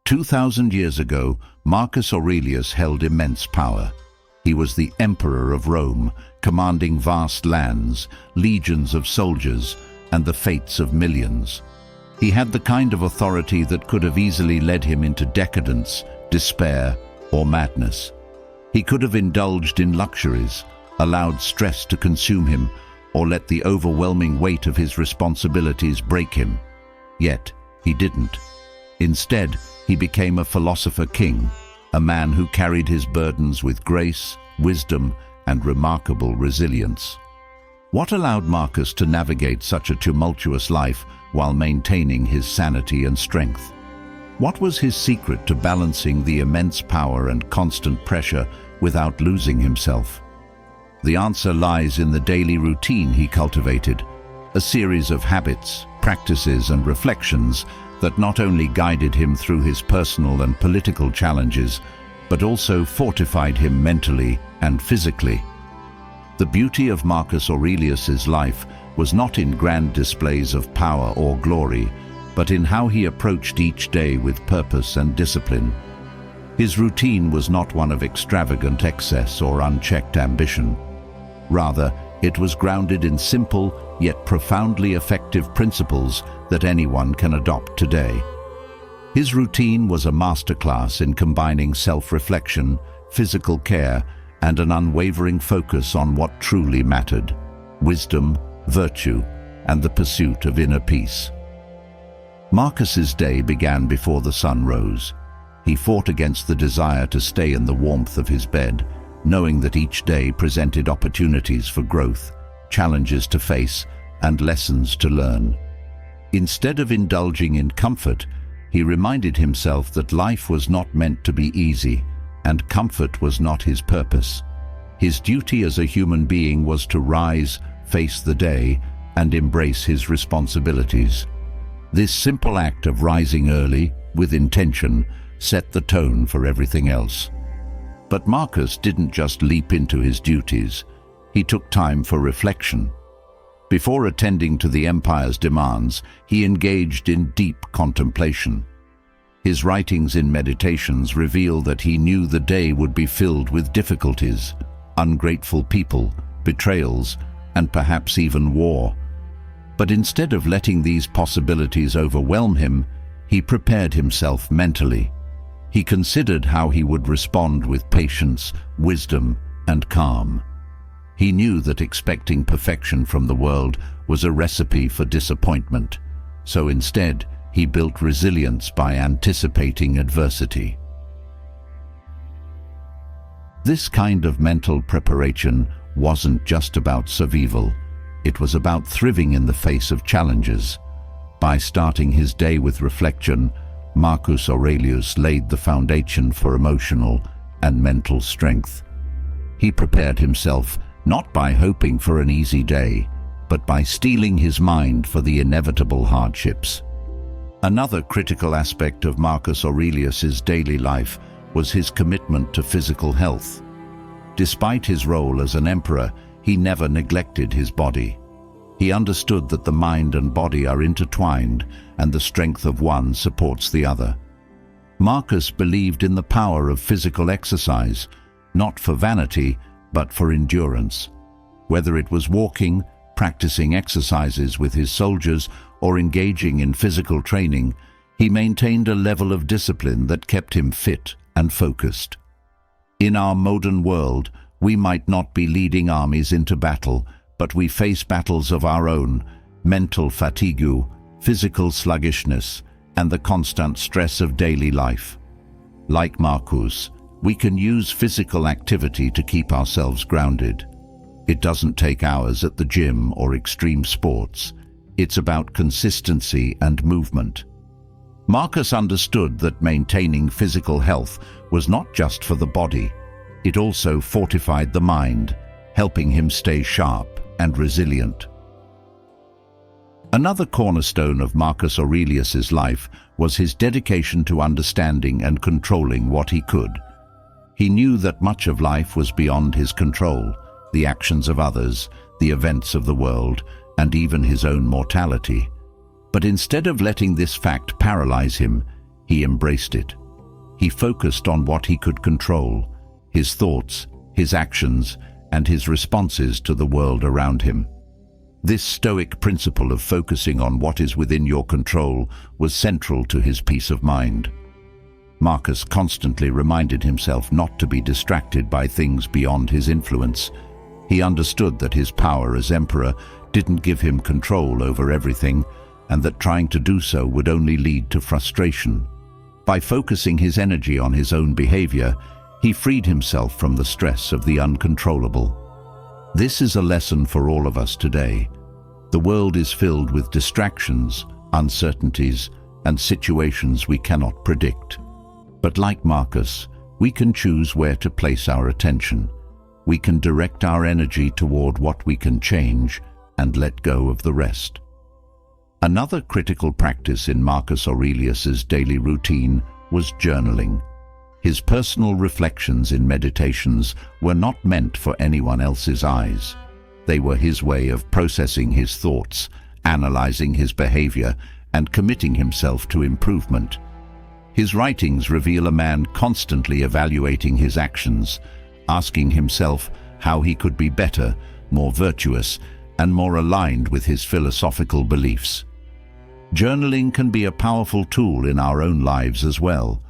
2,000 years ago, Marcus Aurelius held immense power. He was the emperor of Rome, commanding vast lands, legions of soldiers, and the fates of millions. He had the kind of authority that could have easily led him into decadence, despair, or madness. He could have indulged in luxuries, allowed stress to consume him, or let the overwhelming weight of his responsibilities break him. Yet, he didn't. Instead, he became a philosopher king, a man who carried his burdens with grace, wisdom, and remarkable resilience. What allowed Marcus to navigate such a tumultuous life while maintaining his sanity and strength? What was his secret to balancing the immense power and constant pressure without losing himself? The answer lies in the daily routine he cultivated, a series of habits, practices, and reflections that not only guided him through his personal and political challenges, but also fortified him mentally and physically. The beauty of Marcus Aurelius's life was not in grand displays of power or glory, but in how he approached each day with purpose and discipline. His routine was not one of extravagant excess or unchecked ambition. Rather, it was grounded in simple yet profoundly effective principles that anyone can adopt today. His routine was a masterclass in combining self-reflection, physical care, and an unwavering focus on what truly mattered: wisdom, virtue, and the pursuit of inner peace. Marcus's day began before the sun rose. He fought against the desire to stay in the warmth of his bed, knowing that each day presented opportunities for growth, challenges to face, and lessons to learn. Instead of indulging in comfort, he reminded himself that life was not meant to be easy, and comfort was not his purpose. His duty as a human being was to rise, face the day, and embrace his responsibilities. This simple act of rising early, with intention, set the tone for everything else. But Marcus didn't just leap into his duties. He took time for reflection. Before attending to the empire's demands, he engaged in deep contemplation. His writings in Meditations reveal that he knew the day would be filled with difficulties, ungrateful people, betrayals, and perhaps even war. But instead of letting these possibilities overwhelm him, he prepared himself mentally. He considered how he would respond with patience, wisdom, and calm. He knew that expecting perfection from the world was a recipe for disappointment, so instead he built resilience by anticipating adversity. This kind of mental preparation wasn't just about survival. It was about thriving in the face of challenges. By starting his day with reflection, Marcus Aurelius laid the foundation for emotional and mental strength. He prepared himself not by hoping for an easy day, but by steeling his mind for the inevitable hardships. Another critical aspect of Marcus Aurelius's daily life was his commitment to physical health. Despite his role as an emperor, he never neglected his body. He understood that the mind and body are intertwined, and the strength of one supports the other. Marcus believed in the power of physical exercise, not for vanity, but for endurance. Whether it was walking, practicing exercises with his soldiers, or engaging in physical training, he maintained a level of discipline that kept him fit and focused. In our modern world, we might not be leading armies into battle, but we face battles of our own: mental fatigue, physical sluggishness, and the constant stress of daily life. Like Marcus, we can use physical activity to keep ourselves grounded. It doesn't take hours at the gym or extreme sports. It's about consistency and movement. Marcus understood that maintaining physical health was not just for the body. It also fortified the mind, helping him stay sharp and resilient. Another cornerstone of Marcus Aurelius's life was his dedication to understanding and controlling what he could. He knew that much of life was beyond his control: the actions of others, the events of the world, and even his own mortality. But instead of letting this fact paralyze him, He embraced it. He focused on what he could control: his thoughts, his actions, and his responses to the world around him. This Stoic principle of focusing on what is within your control was central to his peace of mind. Marcus constantly reminded himself not to be distracted by things beyond his influence. He understood that his power as emperor didn't give him control over everything, and that trying to do so would only lead to frustration. By focusing his energy on his own behavior, he freed himself from the stress of the uncontrollable. This is a lesson for all of us today. The world is filled with distractions, uncertainties, and situations we cannot predict. But like Marcus, we can choose where to place our attention. We can direct our energy toward what we can change and let go of the rest. Another critical practice in Marcus Aurelius's daily routine was journaling. His personal reflections in meditations were not meant for anyone else's eyes. They were his way of processing his thoughts, analyzing his behavior, and committing himself to improvement. His writings reveal a man constantly evaluating his actions, asking himself how he could be better, more virtuous, and more aligned with his philosophical beliefs. Journaling can be a powerful tool in our own lives as well.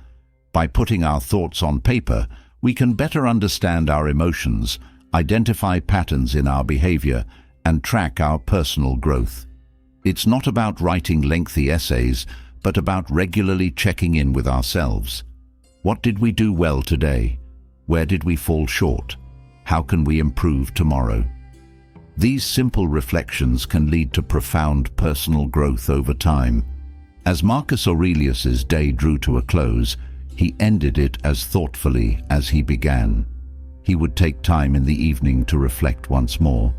By putting our thoughts on paper, we can better understand our emotions, identify patterns in our behavior, and track our personal growth. It's not about writing lengthy essays, but about regularly checking in with ourselves. What did we do well today? Where did we fall short? How can we improve tomorrow? These simple reflections can lead to profound personal growth over time. As Marcus Aurelius's day drew to a close, he ended it as thoughtfully as he began. He would take time in the evening to reflect once more.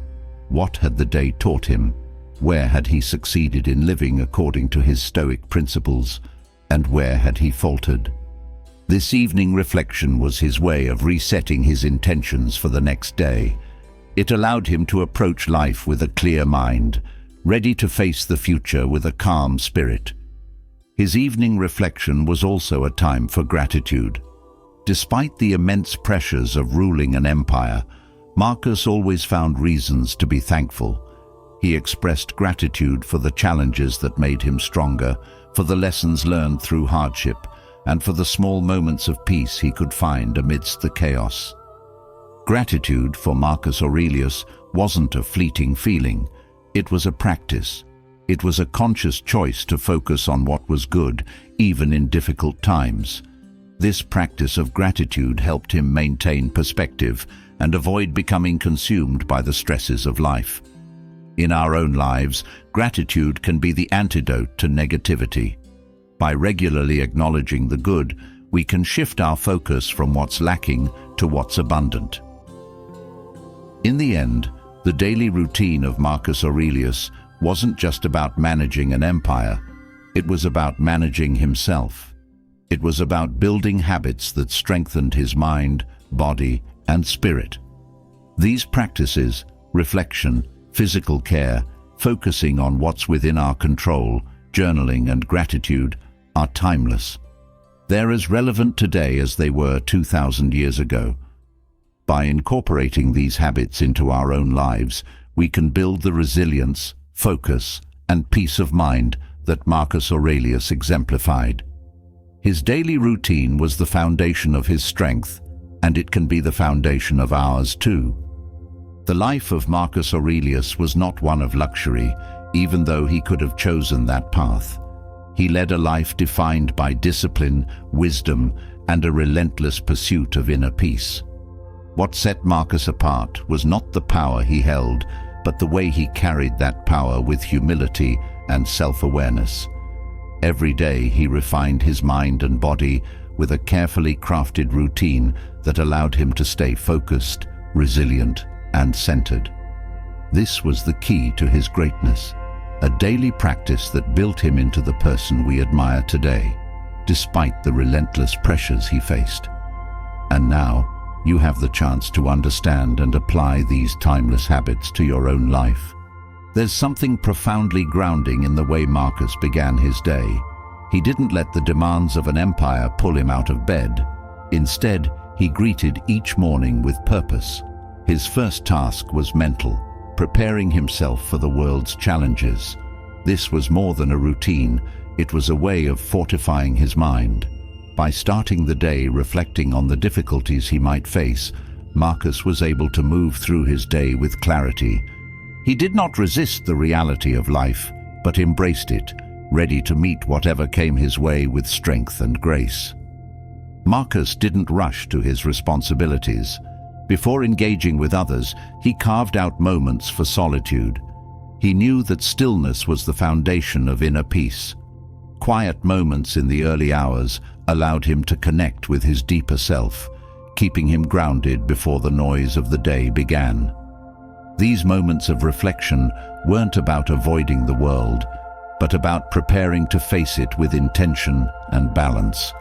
What had the day taught him? Where had he succeeded in living according to his Stoic principles? And where had he faltered? This evening reflection was his way of resetting his intentions for the next day. It allowed him to approach life with a clear mind, ready to face the future with a calm spirit. His evening reflection was also a time for gratitude. Despite the immense pressures of ruling an empire, Marcus always found reasons to be thankful. He expressed gratitude for the challenges that made him stronger, for the lessons learned through hardship, and for the small moments of peace he could find amidst the chaos. Gratitude for Marcus Aurelius wasn't a fleeting feeling. It was a practice. It was a conscious choice to focus on what was good, even in difficult times. This practice of gratitude helped him maintain perspective and avoid becoming consumed by the stresses of life. In our own lives, gratitude can be the antidote to negativity. By regularly acknowledging the good, we can shift our focus from what's lacking to what's abundant. In the end, the daily routine of Marcus Aurelius wasn't just about managing an empire. It was about managing himself. It was about building habits that strengthened his mind, body, and spirit. These practices, reflection, physical care, focusing on what's within our control, journaling, and gratitude, are timeless. They're as relevant today as they were 2,000 years ago. By incorporating these habits into our own lives, we can build the resilience, focus, and peace of mind that Marcus Aurelius exemplified. His daily routine was the foundation of his strength, and it can be the foundation of ours too. The life of Marcus Aurelius was not one of luxury, even though he could have chosen that path. He led a life defined by discipline, wisdom, and a relentless pursuit of inner peace. What set Marcus apart was not the power he held, but the way he carried that power with humility and self-awareness. Every day he refined his mind and body with a carefully crafted routine that allowed him to stay focused, resilient, and centered. This was the key to his greatness, a daily practice that built him into the person we admire today, despite the relentless pressures he faced. And now, you have the chance to understand and apply these timeless habits to your own life. There's something profoundly grounding in the way Marcus began his day. He didn't let the demands of an empire pull him out of bed. Instead, he greeted each morning with purpose. His first task was mental, preparing himself for the world's challenges. This was more than a routine, it was a way of fortifying his mind. By starting the day reflecting on the difficulties he might face, Marcus was able to move through his day with clarity. He did not resist the reality of life, but embraced it, ready to meet whatever came his way with strength and grace. Marcus didn't rush to his responsibilities. Before engaging with others, he carved out moments for solitude. He knew that stillness was the foundation of inner peace. Quiet moments in the early hours allowed him to connect with his deeper self, keeping him grounded before the noise of the day began. These moments of reflection weren't about avoiding the world, but about preparing to face it with intention and balance.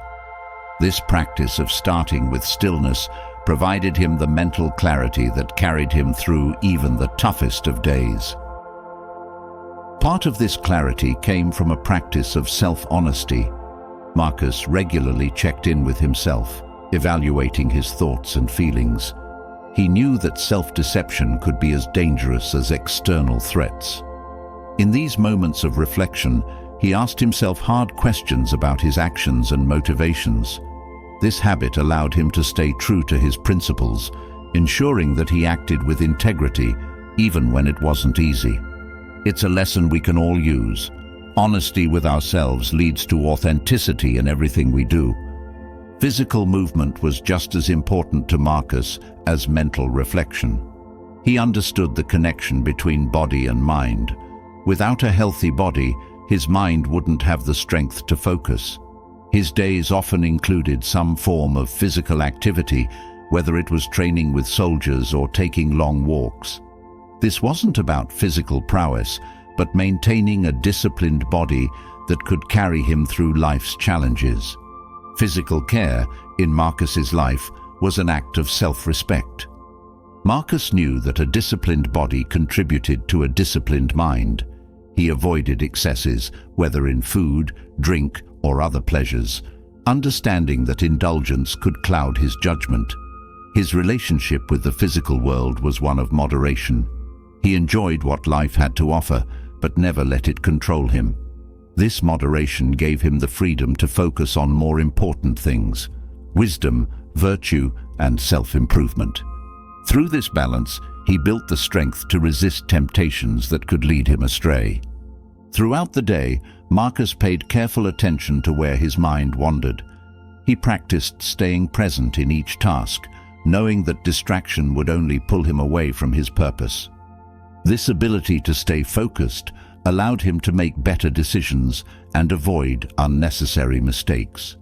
This practice of starting with stillness provided him the mental clarity that carried him through even the toughest of days. Part of this clarity came from a practice of self-honesty. Marcus regularly checked in with himself, evaluating his thoughts and feelings. He knew that self-deception could be as dangerous as external threats. In these moments of reflection, he asked himself hard questions about his actions and motivations. This habit allowed him to stay true to his principles, ensuring that he acted with integrity even when it wasn't easy. It's a lesson we can all use. Honesty with ourselves leads to authenticity in everything we do. Physical movement was just as important to Marcus as mental reflection. He understood the connection between body and mind. Without a healthy body, his mind wouldn't have the strength to focus. His days often included some form of physical activity, whether it was training with soldiers or taking long walks. This wasn't about physical prowess, but maintaining a disciplined body that could carry him through life's challenges. Physical care in Marcus's life was an act of self-respect. Marcus knew that a disciplined body contributed to a disciplined mind. He avoided excesses, whether in food, drink, or other pleasures, understanding that indulgence could cloud his judgment. His relationship with the physical world was one of moderation. He enjoyed what life had to offer, but never let it control him. This moderation gave him the freedom to focus on more important things: wisdom, virtue, and self-improvement. Through this balance, he built the strength to resist temptations that could lead him astray. Throughout the day, Marcus paid careful attention to where his mind wandered. He practiced staying present in each task, knowing that distraction would only pull him away from his purpose. This ability to stay focused allowed him to make better decisions and avoid unnecessary mistakes.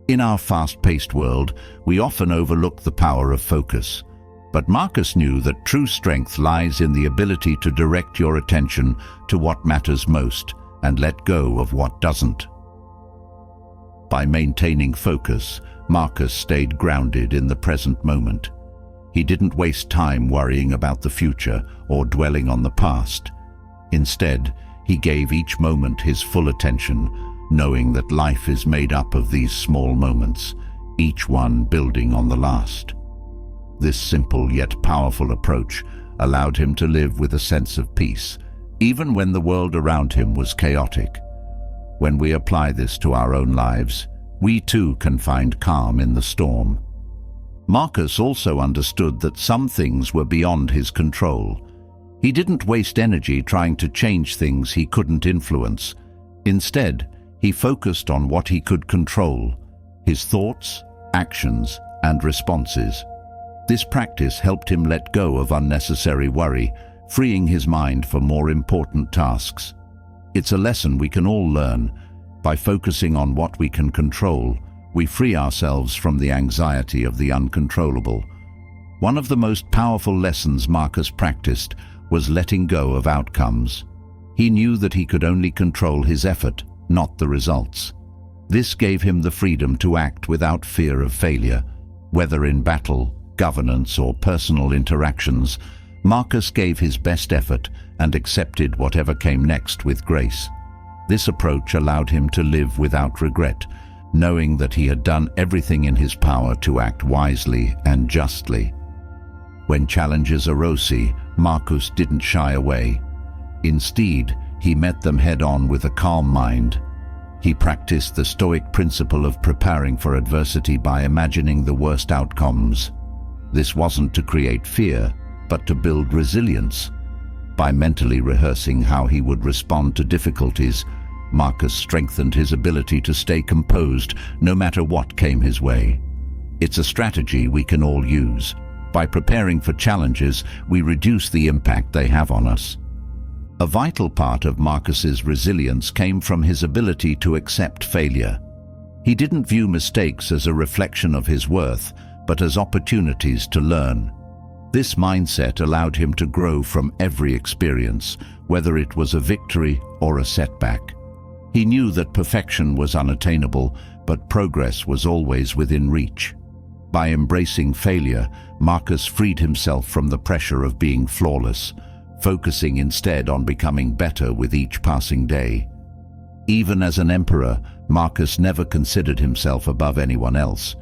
In our fast-paced world, we often overlook the power of focus. But Marcus knew that true strength lies in the ability to direct your attention to what matters most and let go of what doesn't. By maintaining focus, Marcus stayed grounded in the present moment. He didn't waste time worrying about the future or dwelling on the past. Instead, he gave each moment his full attention, knowing that life is made up of these small moments, each one building on the last. This simple yet powerful approach allowed him to live with a sense of peace, even when the world around him was chaotic. When we apply this to our own lives, we too can find calm in the storm. Marcus also understood that some things were beyond his control. He didn't waste energy trying to change things he couldn't influence. Instead, he focused on what he could control: his thoughts, actions, and responses. This practice helped him let go of unnecessary worry, freeing his mind for more important tasks. It's a lesson we can all learn. By focusing on what we can control, we free ourselves from the anxiety of the uncontrollable. One of the most powerful lessons Marcus practiced was letting go of outcomes. He knew that he could only control his effort, not the results. This gave him the freedom to act without fear of failure. Whether in battle, governance, or personal interactions, Marcus gave his best effort and accepted whatever came next with grace. This approach allowed him to live without regret, knowing that he had done everything in his power to act wisely and justly. When challenges arose, Marcus didn't shy away. Instead, he met them head-on with a calm mind. He practiced the Stoic principle of preparing for adversity by imagining the worst outcomes. This wasn't to create fear, but to build resilience. By mentally rehearsing how he would respond to difficulties, Marcus strengthened his ability to stay composed no matter what came his way. It's a strategy we can all use. By preparing for challenges, we reduce the impact they have on us. A vital part of Marcus's resilience came from his ability to accept failure. He didn't view mistakes as a reflection of his worth, but as opportunities to learn. This mindset allowed him to grow from every experience, whether it was a victory or a setback. He knew that perfection was unattainable, but progress was always within reach. By embracing failure, Marcus freed himself from the pressure of being flawless, focusing instead on becoming better with each passing day. Even as an emperor, Marcus never considered himself above anyone else.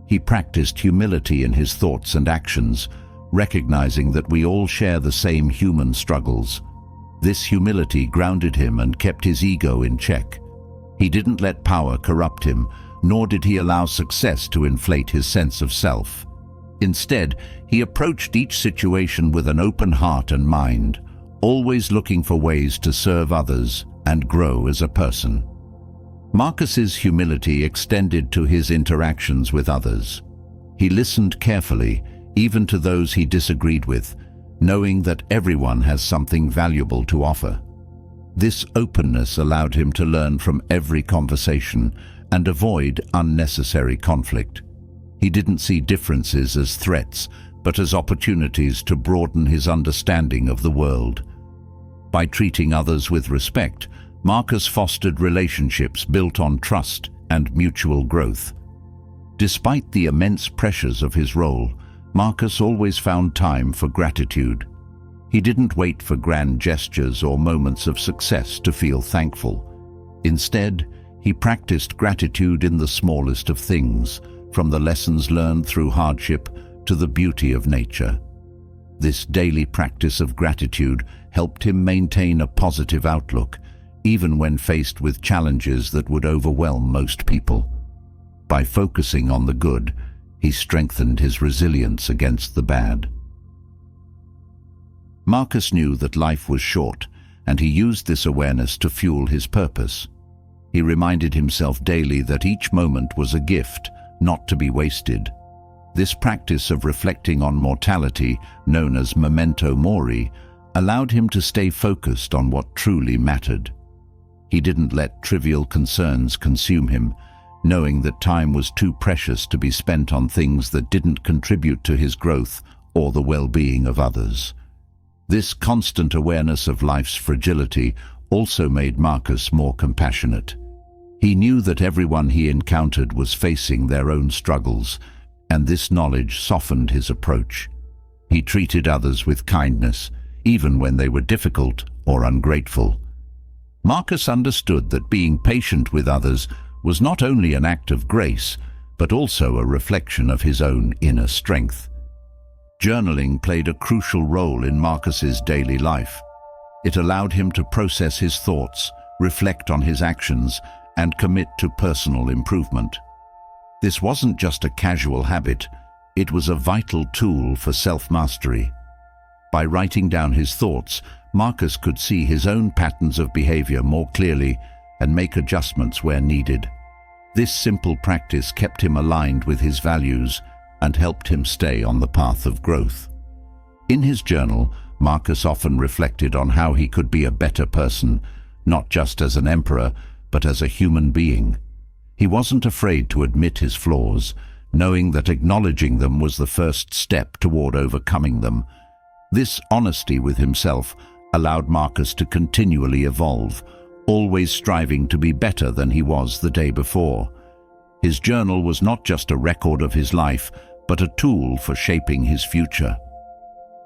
He practiced humility in his thoughts and actions, recognizing that we all share the same human struggles. This humility grounded him and kept his ego in check. He didn't let power corrupt him, nor did he allow success to inflate his sense of self. Instead, he approached each situation with an open heart and mind, always looking for ways to serve others and grow as a person. Marcus's humility extended to his interactions with others. He listened carefully, even to those he disagreed with, knowing that everyone has something valuable to offer. This openness allowed him to learn from every conversation and avoid unnecessary conflict. He didn't see differences as threats, but as opportunities to broaden his understanding of the world. By treating others with respect, Marcus fostered relationships built on trust and mutual growth. Despite the immense pressures of his role, Marcus always found time for gratitude. He didn't wait for grand gestures or moments of success to feel thankful. Instead, he practiced gratitude in the smallest of things, from the lessons learned through hardship to the beauty of nature. This daily practice of gratitude helped him maintain a positive outlook, even when faced with challenges that would overwhelm most people. By focusing on the good, he strengthened his resilience against the bad. Marcus knew that life was short, and he used this awareness to fuel his purpose. He reminded himself daily that each moment was a gift, not to be wasted. This practice of reflecting on mortality, known as memento mori, allowed him to stay focused on what truly mattered. He didn't let trivial concerns consume him, knowing that time was too precious to be spent on things that didn't contribute to his growth or the well-being of others. This constant awareness of life's fragility also made Marcus more compassionate. He knew that everyone he encountered was facing their own struggles, and this knowledge softened his approach. He treated others with kindness, even when they were difficult or ungrateful. Marcus understood that being patient with others was not only an act of grace, but also a reflection of his own inner strength. Journaling played a crucial role in Marcus's daily life. It allowed him to process his thoughts, reflect on his actions, and commit to personal improvement. This wasn't just a casual habit, it was a vital tool for self-mastery. By writing down his thoughts, Marcus could see his own patterns of behavior more clearly and make adjustments where needed. This simple practice kept him aligned with his values and helped him stay on the path of growth. In his journal, Marcus often reflected on how he could be a better person, not just as an emperor, but as a human being. He wasn't afraid to admit his flaws, knowing that acknowledging them was the first step toward overcoming them. This honesty with himself allowed Marcus to continually evolve, always striving to be better than he was the day before. His journal was not just a record of his life, but a tool for shaping his future.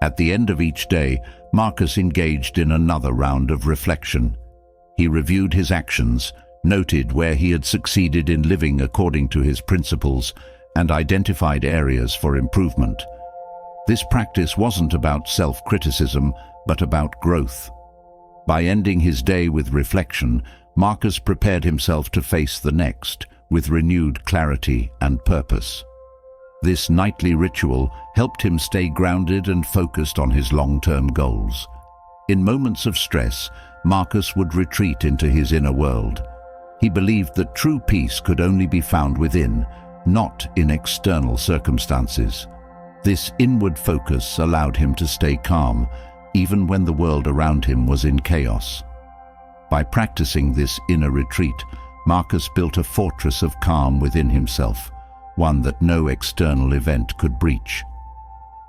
At the end of each day, Marcus engaged in another round of reflection. He reviewed his actions, noted where he had succeeded in living according to his principles, and identified areas for improvement. This practice wasn't about self-criticism, but about growth. By ending his day with reflection, Marcus prepared himself to face the next with renewed clarity and purpose. This nightly ritual helped him stay grounded and focused on his long-term goals. In moments of stress, Marcus would retreat into his inner world. He believed that true peace could only be found within, not in external circumstances. This inward focus allowed him to stay calm, even when the world around him was in chaos. By practicing this inner retreat, Marcus built a fortress of calm within himself, one that no external event could breach.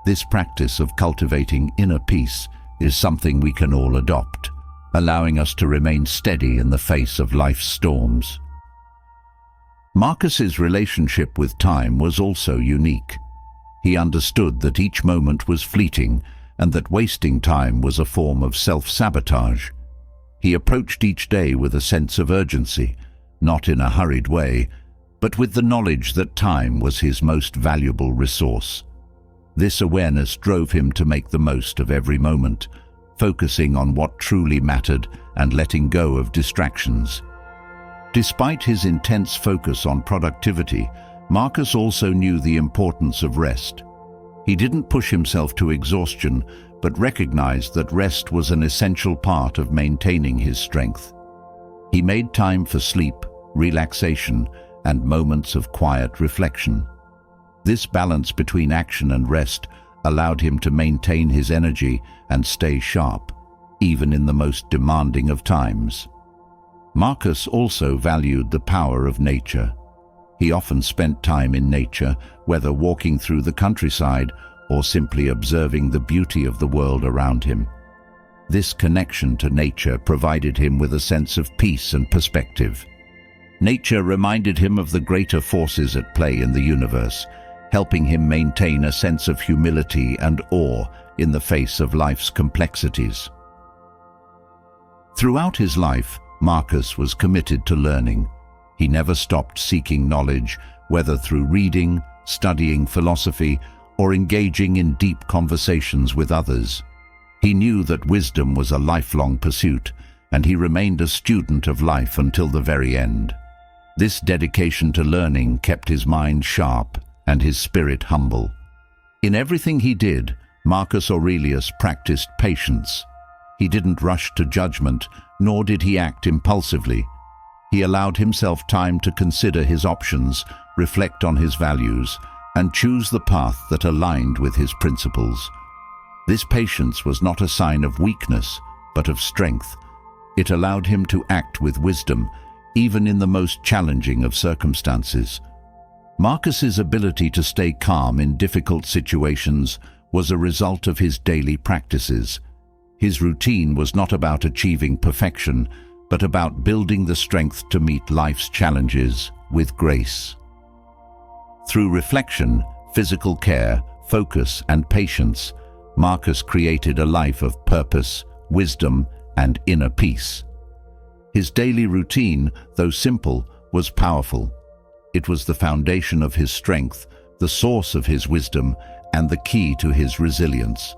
This practice of cultivating inner peace is something we can all adopt, allowing us to remain steady in the face of life's storms. Marcus's relationship with time was also unique. He understood that each moment was fleeting and that wasting time was a form of self-sabotage. He approached each day with a sense of urgency, not in a hurried way, but with the knowledge that time was his most valuable resource. This awareness drove him to make the most of every moment, focusing on what truly mattered and letting go of distractions. Despite his intense focus on productivity, Marcus also knew the importance of rest. He didn't push himself to exhaustion, but recognized that rest was an essential part of maintaining his strength. He made time for sleep, relaxation, and moments of quiet reflection. This balance between action and rest allowed him to maintain his energy and stay sharp, even in the most demanding of times. Marcus also valued the power of nature. He often spent time in nature, whether walking through the countryside or simply observing the beauty of the world around him. This connection to nature provided him with a sense of peace and perspective. Nature reminded him of the greater forces at play in the universe, helping him maintain a sense of humility and awe in the face of life's complexities. Throughout his life, Marcus was committed to learning. He never stopped seeking knowledge, whether through reading, studying philosophy, or engaging in deep conversations with others. He knew that wisdom was a lifelong pursuit, and he remained a student of life until the very end. This dedication to learning kept his mind sharp and his spirit humble. In everything he did, Marcus Aurelius practiced patience. He didn't rush to judgment, nor did he act impulsively. He allowed himself time to consider his options, reflect on his values, and choose the path that aligned with his principles. This patience was not a sign of weakness, but of strength. It allowed him to act with wisdom, even in the most challenging of circumstances. Marcus's ability to stay calm in difficult situations was a result of his daily practices. His routine was not about achieving perfection, but about building the strength to meet life's challenges with grace. Through reflection, physical care, focus, and patience, Marcus created a life of purpose, wisdom, and inner peace. His daily routine, though simple, was powerful. It was the foundation of his strength, the source of his wisdom, and the key to his resilience.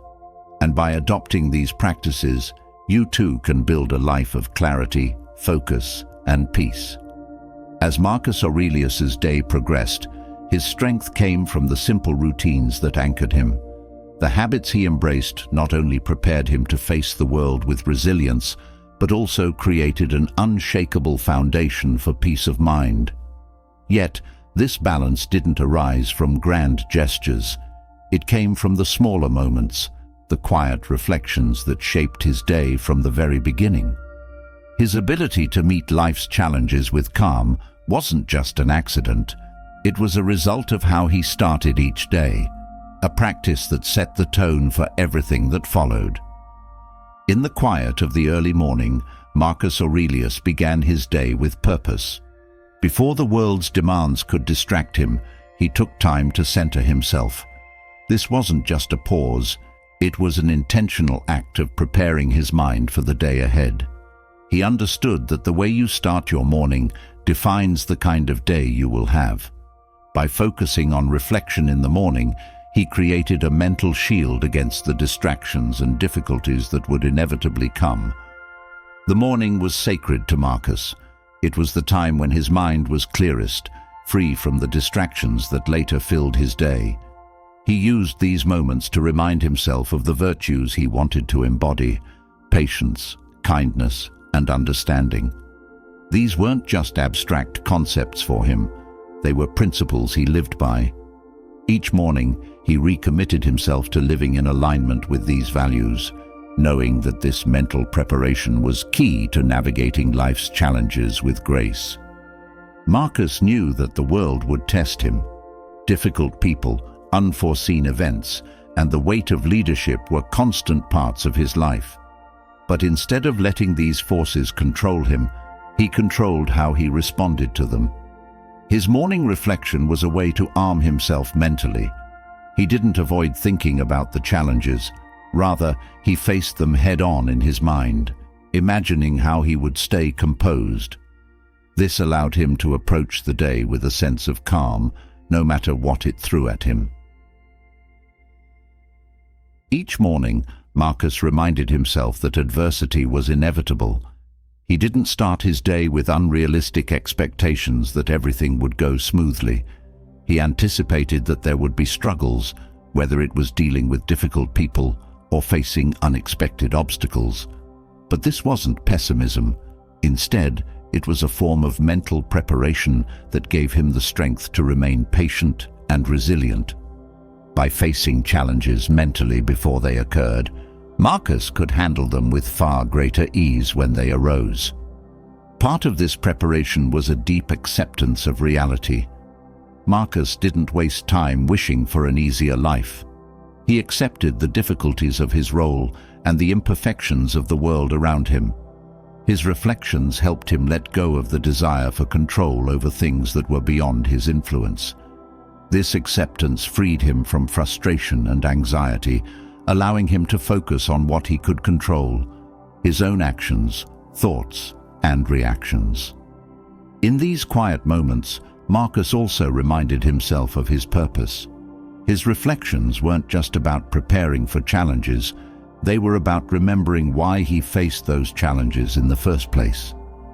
And by adopting these practices, you too can build a life of clarity, focus, and peace. As Marcus Aurelius's day progressed, his strength came from the simple routines that anchored him. The habits he embraced not only prepared him to face the world with resilience, but also created an unshakable foundation for peace of mind. Yet, this balance didn't arise from grand gestures. It came from the smaller moments, the quiet reflections that shaped his day from the very beginning. His ability to meet life's challenges with calm wasn't just an accident. It was a result of how he started each day, a practice that set the tone for everything that followed. In the quiet of the early morning, Marcus Aurelius began his day with purpose. Before the world's demands could distract him, he took time to center himself. This wasn't just a pause, it was an intentional act of preparing his mind for the day ahead. He understood that the way you start your morning defines the kind of day you will have. By focusing on reflection in the morning, he created a mental shield against the distractions and difficulties that would inevitably come. The morning was sacred to Marcus. It was the time when his mind was clearest, free from the distractions that later filled his day. He used these moments to remind himself of the virtues he wanted to embody: patience, kindness, and understanding. These weren't just abstract concepts for him. They were principles he lived by. Each morning, he recommitted himself to living in alignment with these values, knowing that this mental preparation was key to navigating life's challenges with grace. Marcus knew that the world would test him. Difficult people, unforeseen events, and the weight of leadership were constant parts of his life. But instead of letting these forces control him, he controlled how he responded to them. His morning reflection was a way to arm himself mentally. He didn't avoid thinking about the challenges. Rather, he faced them head-on in his mind, imagining how he would stay composed. This allowed him to approach the day with a sense of calm, no matter what it threw at him. Each morning, Marcus reminded himself that adversity was inevitable. He didn't start his day with unrealistic expectations that everything would go smoothly. He anticipated that there would be struggles, whether it was dealing with difficult people or facing unexpected obstacles. But this wasn't pessimism. Instead, it was a form of mental preparation that gave him the strength to remain patient and resilient. By facing challenges mentally before they occurred, Marcus could handle them with far greater ease when they arose. Part of this preparation was a deep acceptance of reality. Marcus didn't waste time wishing for an easier life. He accepted the difficulties of his role and the imperfections of the world around him. His reflections helped him let go of the desire for control over things that were beyond his influence. This acceptance freed him from frustration and anxiety, allowing him to focus on what he could control: his own actions, thoughts, and reactions. In these quiet moments, Marcus also reminded himself of his purpose. His reflections weren't just about preparing for challenges, they were about remembering why he faced those challenges in the first place.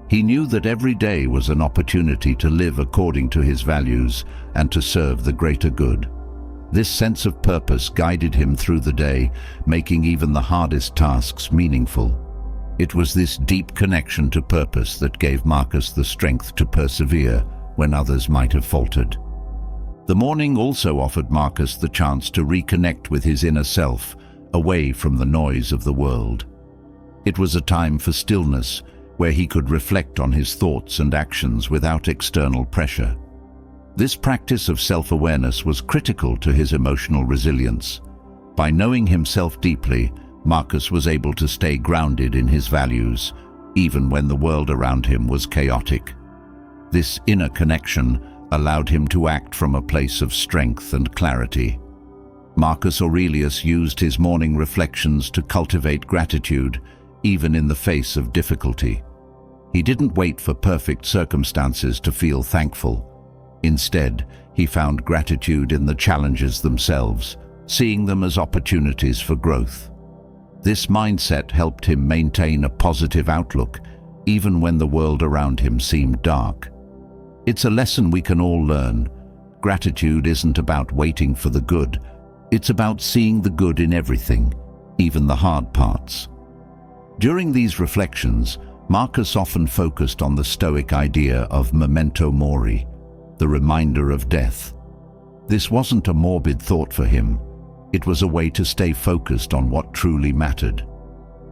He knew that every day was an opportunity to live according to his values and to serve the greater good. This sense of purpose guided him through the day, making even the hardest tasks meaningful. It was this deep connection to purpose that gave Marcus the strength to persevere when others might have faltered. The morning also offered Marcus the chance to reconnect with his inner self, away from the noise of the world. It was a time for stillness, where he could reflect on his thoughts and actions without external pressure. This practice of self-awareness was critical to his emotional resilience. By knowing himself deeply, Marcus was able to stay grounded in his values, even when the world around him was chaotic. This inner connection allowed him to act from a place of strength and clarity. Marcus Aurelius used his morning reflections to cultivate gratitude, even in the face of difficulty. He didn't wait for perfect circumstances to feel thankful. Instead, he found gratitude in the challenges themselves, seeing them as opportunities for growth. This mindset helped him maintain a positive outlook, even when the world around him seemed dark. It's a lesson we can all learn. Gratitude isn't about waiting for the good. It's about seeing the good in everything, even the hard parts. During these reflections, Marcus often focused on the Stoic idea of memento mori, the reminder of death. This wasn't a morbid thought for him. It was a way to stay focused on what truly mattered.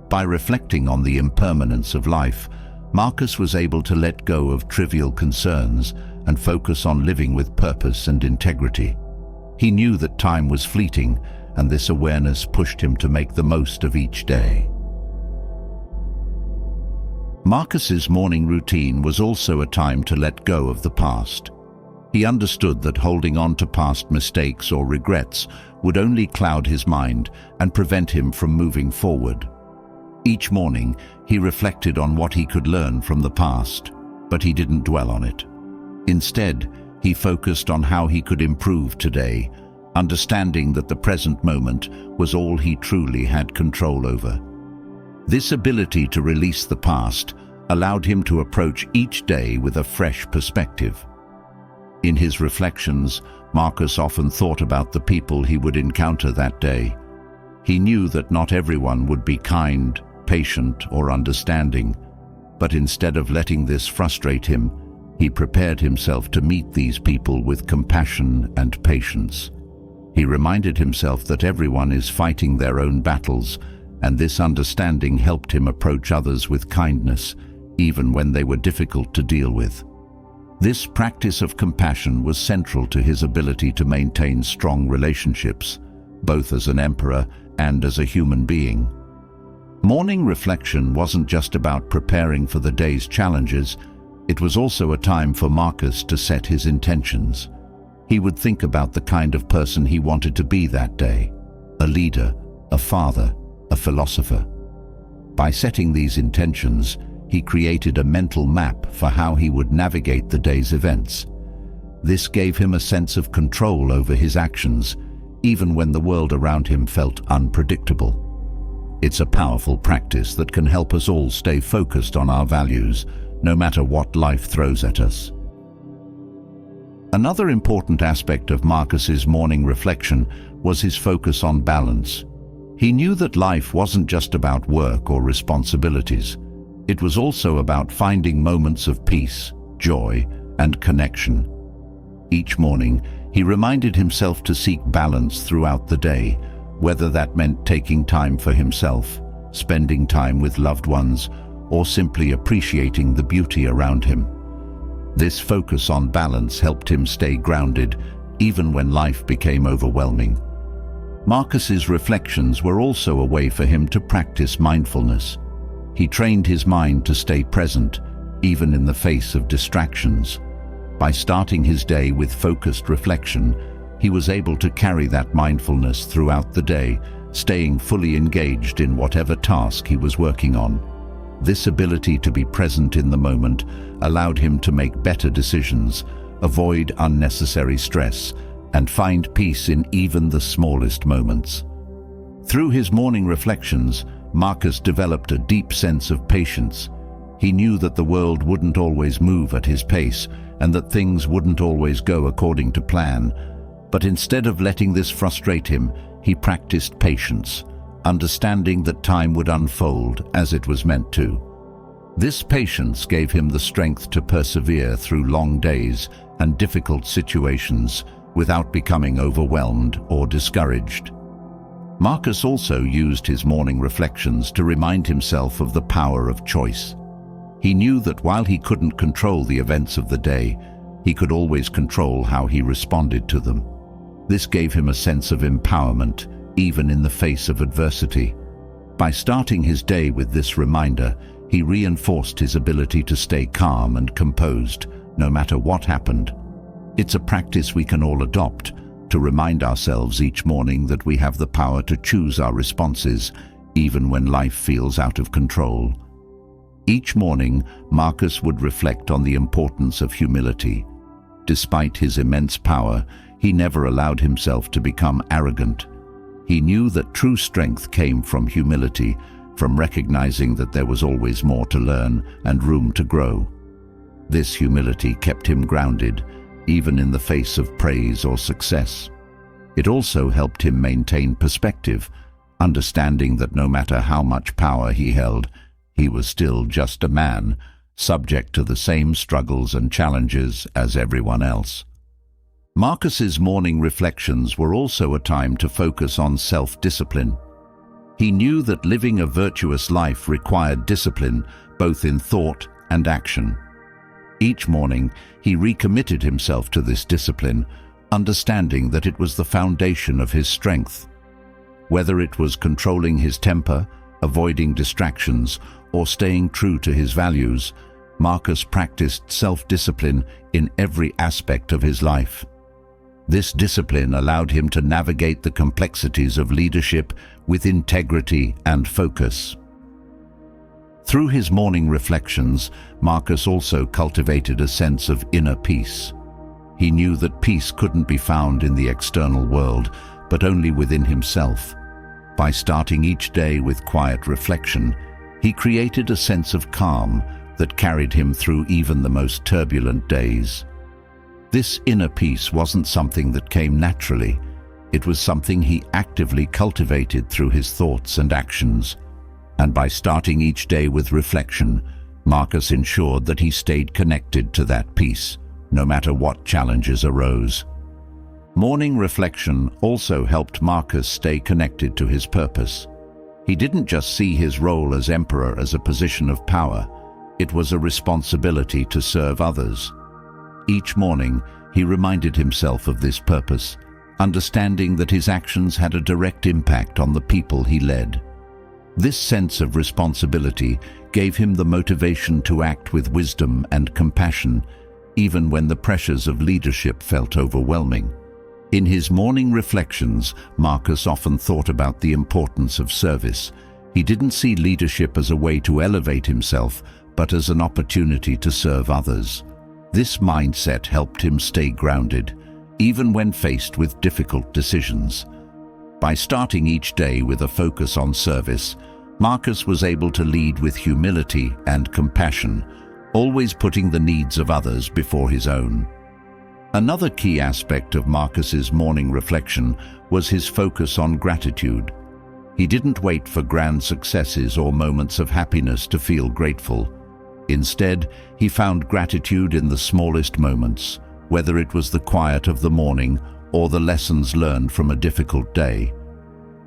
By reflecting on the impermanence of life, Marcus was able to let go of trivial concerns and focus on living with purpose and integrity. He knew that time was fleeting, and this awareness pushed him to make the most of each day. Marcus's morning routine was also a time to let go of the past. He understood that holding on to past mistakes or regrets would only cloud his mind and prevent him from moving forward. Each morning, he reflected on what he could learn from the past, but he didn't dwell on it. Instead, he focused on how he could improve today, understanding that the present moment was all he truly had control over. This ability to release the past allowed him to approach each day with a fresh perspective. In his reflections, Marcus often thought about the people he would encounter that day. He knew that not everyone would be kind, patient, or understanding, but instead of letting this frustrate him, he prepared himself to meet these people with compassion and patience. He reminded himself that everyone is fighting their own battles, and this understanding helped him approach others with kindness, even when they were difficult to deal with. This practice of compassion was central to his ability to maintain strong relationships, both as an emperor and as a human being. Morning reflection wasn't just about preparing for the day's challenges, it was also a time for Marcus to set his intentions. He would think about the kind of person he wanted to be that day: a leader, a father, a philosopher. By setting these intentions, he created a mental map for how he would navigate the day's events. This gave him a sense of control over his actions, even when the world around him felt unpredictable. It's a powerful practice that can help us all stay focused on our values, no matter what life throws at us. Another important aspect of Marcus's morning reflection was his focus on balance. He knew that life wasn't just about work or responsibilities. It was also about finding moments of peace, joy, and connection. Each morning, he reminded himself to seek balance throughout the day, whether that meant taking time for himself, spending time with loved ones, or simply appreciating the beauty around him. This focus on balance helped him stay grounded, even when life became overwhelming. Marcus's reflections were also a way for him to practice mindfulness. He trained his mind to stay present, even in the face of distractions. By starting his day with focused reflection, he was able to carry that mindfulness throughout the day, staying fully engaged in whatever task he was working on. This ability to be present in the moment allowed him to make better decisions, avoid unnecessary stress, and find peace in even the smallest moments. Through his morning reflections, Marcus developed a deep sense of patience. He knew that the world wouldn't always move at his pace and that things wouldn't always go according to plan. But instead of letting this frustrate him, he practiced patience, understanding that time would unfold as it was meant to. This patience gave him the strength to persevere through long days and difficult situations without becoming overwhelmed or discouraged. Marcus also used his morning reflections to remind himself of the power of choice. He knew that while he couldn't control the events of the day, he could always control how he responded to them. This gave him a sense of empowerment, even in the face of adversity. By starting his day with this reminder, he reinforced his ability to stay calm and composed, no matter what happened. It's a practice we can all adopt, to remind ourselves each morning that we have the power to choose our responses, even when life feels out of control. Each morning, Marcus would reflect on the importance of humility. Despite his immense power, he never allowed himself to become arrogant. He knew that true strength came from humility, from recognizing that there was always more to learn and room to grow. This humility kept him grounded, even in the face of praise or success. It also helped him maintain perspective, understanding that no matter how much power he held, he was still just a man, subject to the same struggles and challenges as everyone else. Marcus's morning reflections were also a time to focus on self-discipline. He knew that living a virtuous life required discipline, both in thought and action. Each morning, he recommitted himself to this discipline, understanding that it was the foundation of his strength. Whether it was controlling his temper, avoiding distractions, or staying true to his values, Marcus practiced self-discipline in every aspect of his life. This discipline allowed him to navigate the complexities of leadership with integrity and focus. Through his morning reflections, Marcus also cultivated a sense of inner peace. He knew that peace couldn't be found in the external world, but only within himself. By starting each day with quiet reflection, he created a sense of calm that carried him through even the most turbulent days. This inner peace wasn't something that came naturally. It was something he actively cultivated through his thoughts and actions. And by starting each day with reflection, Marcus ensured that he stayed connected to that peace, no matter what challenges arose. Morning reflection also helped Marcus stay connected to his purpose. He didn't just see his role as emperor as a position of power. It was a responsibility to serve others. Each morning, he reminded himself of this purpose, understanding that his actions had a direct impact on the people he led. This sense of responsibility gave him the motivation to act with wisdom and compassion, even when the pressures of leadership felt overwhelming. In his morning reflections, Marcus often thought about the importance of service. He didn't see leadership as a way to elevate himself, but as an opportunity to serve others. This mindset helped him stay grounded, even when faced with difficult decisions. By starting each day with a focus on service, Marcus was able to lead with humility and compassion, always putting the needs of others before his own. Another key aspect of Marcus's morning reflection was his focus on gratitude. He didn't wait for grand successes or moments of happiness to feel grateful. Instead, he found gratitude in the smallest moments, whether it was the quiet of the morning or the lessons learned from a difficult day.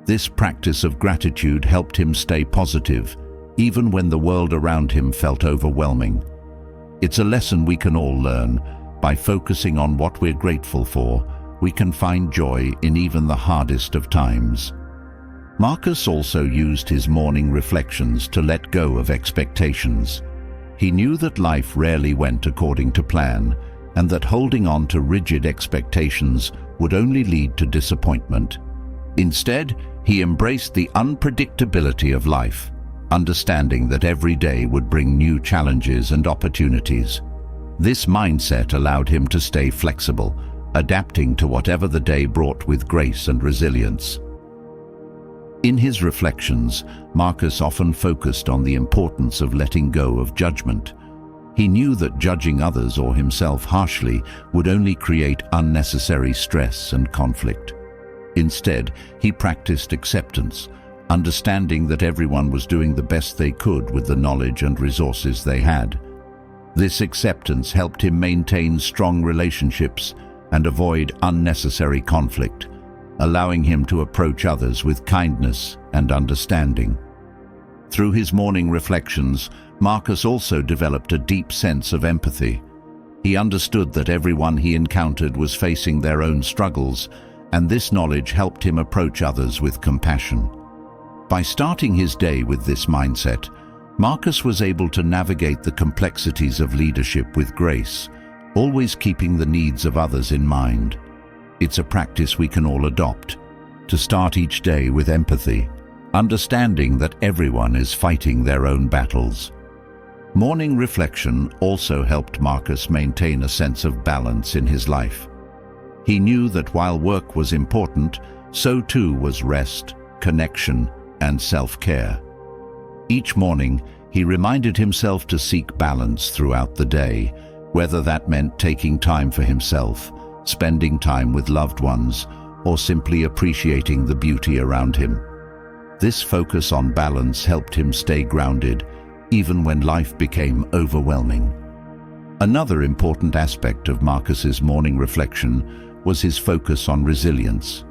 This practice of gratitude helped him stay positive, even when the world around him felt overwhelming. It's a lesson we can all learn. By focusing on what we're grateful for, we can find joy in even the hardest of times. Marcus also used his morning reflections to let go of expectations. He knew that life rarely went according to plan, and that holding on to rigid expectations would only lead to disappointment. Instead, he embraced the unpredictability of life, understanding that every day would bring new challenges and opportunities. This mindset allowed him to stay flexible, adapting to whatever the day brought with grace and resilience. In his reflections, Marcus often focused on the importance of letting go of judgment. He knew that judging others or himself harshly would only create unnecessary stress and conflict. Instead, he practiced acceptance, understanding that everyone was doing the best they could with the knowledge and resources they had. This acceptance helped him maintain strong relationships and avoid unnecessary conflict, allowing him to approach others with kindness and understanding. Through his morning reflections, Marcus also developed a deep sense of empathy. He understood that everyone he encountered was facing their own struggles, and this knowledge helped him approach others with compassion. By starting his day with this mindset, Marcus was able to navigate the complexities of leadership with grace, always keeping the needs of others in mind. It's a practice we can all adopt, to start each day with empathy, understanding that everyone is fighting their own battles. Morning reflection also helped Marcus maintain a sense of balance in his life. He knew that while work was important, so too was rest, connection, and self-care. Each morning, he reminded himself to seek balance throughout the day, whether that meant taking time for himself, spending time with loved ones, or simply appreciating the beauty around him. This focus on balance helped him stay grounded, even when life became overwhelming. Another important aspect of Marcus's morning reflection was his focus on resilience.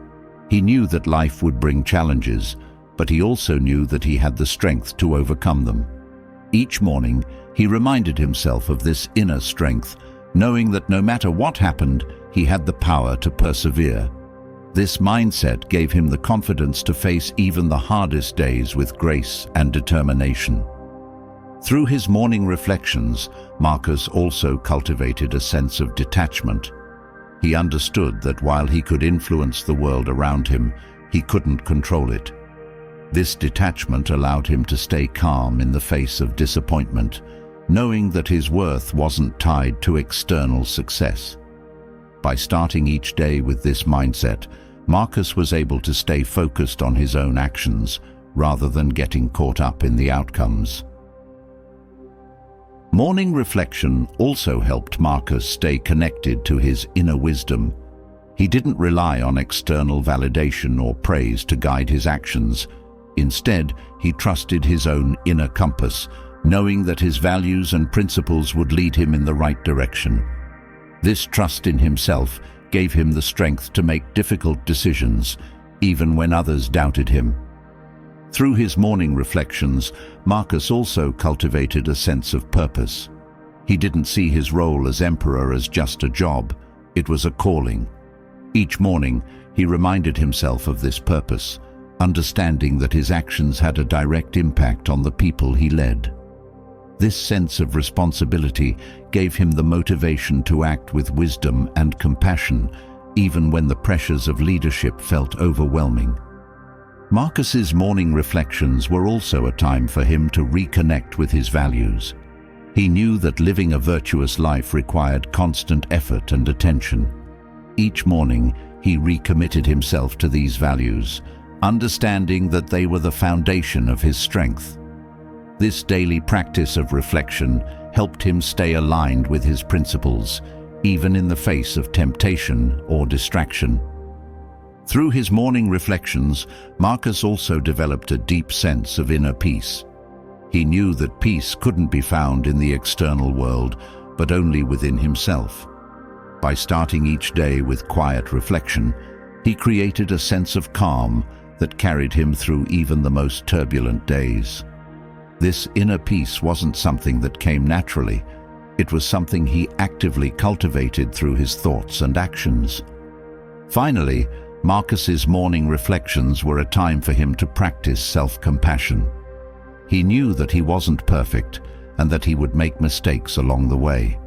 He knew that life would bring challenges, but he also knew that he had the strength to overcome them. Each morning, he reminded himself of this inner strength, knowing that no matter what happened, he had the power to persevere. This mindset gave him the confidence to face even the hardest days with grace and determination. Through his morning reflections, Marcus also cultivated a sense of detachment. He understood that while he could influence the world around him, he couldn't control it. This detachment allowed him to stay calm in the face of disappointment, knowing that his worth wasn't tied to external success. By starting each day with this mindset, Marcus was able to stay focused on his own actions rather than getting caught up in the outcomes. Morning reflection also helped Marcus stay connected to his inner wisdom. He didn't rely on external validation or praise to guide his actions. Instead, he trusted his own inner compass, knowing that his values and principles would lead him in the right direction. This trust in himself gave him the strength to make difficult decisions, even when others doubted him. Through his morning reflections, Marcus also cultivated a sense of purpose. He didn't see his role as emperor as just a job. It was a calling. Each morning, he reminded himself of this purpose, understanding that his actions had a direct impact on the people he led. This sense of responsibility gave him the motivation to act with wisdom and compassion, even when the pressures of leadership felt overwhelming. Marcus's morning reflections were also a time for him to reconnect with his values. He knew that living a virtuous life required constant effort and attention. Each morning, he recommitted himself to these values, understanding that they were the foundation of his strength. This daily practice of reflection helped him stay aligned with his principles, even in the face of temptation or distraction. Through his morning reflections, Marcus also developed a deep sense of inner peace. He knew that peace couldn't be found in the external world, but only within himself. By starting each day with quiet reflection, he created a sense of calm that carried him through even the most turbulent days. This inner peace wasn't something that came naturally. It was something he actively cultivated through his thoughts and actions. Finally, Marcus's morning reflections were a time for him to practice self-compassion. He knew that he wasn't perfect and that he would make mistakes along the way.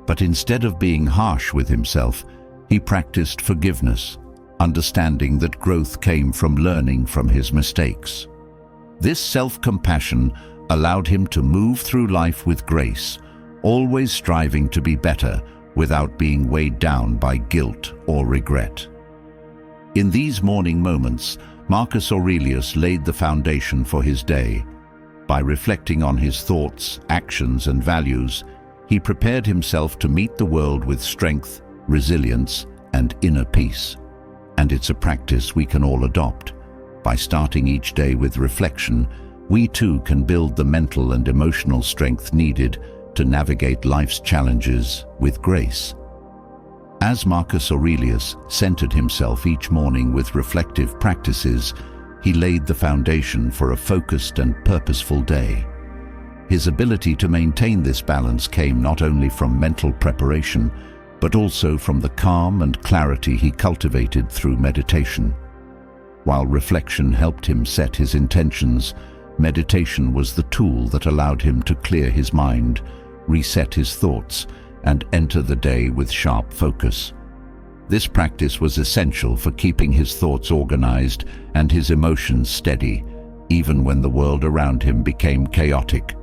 But instead of being harsh with himself, he practiced forgiveness, understanding that growth came from learning from his mistakes. This self-compassion allowed him to move through life with grace, always striving to be better without being weighed down by guilt or regret. In these morning moments, Marcus Aurelius laid the foundation for his day. By reflecting on his thoughts, actions, and values, he prepared himself to meet the world with strength, resilience, and inner peace. And it's a practice we can all adopt. By starting each day with reflection, we too can build the mental and emotional strength needed to navigate life's challenges with grace. As Marcus Aurelius centered himself each morning with reflective practices, he laid the foundation for a focused and purposeful day. His ability to maintain this balance came not only from mental preparation, but also from the calm and clarity he cultivated through meditation. While reflection helped him set his intentions, meditation was the tool that allowed him to clear his mind, reset his thoughts, and enter the day with sharp focus. This practice was essential for keeping his thoughts organized and his emotions steady, even when the world around him became chaotic.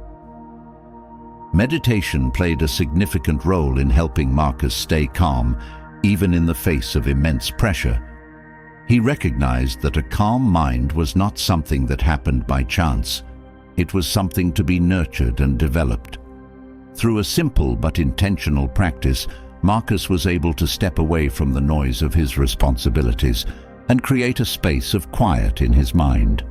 Meditation played a significant role in helping Marcus stay calm, even in the face of immense pressure. He recognized that a calm mind was not something that happened by chance. It was something to be nurtured and developed. Through a simple but intentional practice, Marcus was able to step away from the noise of his responsibilities and create a space of quiet in his mind.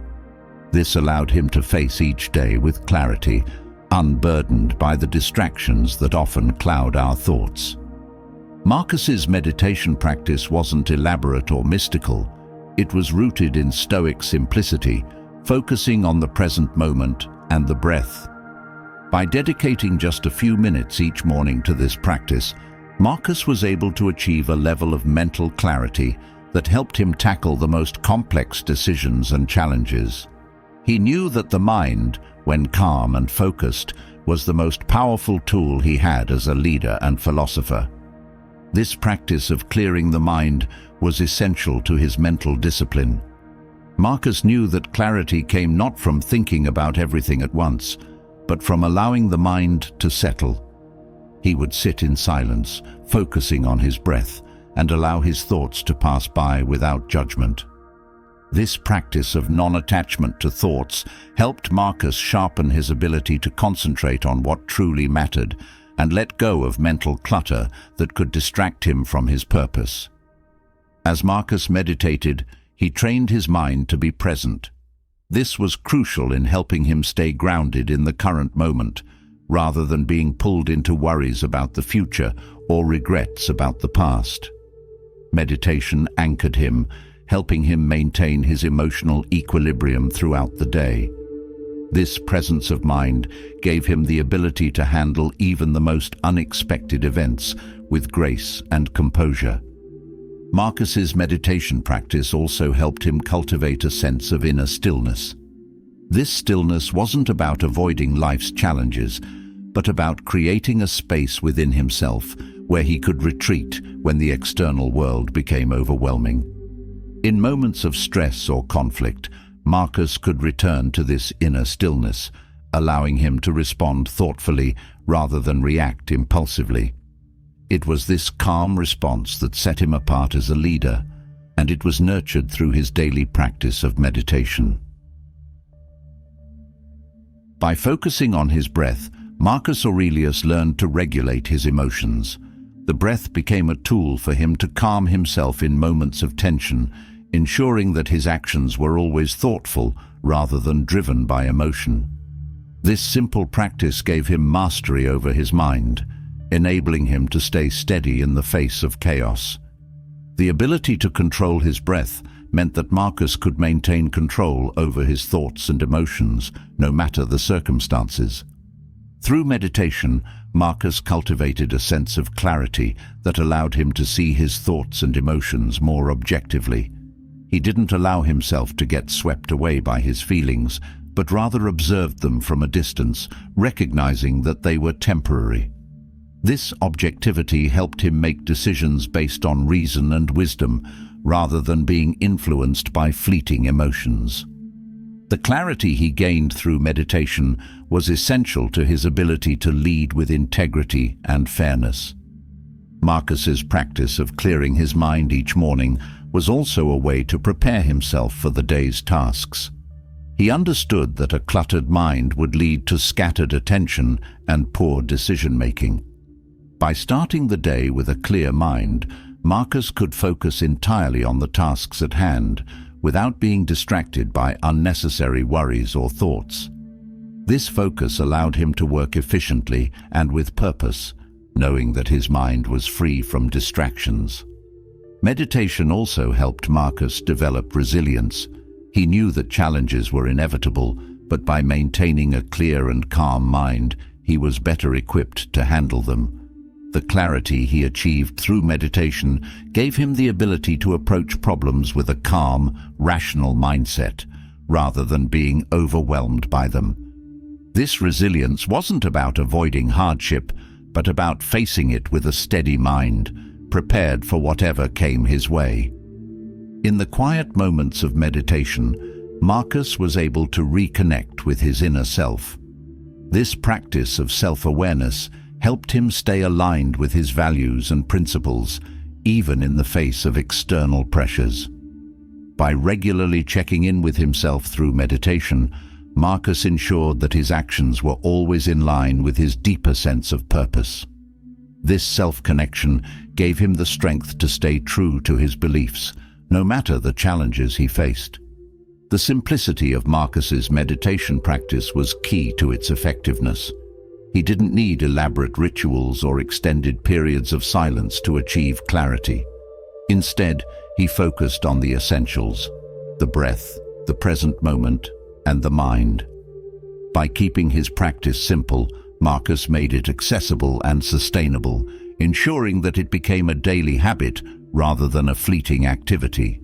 This allowed him to face each day with clarity, unburdened by the distractions that often cloud our thoughts. Marcus's meditation practice wasn't elaborate or mystical. It was rooted in Stoic simplicity, focusing on the present moment and the breath. By dedicating just a few minutes each morning to this practice, Marcus was able to achieve a level of mental clarity that helped him tackle the most complex decisions and challenges. He knew that the mind, when calm and focused, was the most powerful tool he had as a leader and philosopher. This practice of clearing the mind was essential to his mental discipline. Marcus knew that clarity came not from thinking about everything at once, but from allowing the mind to settle. He would sit in silence, focusing on his breath, and allow his thoughts to pass by without judgment. This practice of non-attachment to thoughts helped Marcus sharpen his ability to concentrate on what truly mattered and let go of mental clutter that could distract him from his purpose. As Marcus meditated, he trained his mind to be present. This was crucial in helping him stay grounded in the current moment, rather than being pulled into worries about the future or regrets about the past. Meditation anchored him, helping him maintain his emotional equilibrium throughout the day. This presence of mind gave him the ability to handle even the most unexpected events with grace and composure. Marcus's meditation practice also helped him cultivate a sense of inner stillness. This stillness wasn't about avoiding life's challenges, but about creating a space within himself where he could retreat when the external world became overwhelming. In moments of stress or conflict, Marcus could return to this inner stillness, allowing him to respond thoughtfully rather than react impulsively. It was this calm response that set him apart as a leader, and it was nurtured through his daily practice of meditation. By focusing on his breath, Marcus Aurelius learned to regulate his emotions. The breath became a tool for him to calm himself in moments of tension, ensuring that his actions were always thoughtful rather than driven by emotion. This simple practice gave him mastery over his mind, enabling him to stay steady in the face of chaos. The ability to control his breath meant that Marcus could maintain control over his thoughts and emotions, no matter the circumstances. Through meditation, Marcus cultivated a sense of clarity that allowed him to see his thoughts and emotions more objectively. He didn't allow himself to get swept away by his feelings, but rather observed them from a distance, recognizing that they were temporary. This objectivity helped him make decisions based on reason and wisdom, rather than being influenced by fleeting emotions. The clarity he gained through meditation was essential to his ability to lead with integrity and fairness. Marcus's practice of clearing his mind each morning was also a way to prepare himself for the day's tasks. He understood that a cluttered mind would lead to scattered attention and poor decision-making. By starting the day with a clear mind, Marcus could focus entirely on the tasks at hand, without being distracted by unnecessary worries or thoughts. This focus allowed him to work efficiently and with purpose, knowing that his mind was free from distractions. Meditation also helped Marcus develop resilience. He knew that challenges were inevitable, but by maintaining a clear and calm mind, he was better equipped to handle them. The clarity he achieved through meditation gave him the ability to approach problems with a calm, rational mindset, rather than being overwhelmed by them. This resilience wasn't about avoiding hardship, but about facing it with a steady mind, prepared for whatever came his way. In the quiet moments of meditation, Marcus was able to reconnect with his inner self. This practice of self-awareness helped him stay aligned with his values and principles, even in the face of external pressures. By regularly checking in with himself through meditation, Marcus ensured that his actions were always in line with his deeper sense of purpose. This self-connection gave him the strength to stay true to his beliefs, no matter the challenges he faced. The simplicity of Marcus's meditation practice was key to its effectiveness. He didn't need elaborate rituals or extended periods of silence to achieve clarity. Instead, he focused on the essentials: the breath, the present moment, and the mind. By keeping his practice simple, Marcus made it accessible and sustainable, ensuring that it became a daily habit rather than a fleeting activity.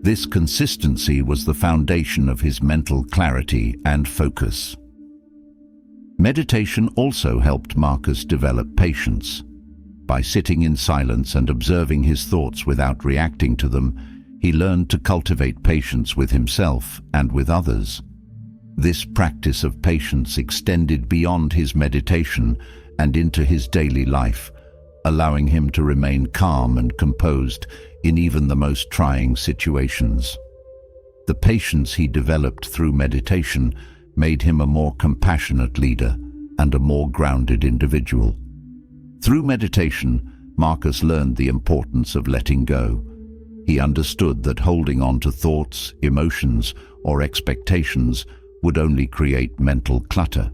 This consistency was the foundation of his mental clarity and focus. Meditation also helped Marcus develop patience. By sitting in silence and observing his thoughts without reacting to them, he learned to cultivate patience with himself and with others. This practice of patience extended beyond his meditation and into his daily life, allowing him to remain calm and composed in even the most trying situations. The patience he developed through meditation made him a more compassionate leader and a more grounded individual. Through meditation, Marcus learned the importance of letting go. He understood that holding on to thoughts, emotions, or expectations would only create mental clutter.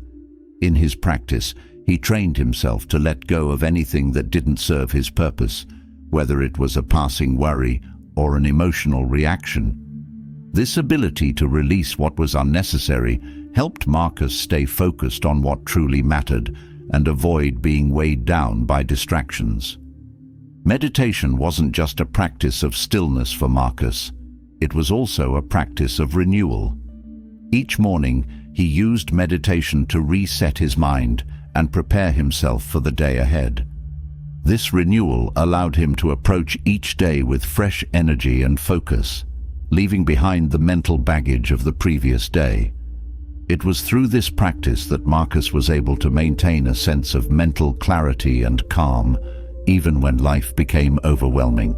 In his practice, he trained himself to let go of anything that didn't serve his purpose, whether it was a passing worry or an emotional reaction. This ability to release what was unnecessary helped Marcus stay focused on what truly mattered and avoid being weighed down by distractions. Meditation wasn't just a practice of stillness for Marcus, it was also a practice of renewal. Each morning, he used meditation to reset his mind and prepare himself for the day ahead. This renewal allowed him to approach each day with fresh energy and focus, leaving behind the mental baggage of the previous day. It was through this practice that Marcus was able to maintain a sense of mental clarity and calm, even when life became overwhelming.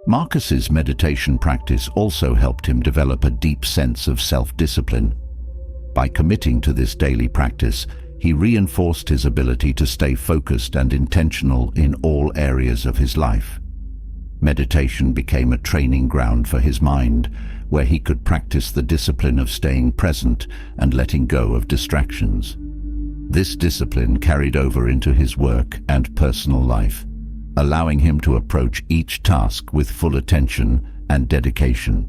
Marcus's meditation practice also helped him develop a deep sense of self-discipline. By committing to this daily practice, he reinforced his ability to stay focused and intentional in all areas of his life. Meditation became a training ground for his mind, where he could practice the discipline of staying present and letting go of distractions. This discipline carried over into his work and personal life, allowing him to approach each task with full attention and dedication.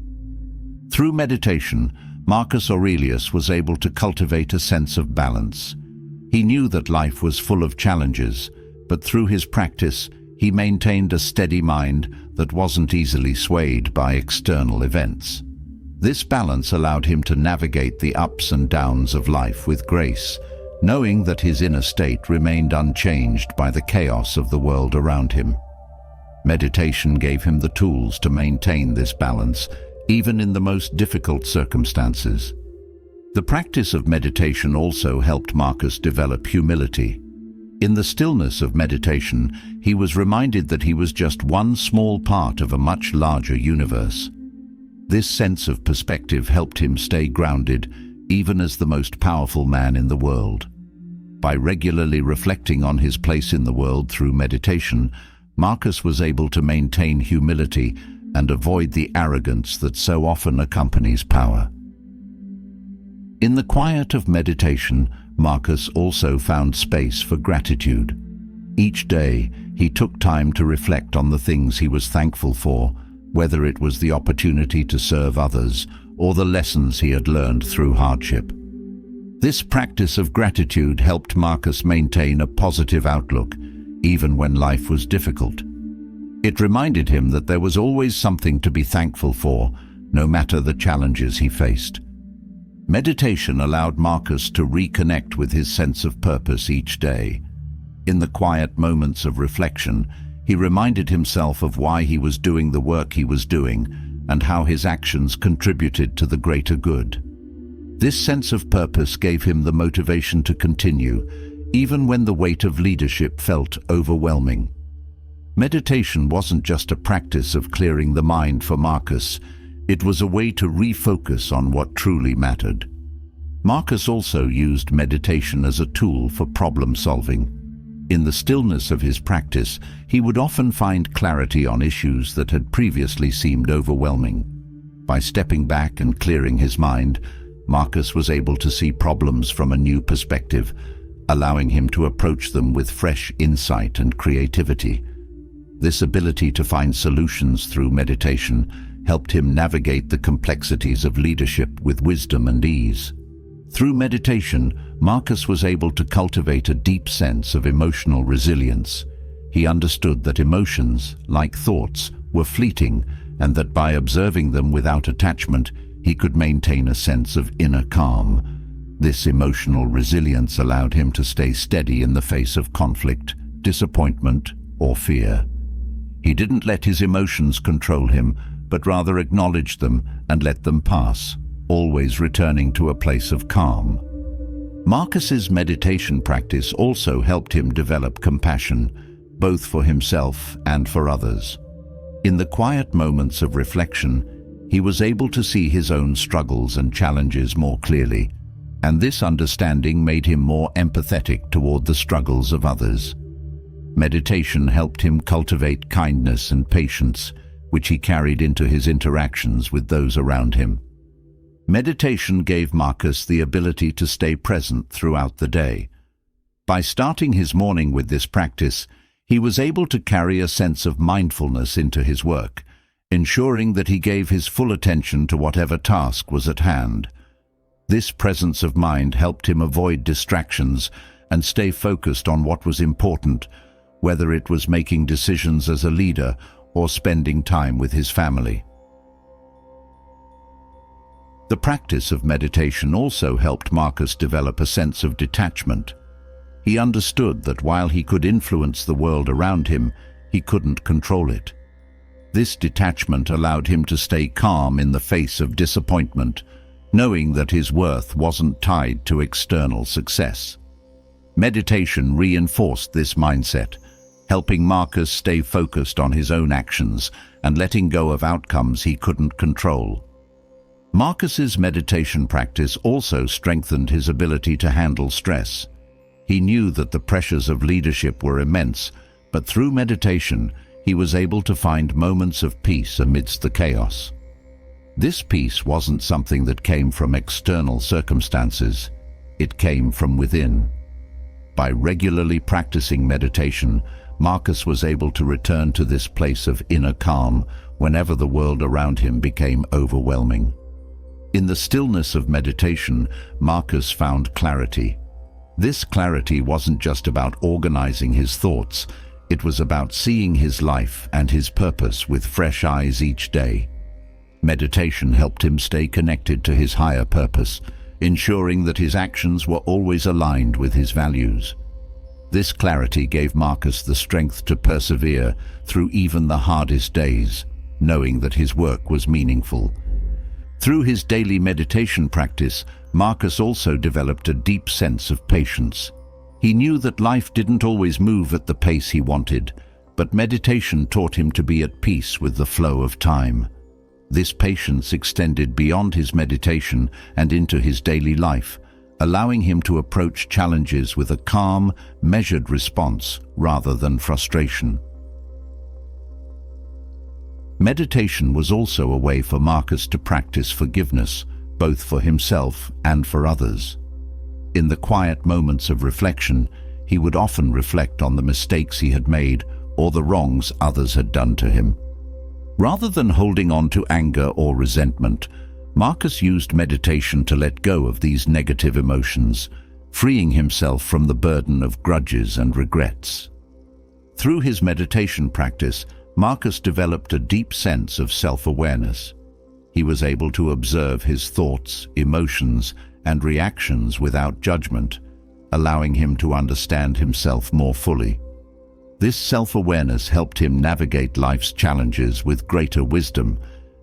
Through meditation, Marcus Aurelius was able to cultivate a sense of balance. He knew that life was full of challenges, but through his practice, he maintained a steady mind that wasn't easily swayed by external events. This balance allowed him to navigate the ups and downs of life with grace, knowing that his inner state remained unchanged by the chaos of the world around him. Meditation gave him the tools to maintain this balance, even in the most difficult circumstances. The practice of meditation also helped Marcus develop humility. In the stillness of meditation, he was reminded that he was just one small part of a much larger universe. This sense of perspective helped him stay grounded, even as the most powerful man in the world. By regularly reflecting on his place in the world through meditation, Marcus was able to maintain humility and avoid the arrogance that so often accompanies power. In the quiet of meditation, Marcus also found space for gratitude. Each day, he took time to reflect on the things he was thankful for, whether it was the opportunity to serve others or the lessons he had learned through hardship. This practice of gratitude helped Marcus maintain a positive outlook, even when life was difficult. It reminded him that there was always something to be thankful for, no matter the challenges he faced. Meditation allowed Marcus to reconnect with his sense of purpose each day. In the quiet moments of reflection, he reminded himself of why he was doing the work he was doing and how his actions contributed to the greater good. This sense of purpose gave him the motivation to continue, even when the weight of leadership felt overwhelming. Meditation wasn't just a practice of clearing the mind for Marcus, it was a way to refocus on what truly mattered. Marcus also used meditation as a tool for problem solving. In the stillness of his practice, he would often find clarity on issues that had previously seemed overwhelming. By stepping back and clearing his mind, Marcus was able to see problems from a new perspective, allowing him to approach them with fresh insight and creativity. This ability to find solutions through meditation helped him navigate the complexities of leadership with wisdom and ease. Through meditation, Marcus was able to cultivate a deep sense of emotional resilience. He understood that emotions, like thoughts, were fleeting, and that by observing them without attachment, he could maintain a sense of inner calm. This emotional resilience allowed him to stay steady in the face of conflict, disappointment, or fear. He didn't let his emotions control him, but rather acknowledged them and let them pass, always returning to a place of calm. Marcus's meditation practice also helped him develop compassion, both for himself and for others. In the quiet moments of reflection, he was able to see his own struggles and challenges more clearly, and this understanding made him more empathetic toward the struggles of others. Meditation helped him cultivate kindness and patience, which he carried into his interactions with those around him. Meditation gave Marcus the ability to stay present throughout the day. By starting his morning with this practice, he was able to carry a sense of mindfulness into his work, ensuring that he gave his full attention to whatever task was at hand. This presence of mind helped him avoid distractions and stay focused on what was important, whether it was making decisions as a leader or spending time with his family. The practice of meditation also helped Marcus develop a sense of detachment. He understood that while he could influence the world around him, he couldn't control it. This detachment allowed him to stay calm in the face of disappointment, knowing that his worth wasn't tied to external success. Meditation reinforced this mindset, helping Marcus stay focused on his own actions and letting go of outcomes he couldn't control. Marcus's meditation practice also strengthened his ability to handle stress. He knew that the pressures of leadership were immense, but through meditation, he was able to find moments of peace amidst the chaos. This peace wasn't something that came from external circumstances. It came from within. By regularly practicing meditation, Marcus was able to return to this place of inner calm whenever the world around him became overwhelming. In the stillness of meditation, Marcus found clarity. This clarity wasn't just about organizing his thoughts, it was about seeing his life and his purpose with fresh eyes each day. Meditation helped him stay connected to his higher purpose, ensuring that his actions were always aligned with his values. This clarity gave Marcus the strength to persevere through even the hardest days, knowing that his work was meaningful. Through his daily meditation practice, Marcus also developed a deep sense of patience. He knew that life didn't always move at the pace he wanted, but meditation taught him to be at peace with the flow of time. This patience extended beyond his meditation and into his daily life, allowing him to approach challenges with a calm, measured response rather than frustration. Meditation was also a way for Marcus to practice forgiveness, both for himself and for others. In the quiet moments of reflection, he would often reflect on the mistakes he had made or the wrongs others had done to him. Rather than holding on to anger or resentment, Marcus used meditation to let go of these negative emotions, freeing himself from the burden of grudges and regrets. Through his meditation practice, Marcus developed a deep sense of self-awareness. He was able to observe his thoughts, emotions, and reactions without judgment, allowing him to understand himself more fully. This self-awareness helped him navigate life's challenges with greater wisdom,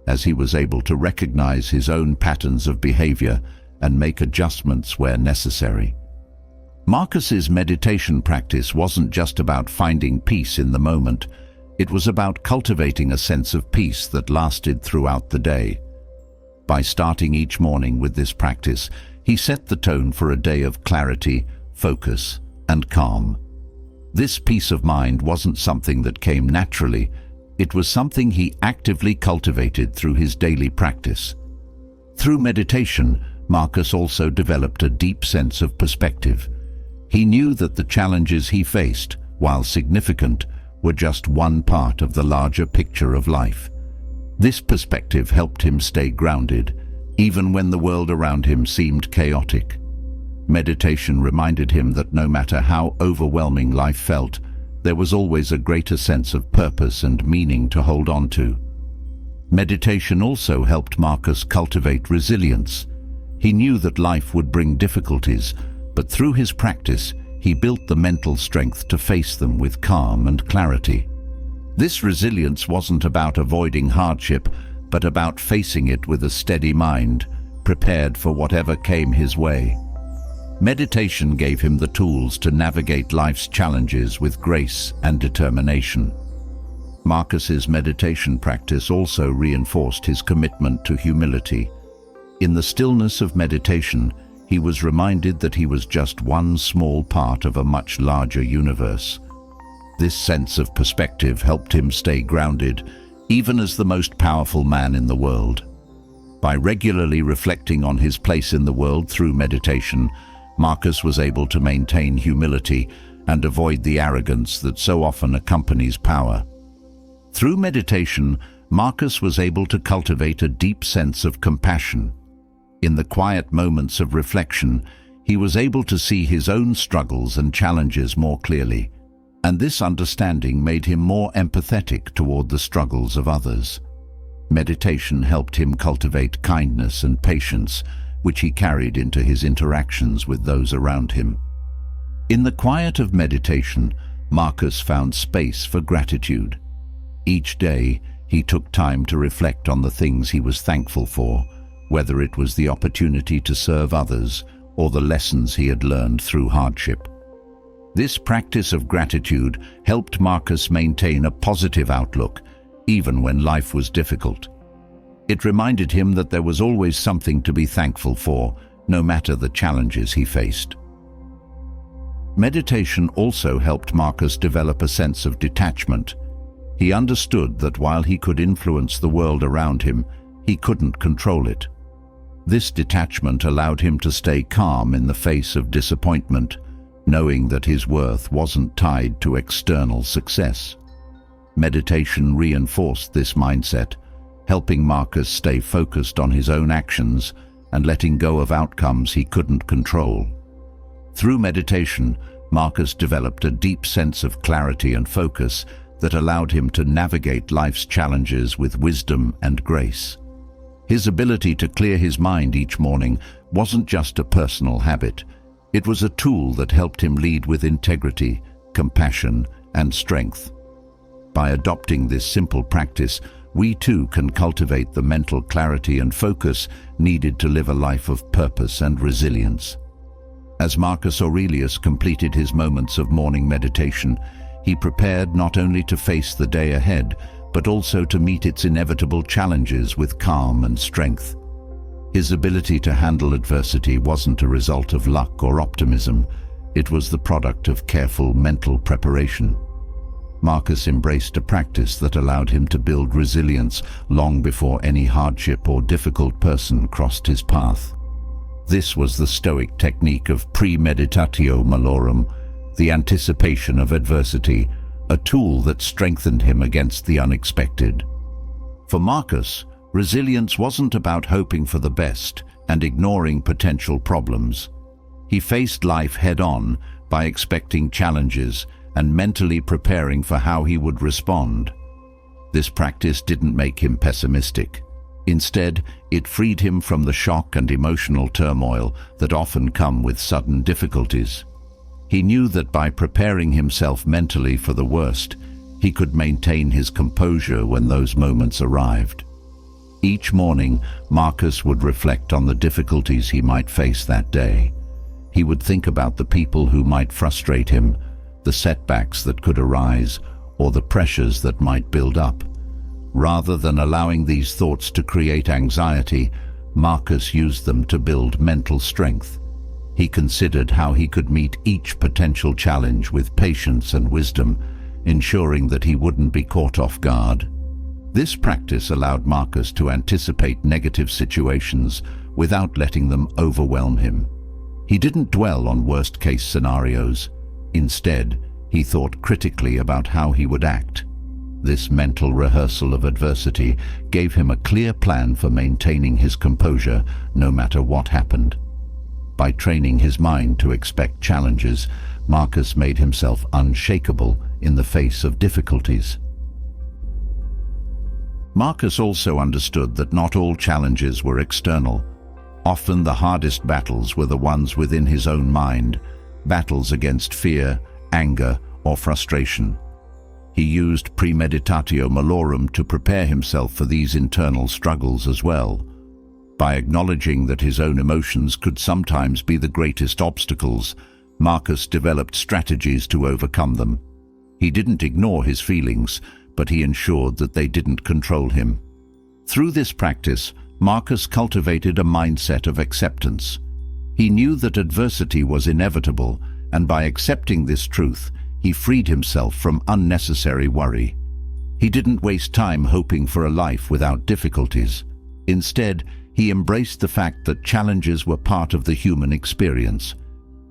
as he was able to recognize his own patterns of behavior and make adjustments where necessary. Marcus's meditation practice wasn't just about finding peace in the moment. It was about cultivating a sense of peace that lasted throughout the day. By starting each morning with this practice, he set the tone for a day of clarity, focus, and calm. This peace of mind wasn't something that came naturally. It was something he actively cultivated through his daily practice. Through meditation, Marcus also developed a deep sense of perspective. He knew that the challenges he faced, while significant, were just one part of the larger picture of life. This perspective helped him stay grounded, even when the world around him seemed chaotic. Meditation reminded him that no matter how overwhelming life felt, there was always a greater sense of purpose and meaning to hold on to. Meditation also helped Marcus cultivate resilience. He knew that life would bring difficulties, but through his practice, he built the mental strength to face them with calm and clarity. This resilience wasn't about avoiding hardship, but about facing it with a steady mind, prepared for whatever came his way. Meditation gave him the tools to navigate life's challenges with grace and determination. Marcus's meditation practice also reinforced his commitment to humility. In the stillness of meditation, he was reminded that he was just one small part of a much larger universe. This sense of perspective helped him stay grounded, even as the most powerful man in the world. By regularly reflecting on his place in the world through meditation, Marcus was able to maintain humility and avoid the arrogance that so often accompanies power. Through meditation, Marcus was able to cultivate a deep sense of compassion. In the quiet moments of reflection, he was able to see his own struggles and challenges more clearly, and this understanding made him more empathetic toward the struggles of others. Meditation helped him cultivate kindness and patience, which he carried into his interactions with those around him. In the quiet of meditation, Marcus found space for gratitude. Each day, he took time to reflect on the things he was thankful for, whether it was the opportunity to serve others or the lessons he had learned through hardship. This practice of gratitude helped Marcus maintain a positive outlook, even when life was difficult. It reminded him that there was always something to be thankful for, no matter the challenges he faced. Meditation also helped Marcus develop a sense of detachment. He understood that while he could influence the world around him, he couldn't control it. This detachment allowed him to stay calm in the face of disappointment, knowing that his worth wasn't tied to external success. Meditation reinforced this mindset, helping Marcus stay focused on his own actions and letting go of outcomes he couldn't control. Through meditation, Marcus developed a deep sense of clarity and focus that allowed him to navigate life's challenges with wisdom and grace. His ability to clear his mind each morning wasn't just a personal habit. It was a tool that helped him lead with integrity, compassion, and strength. By adopting this simple practice, we too can cultivate the mental clarity and focus needed to live a life of purpose and resilience. As Marcus Aurelius completed his moments of morning meditation, he prepared not only to face the day ahead, but also to meet its inevitable challenges with calm and strength. His ability to handle adversity wasn't a result of luck or optimism. It was the product of careful mental preparation. Marcus embraced a practice that allowed him to build resilience long before any hardship or difficult person crossed his path. This was the Stoic technique of premeditatio malorum, the anticipation of adversity, a tool that strengthened him against the unexpected. For Marcus, resilience wasn't about hoping for the best and ignoring potential problems. He faced life head-on by expecting challenges and mentally preparing for how he would respond. This practice didn't make him pessimistic. Instead, it freed him from the shock and emotional turmoil that often come with sudden difficulties. He knew that by preparing himself mentally for the worst, he could maintain his composure when those moments arrived. Each morning, Marcus would reflect on the difficulties he might face that day. He would think about the people who might frustrate him, the setbacks that could arise, or the pressures that might build up. Rather than allowing these thoughts to create anxiety, Marcus used them to build mental strength. He considered how he could meet each potential challenge with patience and wisdom, ensuring that he wouldn't be caught off guard. This practice allowed Marcus to anticipate negative situations without letting them overwhelm him. He didn't dwell on worst-case scenarios. Instead, he thought critically about how he would act. This mental rehearsal of adversity gave him a clear plan for maintaining his composure no matter what happened. By training his mind to expect challenges, Marcus made himself unshakable in the face of difficulties. Marcus also understood that not all challenges were external. Often the hardest battles were the ones within his own mind, battles against fear, anger, or frustration. He used premeditatio malorum to prepare himself for these internal struggles as well. By acknowledging that his own emotions could sometimes be the greatest obstacles, Marcus developed strategies to overcome them. He didn't ignore his feelings, but he ensured that they didn't control him. Through this practice, Marcus cultivated a mindset of acceptance. He knew that adversity was inevitable, and by accepting this truth, he freed himself from unnecessary worry. He didn't waste time hoping for a life without difficulties. Instead, he embraced the fact that challenges were part of the human experience.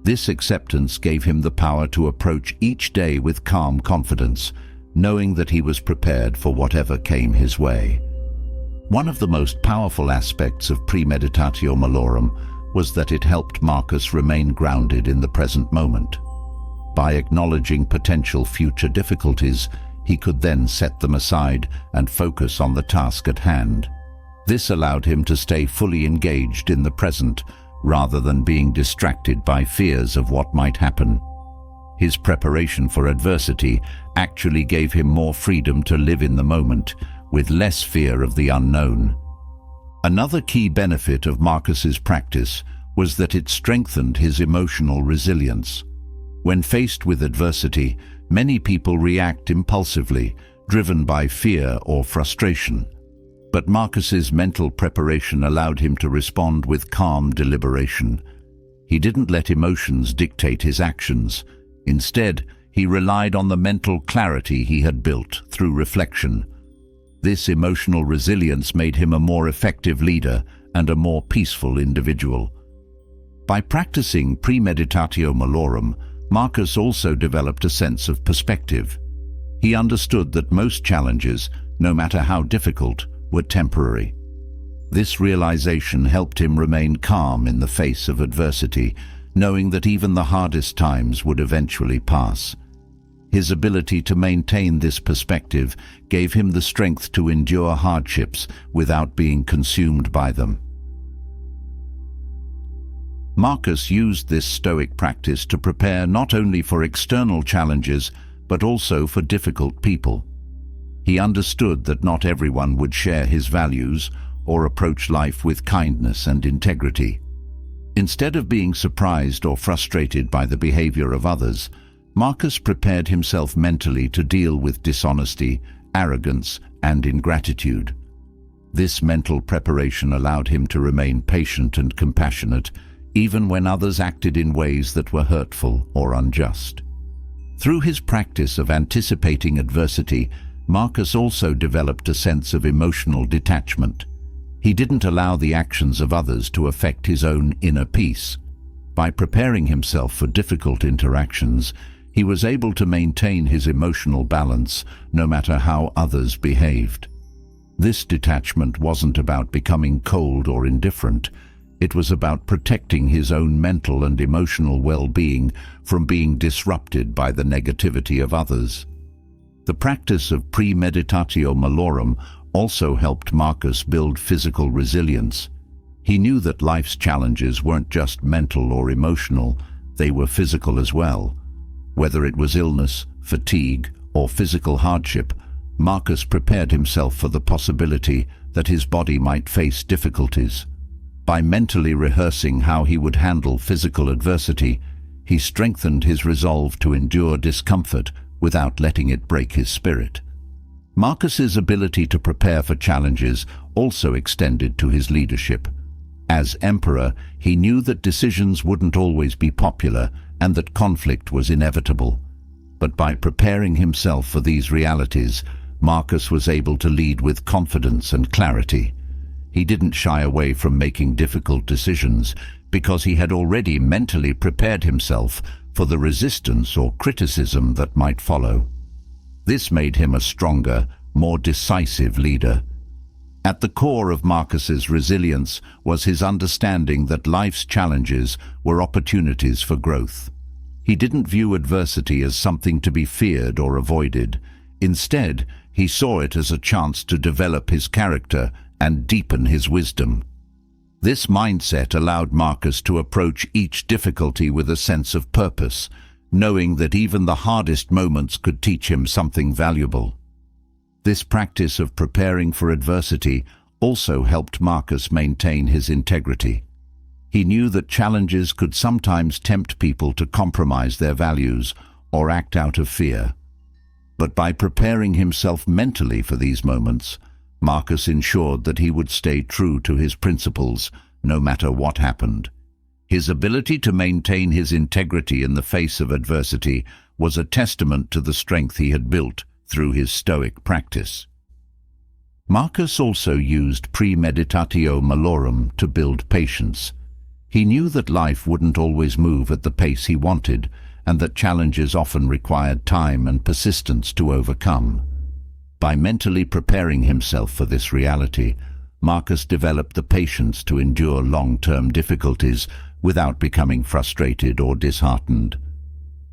This acceptance gave him the power to approach each day with calm confidence, knowing that he was prepared for whatever came his way. One of the most powerful aspects of premeditatio malorum was that it helped Marcus remain grounded in the present moment. By acknowledging potential future difficulties, he could then set them aside and focus on the task at hand. This allowed him to stay fully engaged in the present, rather than being distracted by fears of what might happen. His preparation for adversity actually gave him more freedom to live in the moment, with less fear of the unknown. Another key benefit of Marcus's practice was that it strengthened his emotional resilience. When faced with adversity, many people react impulsively, driven by fear or frustration. But Marcus's mental preparation allowed him to respond with calm deliberation. He didn't let emotions dictate his actions. Instead, he relied on the mental clarity he had built through reflection. This emotional resilience made him a more effective leader and a more peaceful individual. By practicing premeditatio malorum, Marcus also developed a sense of perspective. He understood that most challenges, no matter how difficult, were temporary. This realization helped him remain calm in the face of adversity, knowing that even the hardest times would eventually pass. His ability to maintain this perspective gave him the strength to endure hardships without being consumed by them. Marcus used this Stoic practice to prepare not only for external challenges, but also for difficult people. He understood that not everyone would share his values or approach life with kindness and integrity. Instead of being surprised or frustrated by the behavior of others, Marcus prepared himself mentally to deal with dishonesty, arrogance, and ingratitude. This mental preparation allowed him to remain patient and compassionate, even when others acted in ways that were hurtful or unjust. Through his practice of anticipating adversity, Marcus also developed a sense of emotional detachment. He didn't allow the actions of others to affect his own inner peace. By preparing himself for difficult interactions, he was able to maintain his emotional balance no matter how others behaved. This detachment wasn't about becoming cold or indifferent. It was about protecting his own mental and emotional well-being from being disrupted by the negativity of others. The practice of premeditatio malorum also helped Marcus build physical resilience. He knew that life's challenges weren't just mental or emotional, they were physical as well. Whether it was illness, fatigue, or physical hardship, Marcus prepared himself for the possibility that his body might face difficulties. By mentally rehearsing how he would handle physical adversity, he strengthened his resolve to endure discomfort without letting it break his spirit. Marcus's ability to prepare for challenges also extended to his leadership. As emperor, he knew that decisions wouldn't always be popular and that conflict was inevitable. But by preparing himself for these realities, Marcus was able to lead with confidence and clarity. He didn't shy away from making difficult decisions because he had already mentally prepared himself for the resistance or criticism that might follow. This made him a stronger, more decisive leader. At the core of Marcus's resilience was his understanding that life's challenges were opportunities for growth. He didn't view adversity as something to be feared or avoided. Instead, he saw it as a chance to develop his character and deepen his wisdom. This mindset allowed Marcus to approach each difficulty with a sense of purpose, knowing that even the hardest moments could teach him something valuable. This practice of preparing for adversity also helped Marcus maintain his integrity. He knew that challenges could sometimes tempt people to compromise their values or act out of fear. But by preparing himself mentally for these moments, Marcus ensured that he would stay true to his principles no matter what happened. His ability to maintain his integrity in the face of adversity was a testament to the strength he had built through his Stoic practice. Marcus also used premeditatio malorum to build patience. He knew that life wouldn't always move at the pace he wanted, and that challenges often required time and persistence to overcome. By mentally preparing himself for this reality, Marcus developed the patience to endure long-term difficulties without becoming frustrated or disheartened.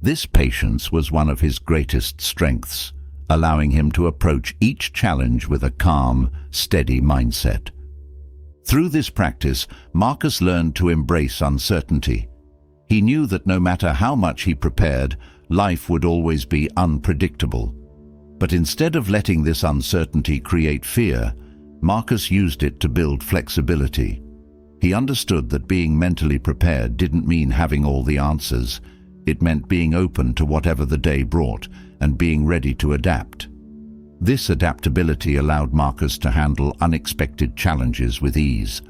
This patience was one of his greatest strengths, allowing him to approach each challenge with a calm, steady mindset. Through this practice, Marcus learned to embrace uncertainty. He knew that no matter how much he prepared, life would always be unpredictable. But instead of letting this uncertainty create fear, Marcus used it to build flexibility. He understood that being mentally prepared didn't mean having all the answers. It meant being open to whatever the day brought and being ready to adapt. This adaptability allowed Marcus to handle unexpected challenges with ease.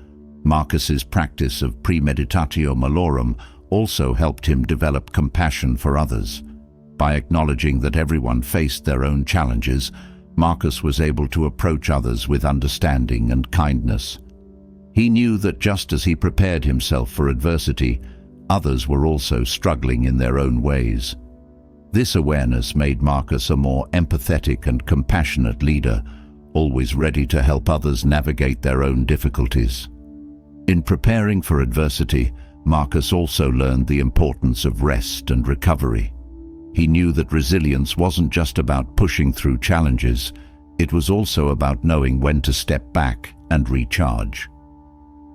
Marcus's practice of premeditatio malorum also helped him develop compassion for others. By acknowledging that everyone faced their own challenges, Marcus was able to approach others with understanding and kindness. He knew that just as he prepared himself for adversity, others were also struggling in their own ways. This awareness made Marcus a more empathetic and compassionate leader, always ready to help others navigate their own difficulties. In preparing for adversity, Marcus also learned the importance of rest and recovery. He knew that resilience wasn't just about pushing through challenges, it was also about knowing when to step back and recharge.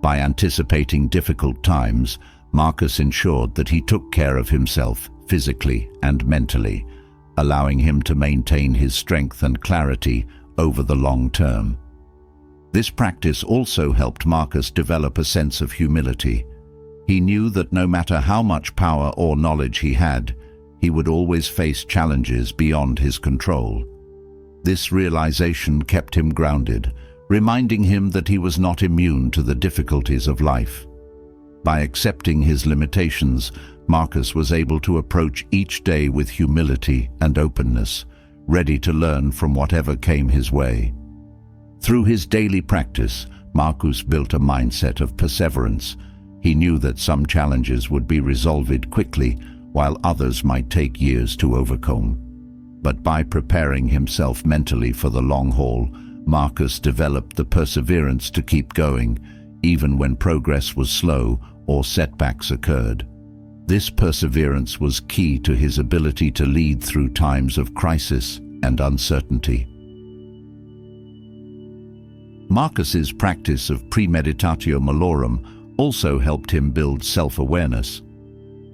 By anticipating difficult times, Marcus ensured that he took care of himself physically and mentally, allowing him to maintain his strength and clarity over the long term. This practice also helped Marcus develop a sense of humility. He knew that no matter how much power or knowledge he had, he would always face challenges beyond his control. This realization kept him grounded, reminding him that he was not immune to the difficulties of life. By accepting his limitations, Marcus was able to approach each day with humility and openness, ready to learn from whatever came his way. Through his daily practice, Marcus built a mindset of perseverance. He knew that some challenges would be resolved quickly, while others might take years to overcome. But by preparing himself mentally for the long haul, Marcus developed the perseverance to keep going, even when progress was slow or setbacks occurred. This perseverance was key to his ability to lead through times of crisis and uncertainty. Marcus's practice of premeditatio malorum also helped him build self-awareness.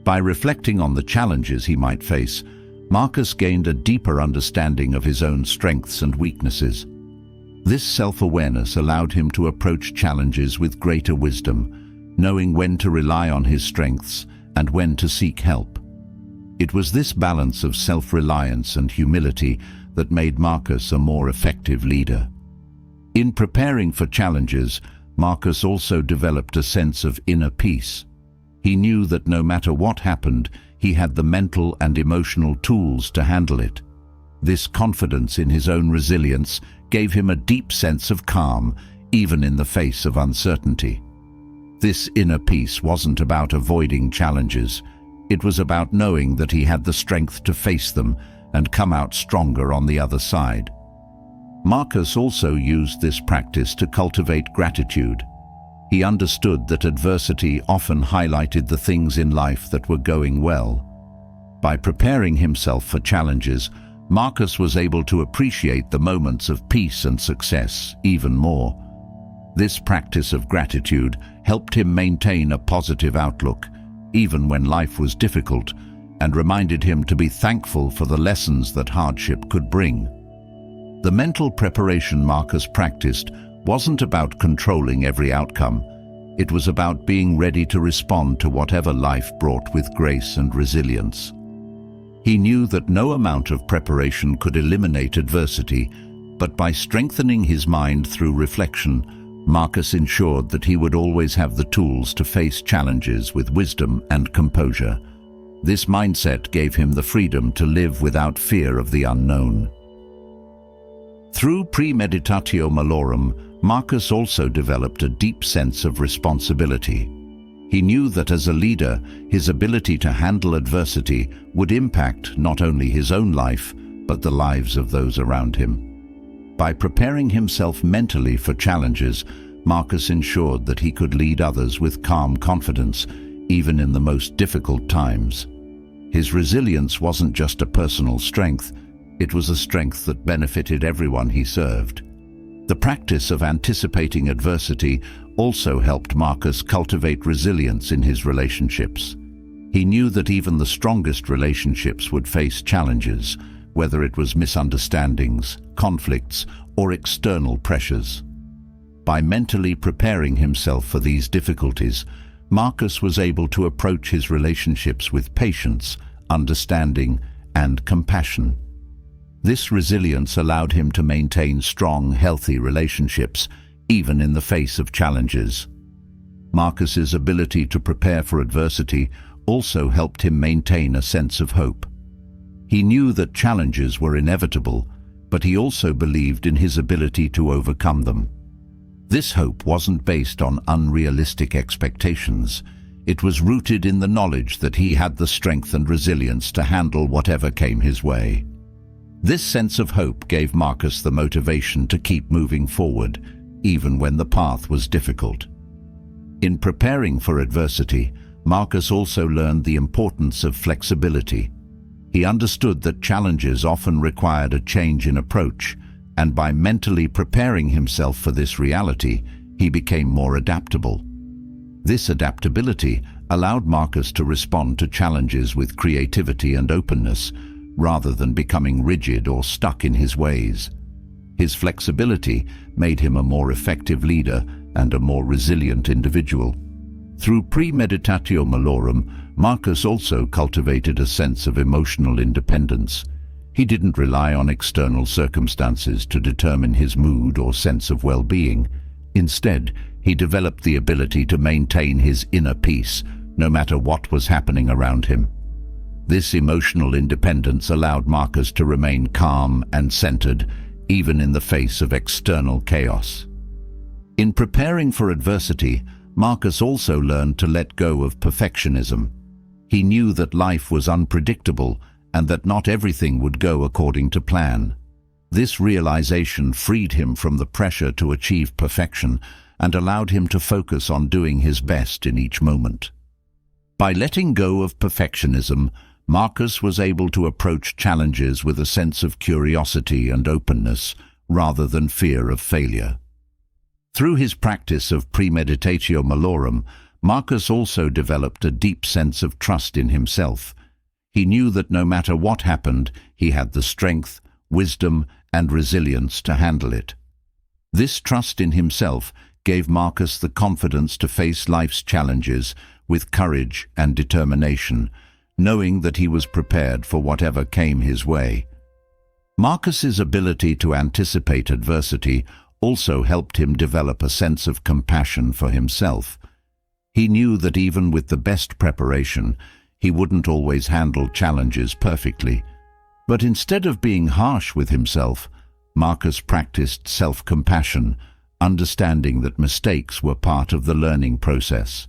By reflecting on the challenges he might face, Marcus gained a deeper understanding of his own strengths and weaknesses. This self-awareness allowed him to approach challenges with greater wisdom, knowing when to rely on his strengths and when to seek help. It was this balance of self-reliance and humility that made Marcus a more effective leader. In preparing for challenges, Marcus also developed a sense of inner peace. He knew that no matter what happened, he had the mental and emotional tools to handle it. This confidence in his own resilience gave him a deep sense of calm, even in the face of uncertainty. This inner peace wasn't about avoiding challenges. It was about knowing that he had the strength to face them and come out stronger on the other side. Marcus also used this practice to cultivate gratitude. He understood that adversity often highlighted the things in life that were going well. By preparing himself for challenges, Marcus was able to appreciate the moments of peace and success even more. This practice of gratitude helped him maintain a positive outlook, even when life was difficult, and reminded him to be thankful for the lessons that hardship could bring. The mental preparation Marcus practiced wasn't about controlling every outcome. It was about being ready to respond to whatever life brought with grace and resilience. He knew that no amount of preparation could eliminate adversity, but by strengthening his mind through reflection, Marcus ensured that he would always have the tools to face challenges with wisdom and composure. This mindset gave him the freedom to live without fear of the unknown. Through premeditatio malorum, Marcus also developed a deep sense of responsibility. He knew that as a leader, his ability to handle adversity would impact not only his own life, but the lives of those around him. By preparing himself mentally for challenges, Marcus ensured that he could lead others with calm confidence, even in the most difficult times. His resilience wasn't just a personal strength, it was a strength that benefited everyone he served. The practice of anticipating adversity also helped Marcus cultivate resilience in his relationships. He knew that even the strongest relationships would face challenges, whether it was misunderstandings, conflicts, or external pressures. By mentally preparing himself for these difficulties, Marcus was able to approach his relationships with patience, understanding, and compassion. This resilience allowed him to maintain strong, healthy relationships, even in the face of challenges. Marcus's ability to prepare for adversity also helped him maintain a sense of hope. He knew that challenges were inevitable, but he also believed in his ability to overcome them. This hope wasn't based on unrealistic expectations. It was rooted in the knowledge that he had the strength and resilience to handle whatever came his way. This sense of hope gave Marcus the motivation to keep moving forward, even when the path was difficult. In preparing for adversity, Marcus also learned the importance of flexibility. He understood that challenges often required a change in approach, and by mentally preparing himself for this reality, he became more adaptable. This adaptability allowed Marcus to respond to challenges with creativity and openness, rather than becoming rigid or stuck in his ways. His flexibility made him a more effective leader and a more resilient individual. Through premeditatio malorum, Marcus also cultivated a sense of emotional independence. He didn't rely on external circumstances to determine his mood or sense of well-being. Instead, he developed the ability to maintain his inner peace, no matter what was happening around him. This emotional independence allowed Marcus to remain calm and centered, even in the face of external chaos. In preparing for adversity, Marcus also learned to let go of perfectionism. He knew that life was unpredictable and that not everything would go according to plan. This realization freed him from the pressure to achieve perfection and allowed him to focus on doing his best in each moment. By letting go of perfectionism, Marcus was able to approach challenges with a sense of curiosity and openness, rather than fear of failure. Through his practice of premeditatio malorum, Marcus also developed a deep sense of trust in himself. He knew that no matter what happened, he had the strength, wisdom, and resilience to handle it. This trust in himself gave Marcus the confidence to face life's challenges with courage and determination, knowing that he was prepared for whatever came his way. Marcus's ability to anticipate adversity also helped him develop a sense of compassion for himself. He knew that even with the best preparation, he wouldn't always handle challenges perfectly. But instead of being harsh with himself, Marcus practiced self-compassion, understanding that mistakes were part of the learning process.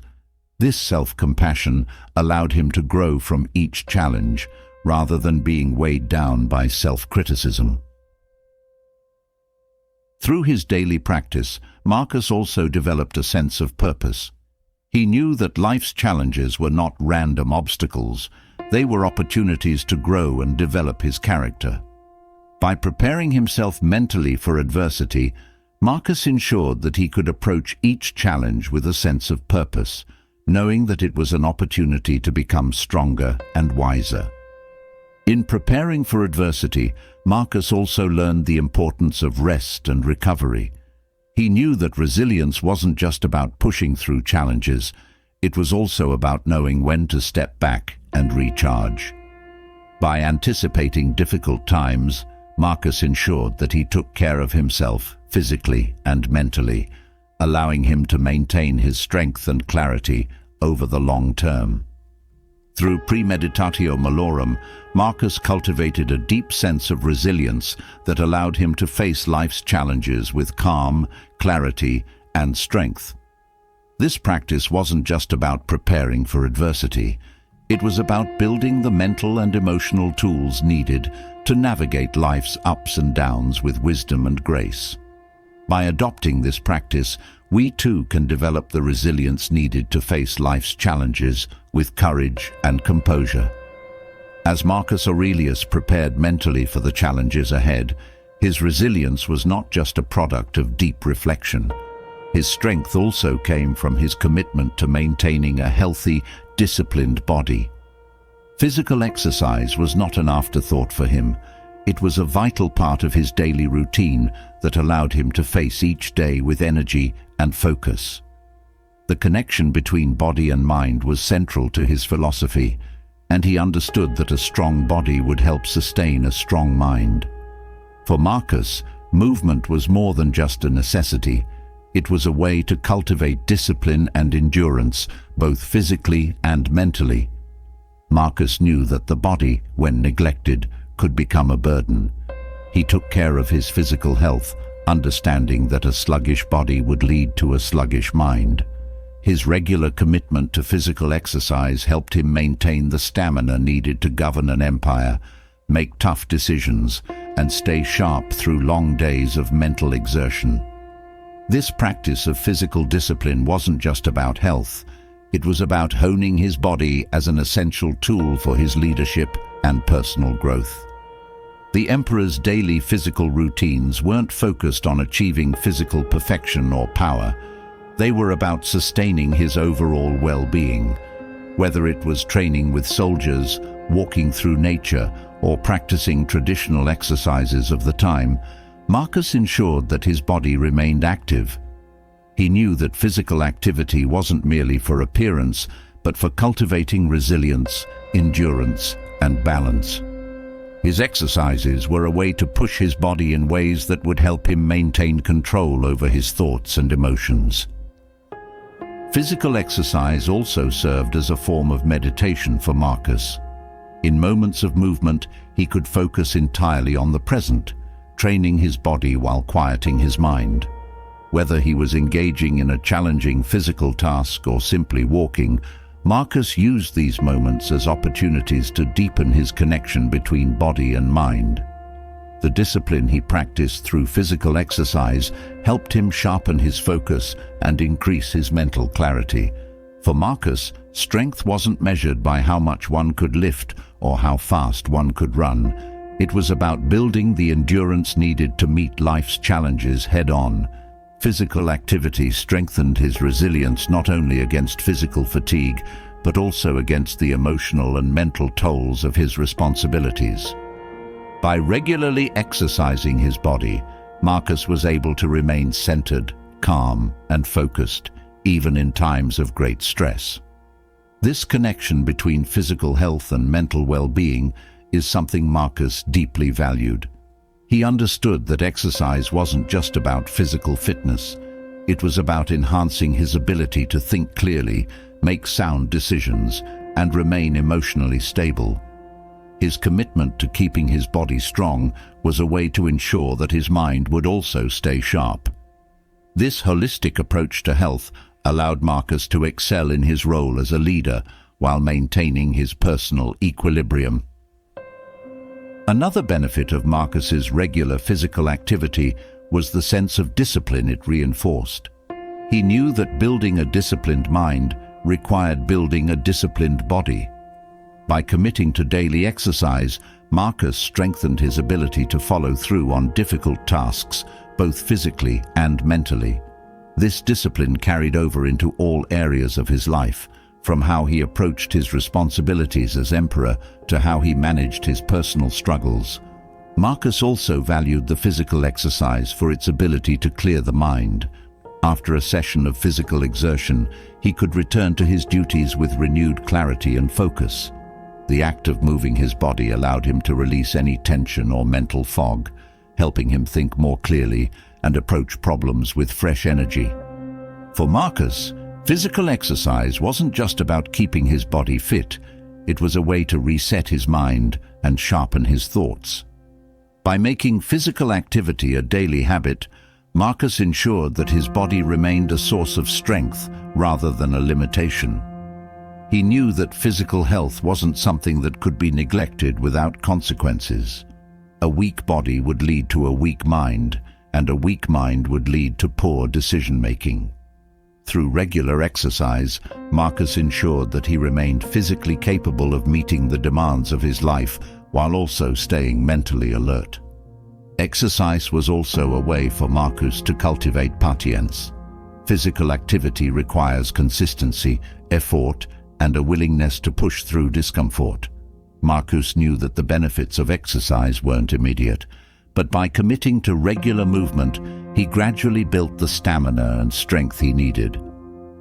This self-compassion allowed him to grow from each challenge, rather than being weighed down by self-criticism. Through his daily practice, Marcus also developed a sense of purpose. He knew that life's challenges were not random obstacles, they were opportunities to grow and develop his character. By preparing himself mentally for adversity, Marcus ensured that he could approach each challenge with a sense of purpose, knowing that it was an opportunity to become stronger and wiser. In preparing for adversity, Marcus also learned the importance of rest and recovery. He knew that resilience wasn't just about pushing through challenges, it was also about knowing when to step back and recharge. By anticipating difficult times, Marcus ensured that he took care of himself physically and mentally, allowing him to maintain his strength and clarity over the long term. Through premeditatio malorum, Marcus cultivated a deep sense of resilience that allowed him to face life's challenges with calm, clarity, and strength. This practice wasn't just about preparing for adversity. It was about building the mental and emotional tools needed to navigate life's ups and downs with wisdom and grace. By adopting this practice, we too can develop the resilience needed to face life's challenges with courage and composure. As Marcus Aurelius prepared mentally for the challenges ahead, his resilience was not just a product of deep reflection. His strength also came from his commitment to maintaining a healthy, disciplined body. Physical exercise was not an afterthought for him. It was a vital part of his daily routine that allowed him to face each day with energy and focus. The connection between body and mind was central to his philosophy, and he understood that a strong body would help sustain a strong mind. For Marcus, movement was more than just a necessity. It was a way to cultivate discipline and endurance, both physically and mentally. Marcus knew that the body, when neglected, could become a burden. He took care of his physical health, understanding that a sluggish body would lead to a sluggish mind. His regular commitment to physical exercise helped him maintain the stamina needed to govern an empire, make tough decisions, and stay sharp through long days of mental exertion. This practice of physical discipline wasn't just about health. It was about honing his body as an essential tool for his leadership and personal growth. The emperor's daily physical routines weren't focused on achieving physical perfection or power. They were about sustaining his overall well-being. Whether it was training with soldiers, walking through nature, or practicing traditional exercises of the time, Marcus ensured that his body remained active. He knew that physical activity wasn't merely for appearance, but for cultivating resilience, endurance, and balance. His exercises were a way to push his body in ways that would help him maintain control over his thoughts and emotions. Physical exercise also served as a form of meditation for Marcus. In moments of movement, he could focus entirely on the present, training his body while quieting his mind. Whether he was engaging in a challenging physical task or simply walking, Marcus used these moments as opportunities to deepen his connection between body and mind. The discipline he practiced through physical exercise helped him sharpen his focus and increase his mental clarity. For Marcus, strength wasn't measured by how much one could lift or how fast one could run. It was about building the endurance needed to meet life's challenges head-on. Physical activity strengthened his resilience not only against physical fatigue, but also against the emotional and mental tolls of his responsibilities. By regularly exercising his body, Marcus was able to remain centered, calm, and focused, even in times of great stress. This connection between physical health and mental well-being is something Marcus deeply valued. He understood that exercise wasn't just about physical fitness. It was about enhancing his ability to think clearly, make sound decisions, and remain emotionally stable. His commitment to keeping his body strong was a way to ensure that his mind would also stay sharp. This holistic approach to health allowed Marcus to excel in his role as a leader while maintaining his personal equilibrium. Another benefit of Marcus's regular physical activity was the sense of discipline it reinforced. He knew that building a disciplined mind required building a disciplined body. By committing to daily exercise, Marcus strengthened his ability to follow through on difficult tasks, both physically and mentally. This discipline carried over into all areas of his life, from how he approached his responsibilities as emperor to how he managed his personal struggles. Marcus also valued the physical exercise for its ability to clear the mind. After a session of physical exertion, he could return to his duties with renewed clarity and focus. The act of moving his body allowed him to release any tension or mental fog, helping him think more clearly and approach problems with fresh energy. For Marcus, physical exercise wasn't just about keeping his body fit, it was a way to reset his mind and sharpen his thoughts. By making physical activity a daily habit, Marcus ensured that his body remained a source of strength rather than a limitation. He knew that physical health wasn't something that could be neglected without consequences. A weak body would lead to a weak mind, and a weak mind would lead to poor decision-making. Through regular exercise, Marcus ensured that he remained physically capable of meeting the demands of his life while also staying mentally alert. Exercise was also a way for Marcus to cultivate patience. Physical activity requires consistency, effort, and a willingness to push through discomfort. Marcus knew that the benefits of exercise weren't immediate, but by committing to regular movement, he gradually built the stamina and strength he needed.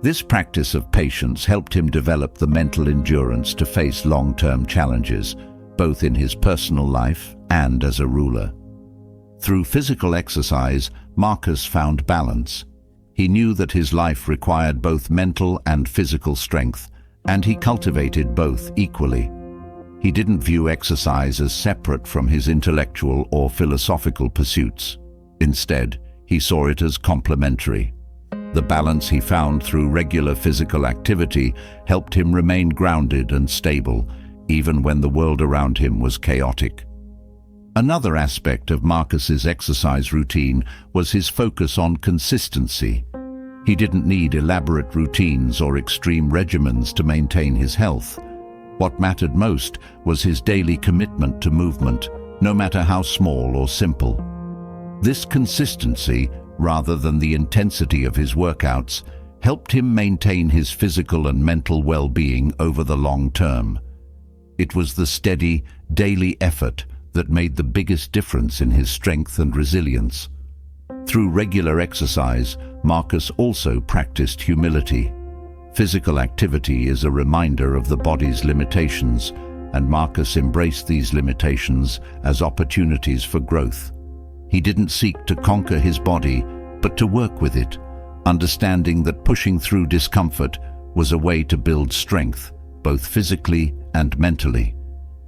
This practice of patience helped him develop the mental endurance to face long-term challenges, both in his personal life and as a ruler. Through physical exercise, Marcus found balance. He knew that his life required both mental and physical strength, and he cultivated both equally. He didn't view exercise as separate from his intellectual or philosophical pursuits. Instead, he saw it as complementary. The balance he found through regular physical activity helped him remain grounded and stable, even when the world around him was chaotic. Another aspect of Marcus's exercise routine was his focus on consistency. He didn't need elaborate routines or extreme regimens to maintain his health. What mattered most was his daily commitment to movement, no matter how small or simple. This consistency, rather than the intensity of his workouts, helped him maintain his physical and mental well-being over the long term. It was the steady, daily effort that made the biggest difference in his strength and resilience. Through regular exercise, Marcus also practiced humility. Physical activity is a reminder of the body's limitations, and Marcus embraced these limitations as opportunities for growth. He didn't seek to conquer his body, but to work with it, understanding that pushing through discomfort was a way to build strength, both physically and mentally.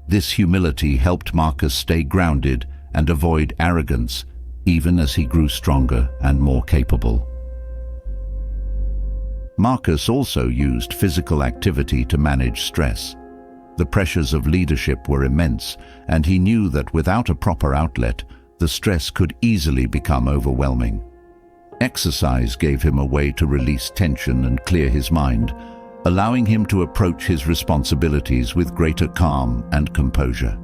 This humility helped Marcus stay grounded and avoid arrogance, even as he grew stronger and more capable. Marcus also used physical activity to manage stress. The pressures of leadership were immense, and he knew that without a proper outlet, the stress could easily become overwhelming. Exercise gave him a way to release tension and clear his mind, allowing him to approach his responsibilities with greater calm and composure.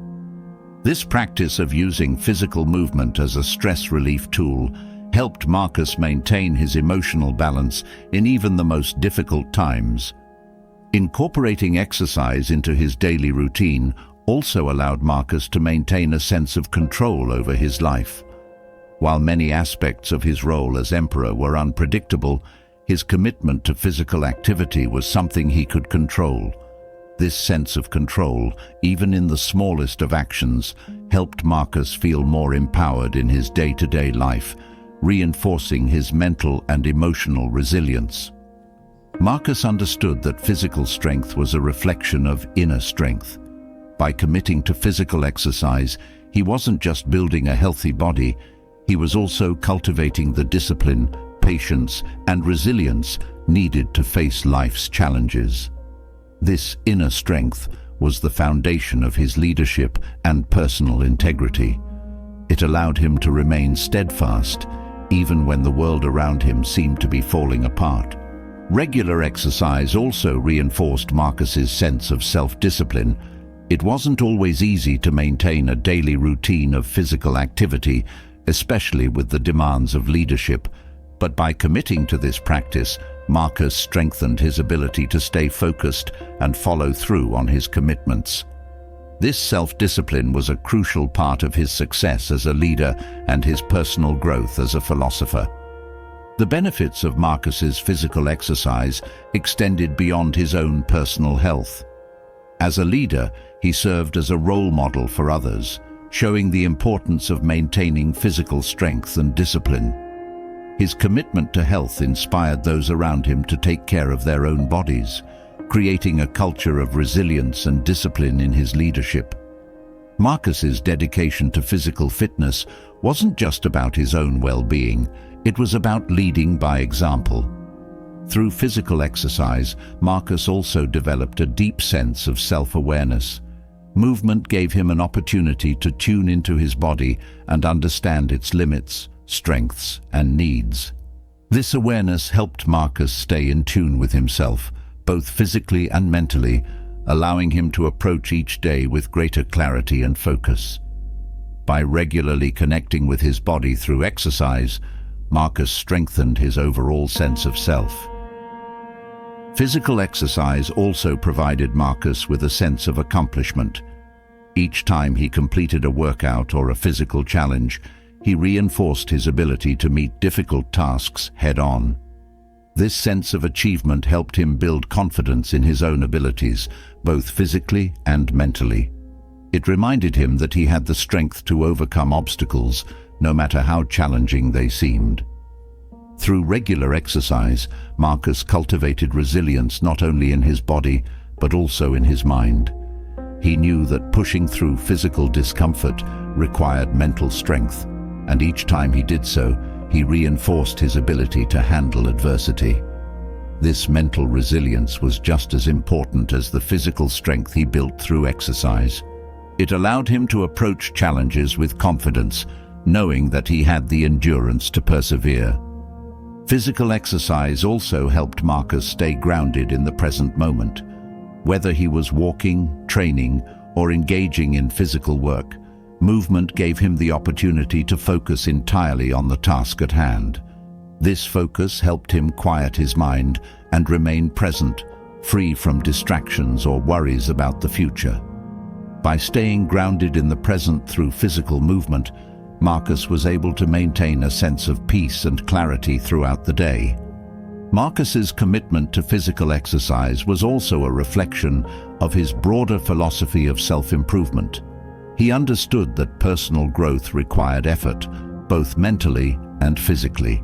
This practice of using physical movement as a stress relief tool helped Marcus maintain his emotional balance in even the most difficult times. Incorporating exercise into his daily routine also allowed Marcus to maintain a sense of control over his life. While many aspects of his role as emperor were unpredictable, his commitment to physical activity was something he could control. This sense of control, even in the smallest of actions, helped Marcus feel more empowered in his day-to-day life, reinforcing his mental and emotional resilience. Marcus understood that physical strength was a reflection of inner strength. By committing to physical exercise, he wasn't just building a healthy body, he was also cultivating the discipline, patience, and resilience needed to face life's challenges. This inner strength was the foundation of his leadership and personal integrity. It allowed him to remain steadfast, even when the world around him seemed to be falling apart. Regular exercise also reinforced Marcus's sense of self-discipline. It wasn't always easy to maintain a daily routine of physical activity, especially with the demands of leadership. But by committing to this practice, Marcus strengthened his ability to stay focused and follow through on his commitments. This self-discipline was a crucial part of his success as a leader and his personal growth as a philosopher. The benefits of Marcus's physical exercise extended beyond his own personal health. As a leader, he served as a role model for others, showing the importance of maintaining physical strength and discipline. His commitment to health inspired those around him to take care of their own bodies, creating a culture of resilience and discipline in his leadership. Marcus's dedication to physical fitness wasn't just about his own well-being, it was about leading by example. Through physical exercise, Marcus also developed a deep sense of self-awareness. Movement gave him an opportunity to tune into his body and understand its limits, strengths, and needs. This awareness helped Marcus stay in tune with himself, both physically and mentally, allowing him to approach each day with greater clarity and focus. By regularly connecting with his body through exercise, Marcus strengthened his overall sense of self. Physical exercise also provided Marcus with a sense of accomplishment. Each time he completed a workout or a physical challenge, he reinforced his ability to meet difficult tasks head-on. This sense of achievement helped him build confidence in his own abilities, both physically and mentally. It reminded him that he had the strength to overcome obstacles, no matter how challenging they seemed. Through regular exercise, Marcus cultivated resilience not only in his body, but also in his mind. He knew that pushing through physical discomfort required mental strength, and each time he did so, he reinforced his ability to handle adversity. This mental resilience was just as important as the physical strength he built through exercise. It allowed him to approach challenges with confidence, knowing that he had the endurance to persevere. Physical exercise also helped Marcus stay grounded in the present moment. Whether he was walking, training, or engaging in physical work, movement gave him the opportunity to focus entirely on the task at hand. This focus helped him quiet his mind and remain present, free from distractions or worries about the future. By staying grounded in the present through physical movement, Marcus was able to maintain a sense of peace and clarity throughout the day. Marcus's commitment to physical exercise was also a reflection of his broader philosophy of self-improvement. He understood that personal growth required effort, both mentally and physically.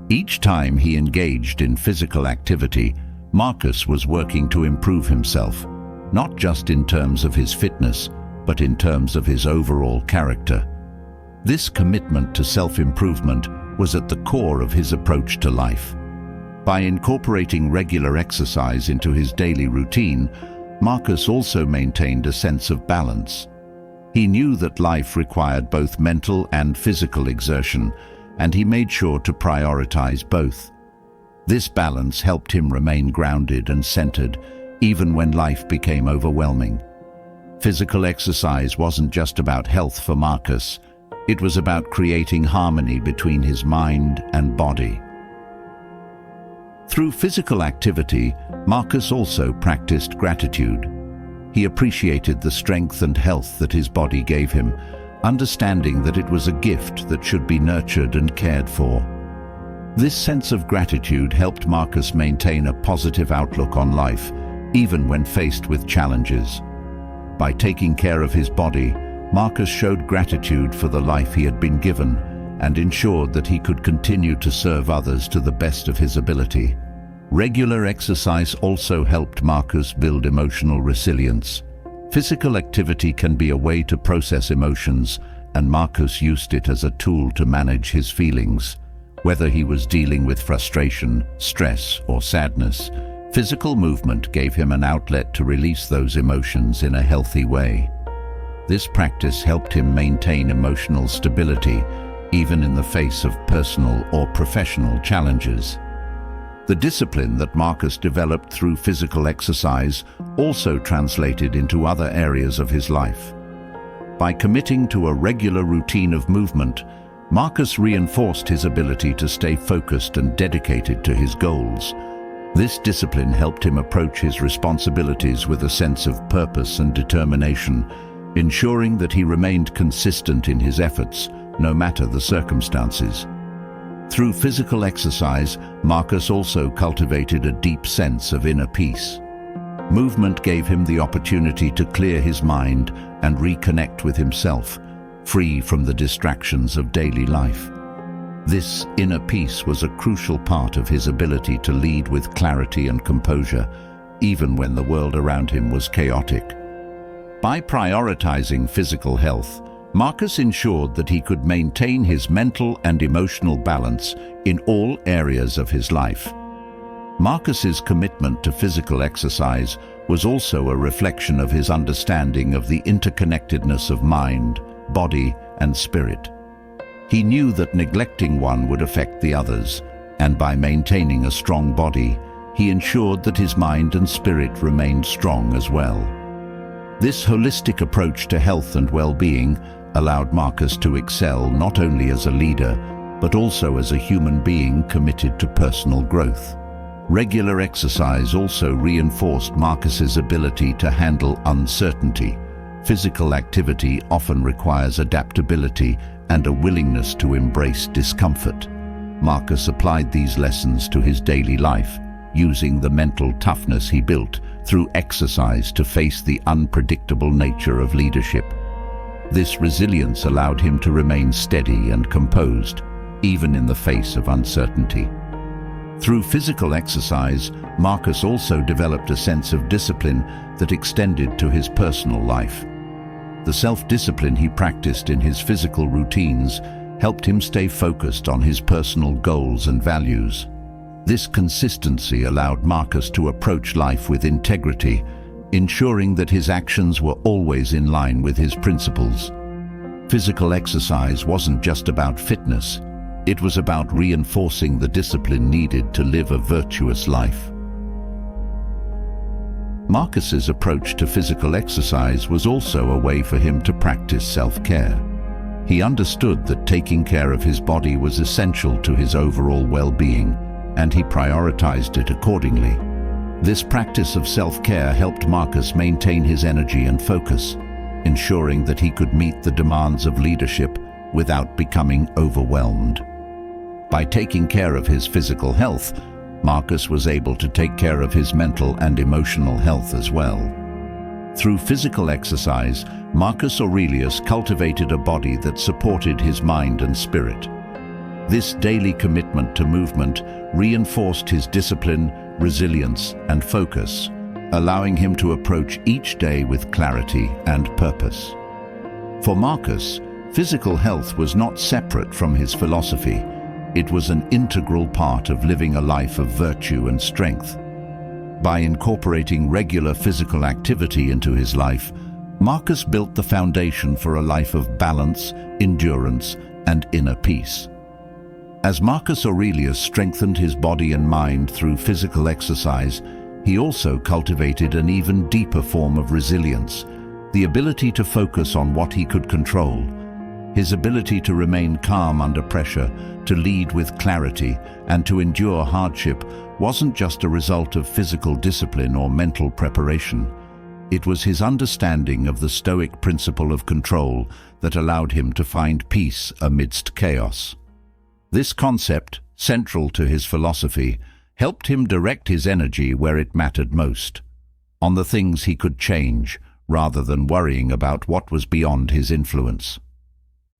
Each time he engaged in physical activity, Marcus was working to improve himself, not just in terms of his fitness, but in terms of his overall character. This commitment to self-improvement was at the core of his approach to life. By incorporating regular exercise into his daily routine, Marcus also maintained a sense of balance. He knew that life required both mental and physical exertion, and he made sure to prioritize both. This balance helped him remain grounded and centered, even when life became overwhelming. Physical exercise wasn't just about health for Marcus. It was about creating harmony between his mind and body. Through physical activity, Marcus also practiced gratitude. He appreciated the strength and health that his body gave him, understanding that it was a gift that should be nurtured and cared for. This sense of gratitude helped Marcus maintain a positive outlook on life, even when faced with challenges. By taking care of his body, Marcus showed gratitude for the life he had been given and ensured that he could continue to serve others to the best of his ability. Regular exercise also helped Marcus build emotional resilience. Physical activity can be a way to process emotions, and Marcus used it as a tool to manage his feelings. Whether he was dealing with frustration, stress, or sadness, physical movement gave him an outlet to release those emotions in a healthy way. This practice helped him maintain emotional stability, even in the face of personal or professional challenges. The discipline that Marcus developed through physical exercise also translated into other areas of his life. By committing to a regular routine of movement, Marcus reinforced his ability to stay focused and dedicated to his goals. This discipline helped him approach his responsibilities with a sense of purpose and determination, ensuring that he remained consistent in his efforts, no matter the circumstances. Through physical exercise, Marcus also cultivated a deep sense of inner peace. Movement gave him the opportunity to clear his mind and reconnect with himself, free from the distractions of daily life. This inner peace was a crucial part of his ability to lead with clarity and composure, even when the world around him was chaotic. By prioritizing physical health, Marcus ensured that he could maintain his mental and emotional balance in all areas of his life. Marcus's commitment to physical exercise was also a reflection of his understanding of the interconnectedness of mind, body, and spirit. He knew that neglecting one would affect the others, and by maintaining a strong body, he ensured that his mind and spirit remained strong as well. This holistic approach to health and well-being allowed Marcus to excel not only as a leader, but also as a human being committed to personal growth. Regular exercise also reinforced Marcus's ability to handle uncertainty. Physical activity often requires adaptability and a willingness to embrace discomfort. Marcus applied these lessons to his daily life, using the mental toughness he built through exercise to face the unpredictable nature of leadership. This resilience allowed him to remain steady and composed, even in the face of uncertainty. Through physical exercise, Marcus also developed a sense of discipline that extended to his personal life. The self-discipline he practiced in his physical routines helped him stay focused on his personal goals and values. This consistency allowed Marcus to approach life with integrity, ensuring that his actions were always in line with his principles. Physical exercise wasn't just about fitness, it was about reinforcing the discipline needed to live a virtuous life. Marcus's approach to physical exercise was also a way for him to practice self-care. He understood that taking care of his body was essential to his overall well-being, and he prioritized it accordingly. This practice of self-care helped Marcus maintain his energy and focus, ensuring that he could meet the demands of leadership without becoming overwhelmed. By taking care of his physical health, Marcus was able to take care of his mental and emotional health as well. Through physical exercise, Marcus Aurelius cultivated a body that supported his mind and spirit. This daily commitment to movement reinforced his discipline, resilience, and focus, allowing him to approach each day with clarity and purpose. For Marcus, physical health was not separate from his philosophy. It was an integral part of living a life of virtue and strength. By incorporating regular physical activity into his life, Marcus built the foundation for a life of balance, endurance, and inner peace. As Marcus Aurelius strengthened his body and mind through physical exercise, he also cultivated an even deeper form of resilience, the ability to focus on what he could control. His ability to remain calm under pressure, to lead with clarity, and to endure hardship wasn't just a result of physical discipline or mental preparation. It was his understanding of the Stoic principle of control that allowed him to find peace amidst chaos. This concept, central to his philosophy, helped him direct his energy where it mattered most, on the things he could change, rather than worrying about what was beyond his influence.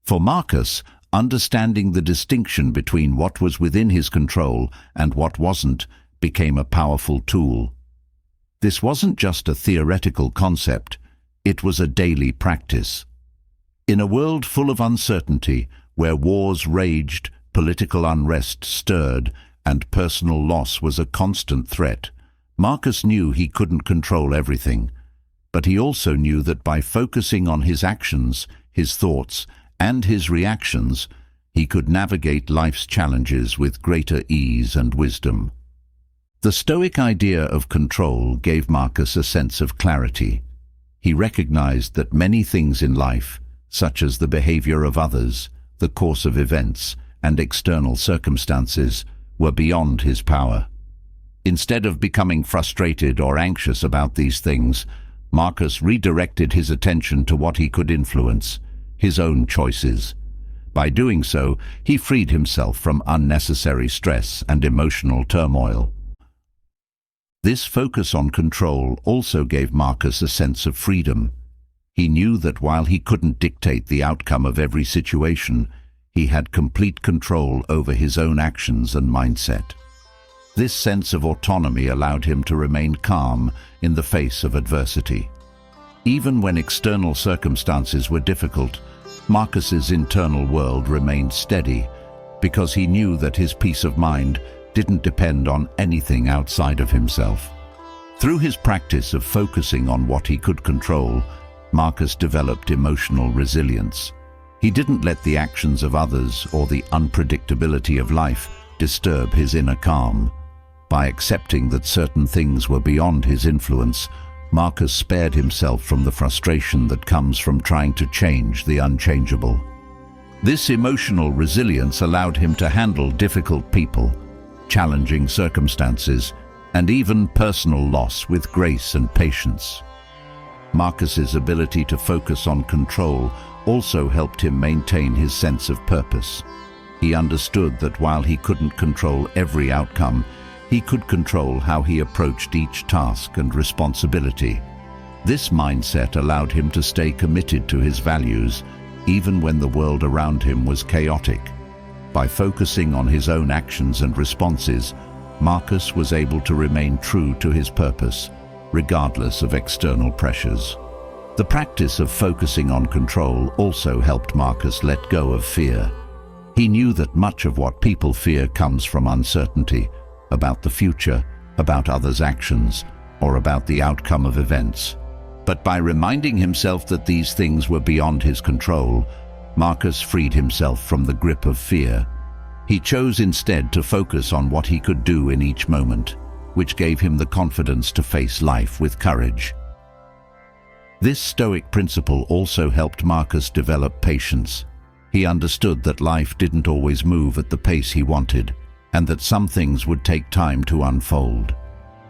For Marcus, understanding the distinction between what was within his control and what wasn't became a powerful tool. This wasn't just a theoretical concept, it was a daily practice. In a world full of uncertainty, where wars raged, political unrest stirred, and personal loss was a constant threat, Marcus knew he couldn't control everything. But he also knew that by focusing on his actions, his thoughts, and his reactions, he could navigate life's challenges with greater ease and wisdom. The Stoic idea of control gave Marcus a sense of clarity. He recognized that many things in life, such as the behavior of others, the course of events, and external circumstances were beyond his power. Instead of becoming frustrated or anxious about these things, Marcus redirected his attention to what he could influence, his own choices. By doing so, he freed himself from unnecessary stress and emotional turmoil. This focus on control also gave Marcus a sense of freedom. He knew that while he couldn't dictate the outcome of every situation, he had complete control over his own actions and mindset. This sense of autonomy allowed him to remain calm in the face of adversity. Even when external circumstances were difficult, Marcus's internal world remained steady because he knew that his peace of mind didn't depend on anything outside of himself. Through his practice of focusing on what he could control, Marcus developed emotional resilience. He didn't let the actions of others or the unpredictability of life disturb his inner calm. By accepting that certain things were beyond his influence, Marcus spared himself from the frustration that comes from trying to change the unchangeable. This emotional resilience allowed him to handle difficult people, challenging circumstances, and even personal loss with grace and patience. Marcus's ability to focus on control also helped him maintain his sense of purpose. He understood that while he couldn't control every outcome, he could control how he approached each task and responsibility. This mindset allowed him to stay committed to his values, even when the world around him was chaotic. By focusing on his own actions and responses, Marcus was able to remain true to his purpose, regardless of external pressures. The practice of focusing on control also helped Marcus let go of fear. He knew that much of what people fear comes from uncertainty about the future, about others' actions, or about the outcome of events. But by reminding himself that these things were beyond his control, Marcus freed himself from the grip of fear. He chose instead to focus on what he could do in each moment, which gave him the confidence to face life with courage. This Stoic principle also helped Marcus develop patience. He understood that life didn't always move at the pace he wanted, and that some things would take time to unfold.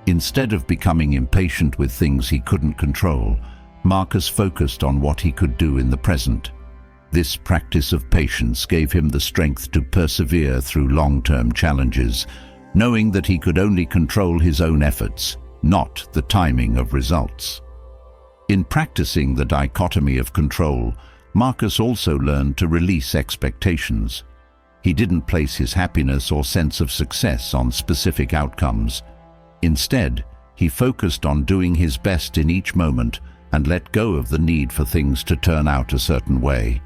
Instead of becoming impatient with things he couldn't control, Marcus focused on what he could do in the present. This practice of patience gave him the strength to persevere through long-term challenges, knowing that he could only control his own efforts, not the timing of results. In practicing the dichotomy of control, Marcus also learned to release expectations. He didn't place his happiness or sense of success on specific outcomes. Instead, he focused on doing his best in each moment and let go of the need for things to turn out a certain way.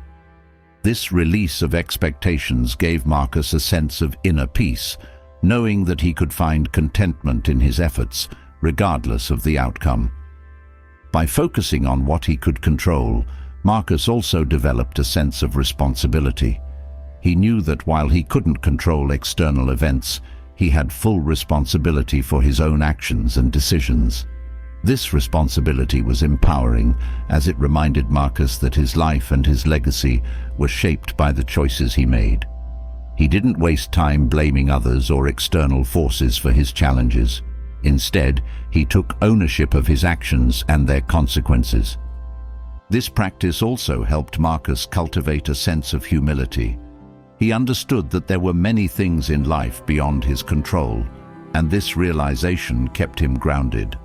This release of expectations gave Marcus a sense of inner peace, knowing that he could find contentment in his efforts, regardless of the outcome. By focusing on what he could control, Marcus also developed a sense of responsibility. He knew that while he couldn't control external events, he had full responsibility for his own actions and decisions. This responsibility was empowering, as it reminded Marcus that his life and his legacy were shaped by the choices he made. He didn't waste time blaming others or external forces for his challenges. Instead, he took ownership of his actions and their consequences. This practice also helped Marcus cultivate a sense of humility. He understood that there were many things in life beyond his control, and this realization kept him grounded.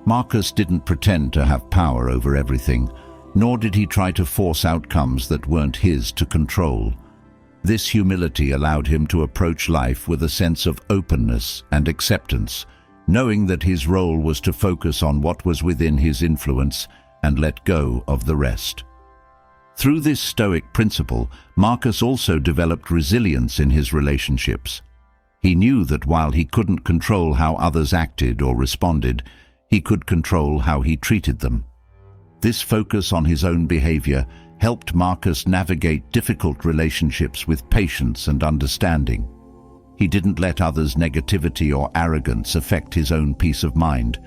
Marcus didn't pretend to have power over everything, nor did he try to force outcomes that weren't his to control. This humility allowed him to approach life with a sense of openness and acceptance, knowing that his role was to focus on what was within his influence and let go of the rest. Through this Stoic principle, Marcus also developed resilience in his relationships. He knew that while he couldn't control how others acted or responded, he could control how he treated them. This focus on his own behavior helped Marcus navigate difficult relationships with patience and understanding. He didn't let others' negativity or arrogance affect his own peace of mind,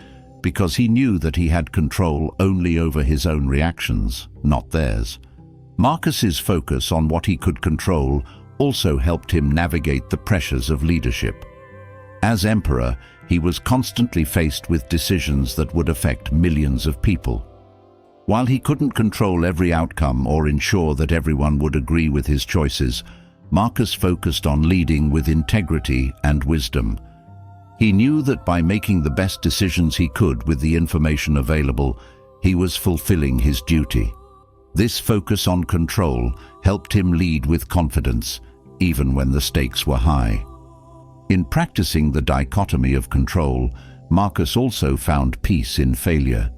because he knew that he had control only over his own reactions, not theirs. Marcus's focus on what he could control also helped him navigate the pressures of leadership. As emperor, he was constantly faced with decisions that would affect millions of people. While he couldn't control every outcome or ensure that everyone would agree with his choices, Marcus focused on leading with integrity and wisdom. He knew that by making the best decisions he could with the information available, he was fulfilling his duty. This focus on control helped him lead with confidence, even when the stakes were high. In practicing the dichotomy of control, Marcus also found peace in failure.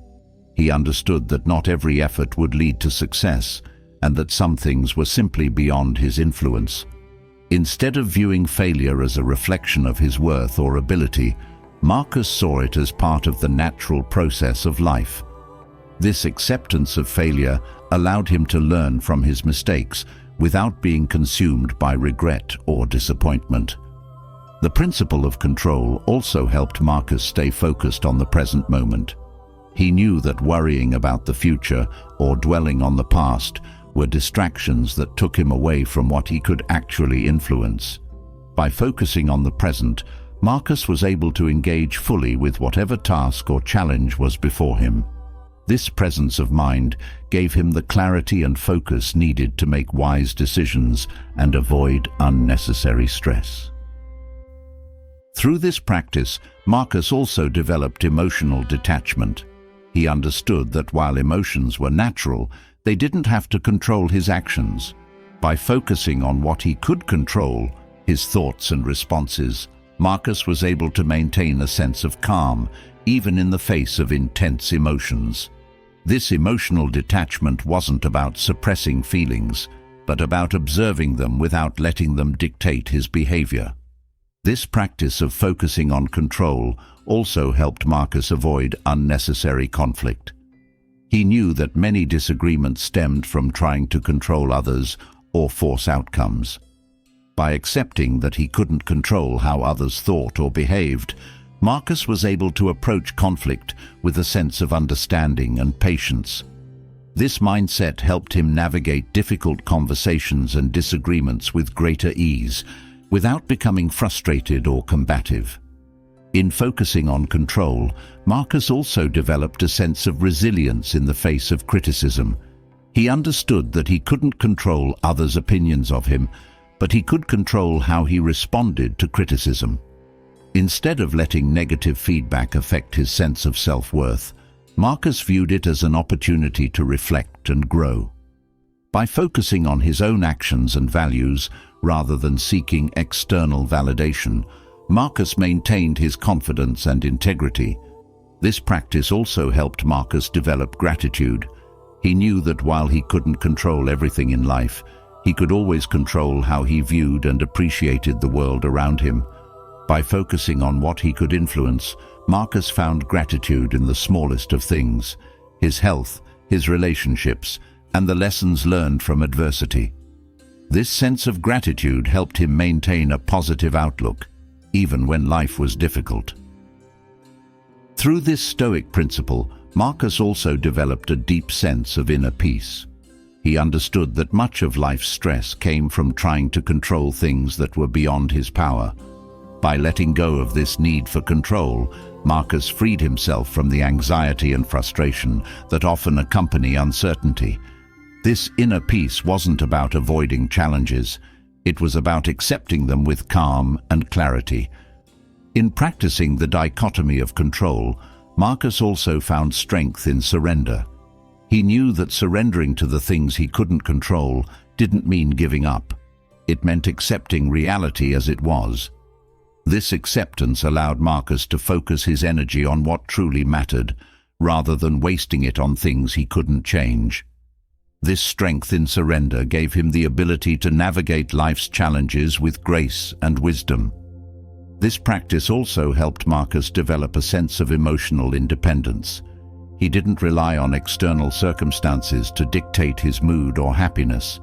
He understood that not every effort would lead to success, and that some things were simply beyond his influence. Instead of viewing failure as a reflection of his worth or ability, Marcus saw it as part of the natural process of life. This acceptance of failure allowed him to learn from his mistakes without being consumed by regret or disappointment. The principle of control also helped Marcus stay focused on the present moment. He knew that worrying about the future or dwelling on the past were distractions that took him away from what he could actually influence. By focusing on the present, Marcus was able to engage fully with whatever task or challenge was before him. This presence of mind gave him the clarity and focus needed to make wise decisions and avoid unnecessary stress. Through this practice, Marcus also developed emotional detachment. He understood that while emotions were natural, they didn't have to control his actions. By focusing on what he could control, his thoughts and responses, Marcus was able to maintain a sense of calm, even in the face of intense emotions. This emotional detachment wasn't about suppressing feelings, but about observing them without letting them dictate his behavior. This practice of focusing on control also helped Marcus avoid unnecessary conflict. He knew that many disagreements stemmed from trying to control others or force outcomes. By accepting that he couldn't control how others thought or behaved, Marcus was able to approach conflict with a sense of understanding and patience. This mindset helped him navigate difficult conversations and disagreements with greater ease, without becoming frustrated or combative. In focusing on control, Marcus also developed a sense of resilience in the face of criticism. He understood that he couldn't control others' opinions of him, but he could control how he responded to criticism. Instead of letting negative feedback affect his sense of self-worth, Marcus viewed it as an opportunity to reflect and grow. By focusing on his own actions and values rather than seeking external validation, Marcus maintained his confidence and integrity. This practice also helped Marcus develop gratitude. He knew that while he couldn't control everything in life, he could always control how he viewed and appreciated the world around him. By focusing on what he could influence, Marcus found gratitude in the smallest of things: his health, his relationships, and the lessons learned from adversity. This sense of gratitude helped him maintain a positive outlook, even when life was difficult. Through this Stoic principle, Marcus also developed a deep sense of inner peace. He understood that much of life's stress came from trying to control things that were beyond his power. By letting go of this need for control, Marcus freed himself from the anxiety and frustration that often accompany uncertainty. This inner peace wasn't about avoiding challenges. It was about accepting them with calm and clarity. In practicing the dichotomy of control, Marcus also found strength in surrender. He knew that surrendering to the things he couldn't control didn't mean giving up. It meant accepting reality as it was. This acceptance allowed Marcus to focus his energy on what truly mattered, rather than wasting it on things he couldn't change. This strength in surrender gave him the ability to navigate life's challenges with grace and wisdom. This practice also helped Marcus develop a sense of emotional independence. He didn't rely on external circumstances to dictate his mood or happiness.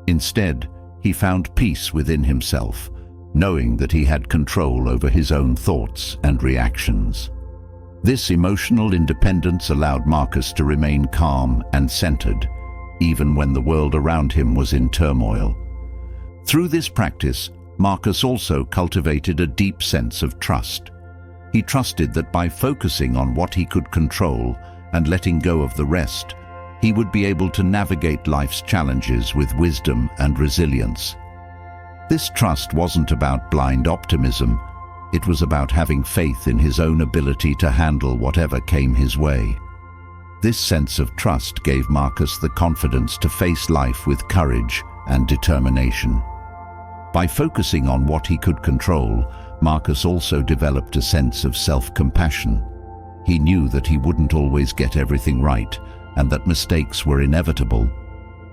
Instead, he found peace within himself, knowing that he had control over his own thoughts and reactions. This emotional independence allowed Marcus to remain calm and centered. even when the world around him was in turmoil. Through this practice, Marcus also cultivated a deep sense of trust. He trusted that by focusing on what he could control and letting go of the rest, he would be able to navigate life's challenges with wisdom and resilience. This trust wasn't about blind optimism. It was about having faith in his own ability to handle whatever came his way. This sense of trust gave Marcus the confidence to face life with courage and determination. By focusing on what he could control, Marcus also developed a sense of self-compassion. He knew that he wouldn't always get everything right and that mistakes were inevitable.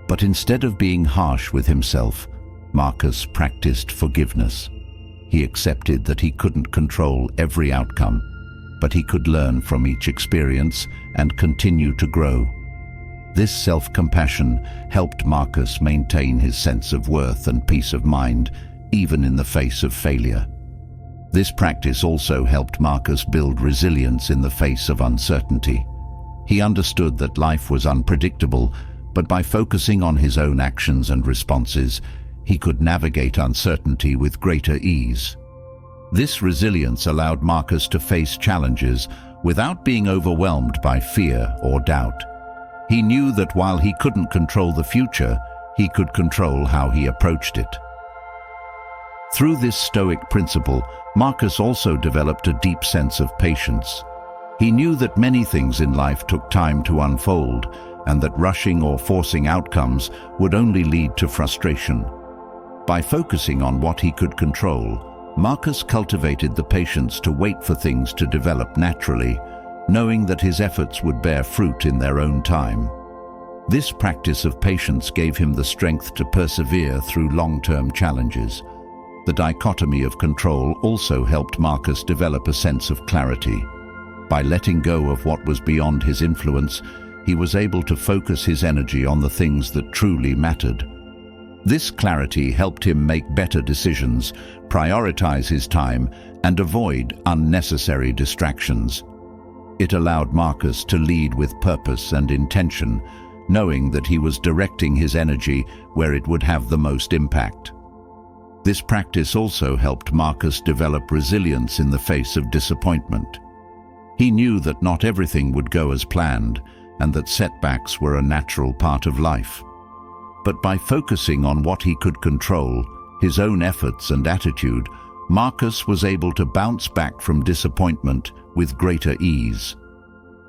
But instead of being harsh with himself, Marcus practiced forgiveness. He accepted that he couldn't control every outcome, but he could learn from each experience and continue to grow. This self-compassion helped Marcus maintain his sense of worth and peace of mind, even in the face of failure. This practice also helped Marcus build resilience in the face of uncertainty. He understood that life was unpredictable, but by focusing on his own actions and responses, he could navigate uncertainty with greater ease. This resilience allowed Marcus to face challenges without being overwhelmed by fear or doubt. He knew that while he couldn't control the future, he could control how he approached it. Through this Stoic principle, Marcus also developed a deep sense of patience. He knew that many things in life took time to unfold, and that rushing or forcing outcomes would only lead to frustration. By focusing on what he could control, Marcus cultivated the patience to wait for things to develop naturally, knowing that his efforts would bear fruit in their own time. This practice of patience gave him the strength to persevere through long-term challenges. The dichotomy of control also helped Marcus develop a sense of clarity. By letting go of what was beyond his influence, he was able to focus his energy on the things that truly mattered. This clarity helped him make better decisions, prioritize his time, and avoid unnecessary distractions. It allowed Marcus to lead with purpose and intention, knowing that he was directing his energy where it would have the most impact. This practice also helped Marcus develop resilience in the face of disappointment. He knew that not everything would go as planned, and that setbacks were a natural part of life. But by focusing on what he could control, his own efforts and attitude, Marcus was able to bounce back from disappointment with greater ease.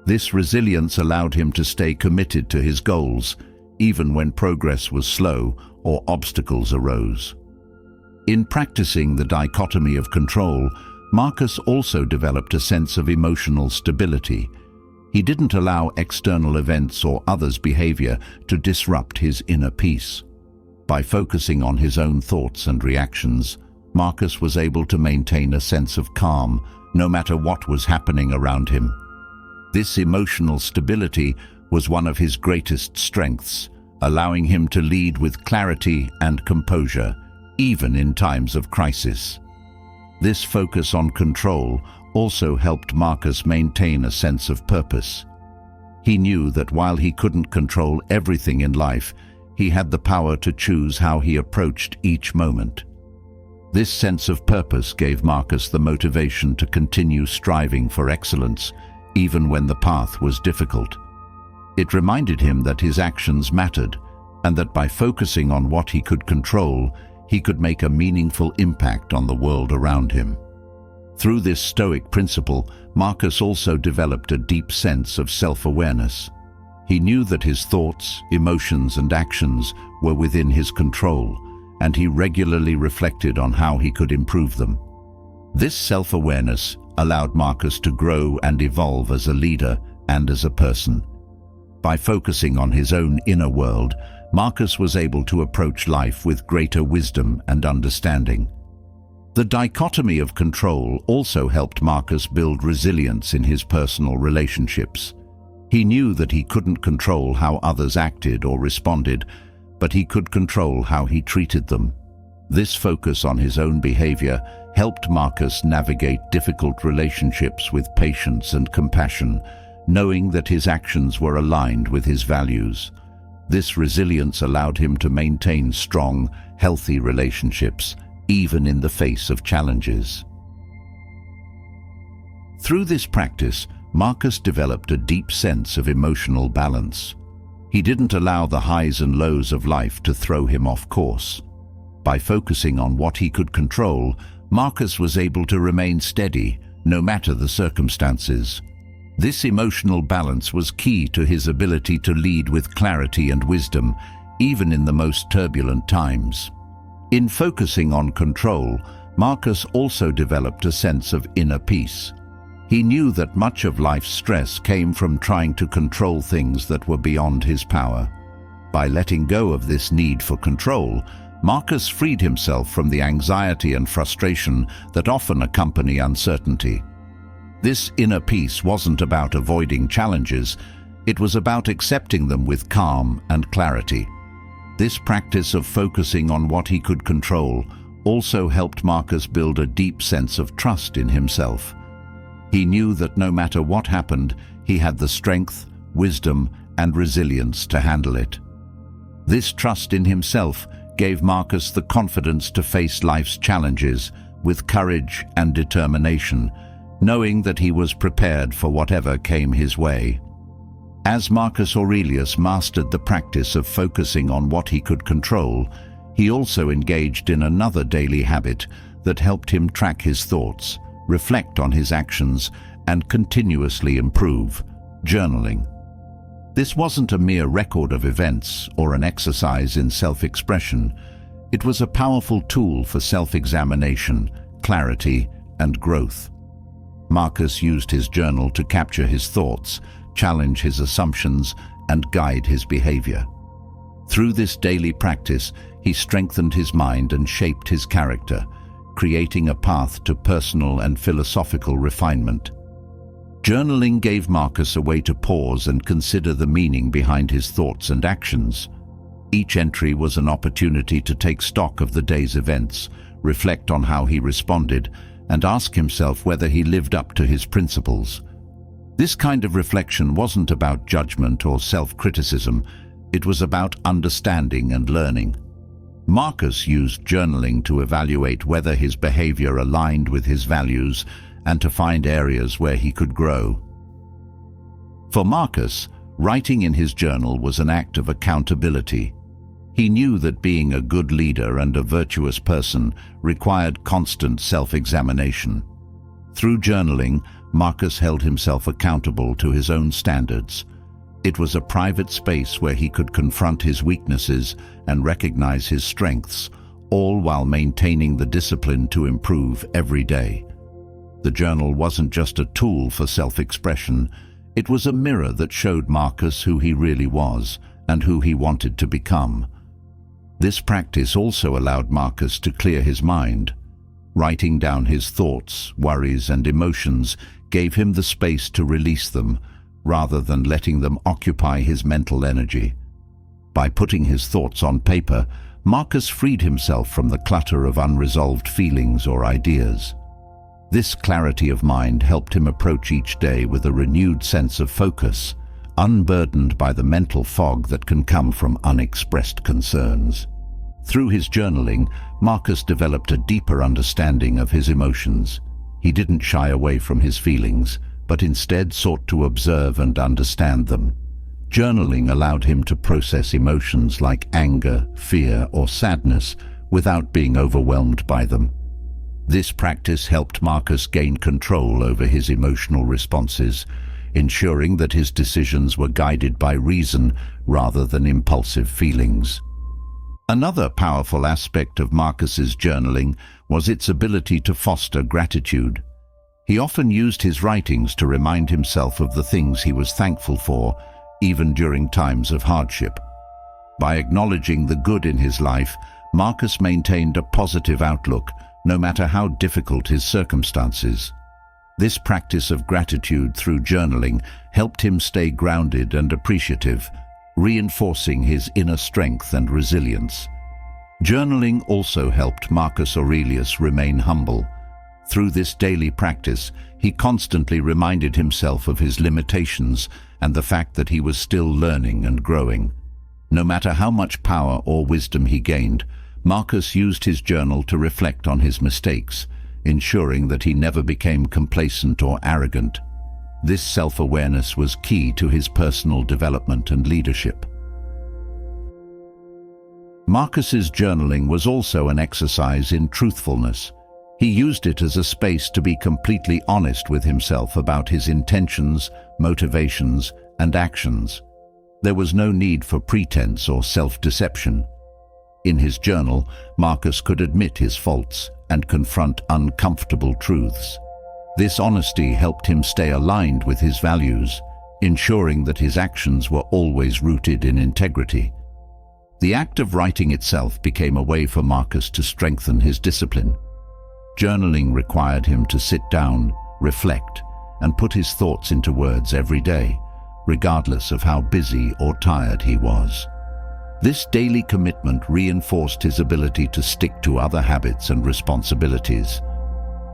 This resilience allowed him to stay committed to his goals, even when progress was slow or obstacles arose. In practicing the dichotomy of control, Marcus also developed a sense of emotional stability. He didn't allow external events or others' behavior to disrupt his inner peace. By focusing on his own thoughts and reactions, Marcus was able to maintain a sense of calm, no matter what was happening around him. This emotional stability was one of his greatest strengths, allowing him to lead with clarity and composure, even in times of crisis. This focus on control also helped Marcus maintain a sense of purpose. He knew that while he couldn't control everything in life, he had the power to choose how he approached each moment. This sense of purpose gave Marcus the motivation to continue striving for excellence, even when the path was difficult. It reminded him that his actions mattered, and that by focusing on what he could control, he could make a meaningful impact on the world around him. Through this Stoic principle, Marcus also developed a deep sense of self-awareness. He knew that his thoughts, emotions, and actions were within his control, and he regularly reflected on how he could improve them. This self-awareness allowed Marcus to grow and evolve as a leader and as a person. By focusing on his own inner world, Marcus was able to approach life with greater wisdom and understanding. The dichotomy of control also helped Marcus build resilience in his personal relationships. He knew that he couldn't control how others acted or responded, but he could control how he treated them. This focus on his own behavior helped Marcus navigate difficult relationships with patience and compassion, knowing that his actions were aligned with his values. This resilience allowed him to maintain strong, healthy relationships, even in the face of challenges. Through this practice, Marcus developed a deep sense of emotional balance. He didn't allow the highs and lows of life to throw him off course. By focusing on what he could control, Marcus was able to remain steady, no matter the circumstances. This emotional balance was key to his ability to lead with clarity and wisdom, even in the most turbulent times. In focusing on control, Marcus also developed a sense of inner peace. He knew that much of life's stress came from trying to control things that were beyond his power. By letting go of this need for control, Marcus freed himself from the anxiety and frustration that often accompany uncertainty. This inner peace wasn't about avoiding challenges, it was about accepting them with calm and clarity. This practice of focusing on what he could control also helped Marcus build a deep sense of trust in himself. He knew that no matter what happened, he had the strength, wisdom, and resilience to handle it. This trust in himself gave Marcus the confidence to face life's challenges with courage and determination, knowing that he was prepared for whatever came his way. As Marcus Aurelius mastered the practice of focusing on what he could control, he also engaged in another daily habit that helped him track his thoughts, reflect on his actions, and continuously improve: journaling. This wasn't a mere record of events or an exercise in self-expression. It was a powerful tool for self-examination, clarity, and growth. Marcus used his journal to capture his thoughts, challenge his assumptions, and guide his behavior. Through this daily practice, he strengthened his mind and shaped his character, creating a path to personal and philosophical refinement. Journaling gave Marcus a way to pause and consider the meaning behind his thoughts and actions. Each entry was an opportunity to take stock of the day's events, reflect on how he responded, and ask himself whether he lived up to his principles. This kind of reflection wasn't about judgment or self-criticism, it was about understanding and learning. Marcus used journaling to evaluate whether his behavior aligned with his values and to find areas where he could grow. For Marcus, writing in his journal was an act of accountability. He knew that being a good leader and a virtuous person required constant self-examination. Through journaling, Marcus held himself accountable to his own standards. It was a private space where he could confront his weaknesses and recognize his strengths, all while maintaining the discipline to improve every day. The journal wasn't just a tool for self-expression, it was a mirror that showed Marcus who he really was and who he wanted to become. This practice also allowed Marcus to clear his mind. Writing down his thoughts, worries, and emotions gave him the space to release them, rather than letting them occupy his mental energy. By putting his thoughts on paper, Marcus freed himself from the clutter of unresolved feelings or ideas. This clarity of mind helped him approach each day with a renewed sense of focus, unburdened by the mental fog that can come from unexpressed concerns. Through his journaling, Marcus developed a deeper understanding of his emotions. He didn't shy away from his feelings, but instead sought to observe and understand them. Journaling allowed him to process emotions like anger, fear, or sadness without being overwhelmed by them. This practice helped Marcus gain control over his emotional responses, ensuring that his decisions were guided by reason rather than impulsive feelings. Another powerful aspect of Marcus's journaling was its ability to foster gratitude. He often used his writings to remind himself of the things he was thankful for, even during times of hardship. By acknowledging the good in his life, Marcus maintained a positive outlook, no matter how difficult his circumstances. This practice of gratitude through journaling helped him stay grounded and appreciative, reinforcing his inner strength and resilience. Journaling also helped Marcus Aurelius remain humble. Through this daily practice, he constantly reminded himself of his limitations and the fact that he was still learning and growing. No matter how much power or wisdom he gained, Marcus used his journal to reflect on his mistakes, ensuring that he never became complacent or arrogant. This self-awareness was key to his personal development and leadership. Marcus's journaling was also an exercise in truthfulness. He used it as a space to be completely honest with himself about his intentions, motivations, and actions. There was no need for pretense or self-deception. In his journal, Marcus could admit his faults and confront uncomfortable truths. This honesty helped him stay aligned with his values, ensuring that his actions were always rooted in integrity. The act of writing itself became a way for Marcus to strengthen his discipline. Journaling required him to sit down, reflect, and put his thoughts into words every day, regardless of how busy or tired he was. This daily commitment reinforced his ability to stick to other habits and responsibilities.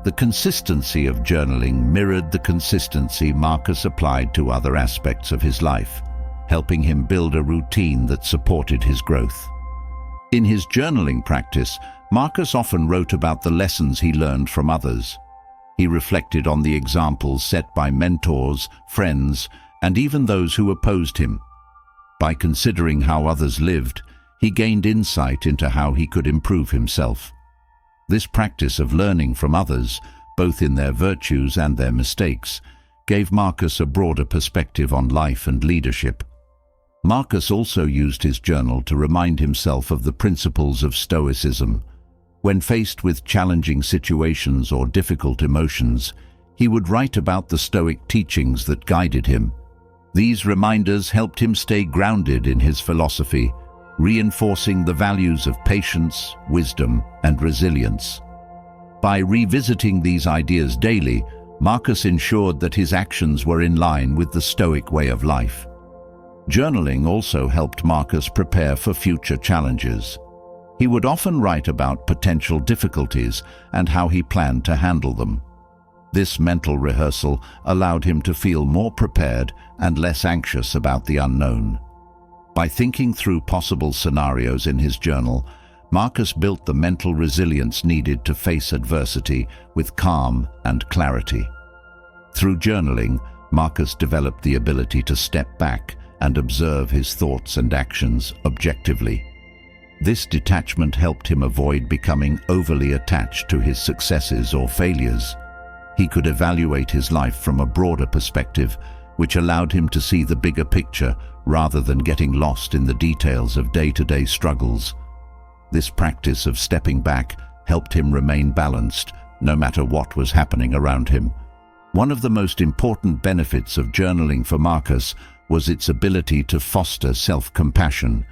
The consistency of journaling mirrored the consistency Marcus applied to other aspects of his life, helping him build a routine that supported his growth. In his journaling practice, Marcus often wrote about the lessons he learned from others. He reflected on the examples set by mentors, friends, and even those who opposed him. By considering how others lived, he gained insight into how he could improve himself. This practice of learning from others, both in their virtues and their mistakes, gave Marcus a broader perspective on life and leadership. Marcus also used his journal to remind himself of the principles of Stoicism. When faced with challenging situations or difficult emotions, he would write about the Stoic teachings that guided him. These reminders helped him stay grounded in his philosophy, reinforcing the values of patience, wisdom, and resilience. By revisiting these ideas daily, Marcus ensured that his actions were in line with the Stoic way of life. Journaling also helped Marcus prepare for future challenges. He would often write about potential difficulties and how he planned to handle them. This mental rehearsal allowed him to feel more prepared and less anxious about the unknown. By thinking through possible scenarios in his journal, Marcus built the mental resilience needed to face adversity with calm and clarity. Through journaling, Marcus developed the ability to step back and observe his thoughts and actions objectively. This detachment helped him avoid becoming overly attached to his successes or failures. He could evaluate his life from a broader perspective, which allowed him to see the bigger picture rather than getting lost in the details of day-to-day struggles. This practice of stepping back helped him remain balanced, no matter what was happening around him. One of the most important benefits of journaling for Marcus was its ability to foster self-compassion.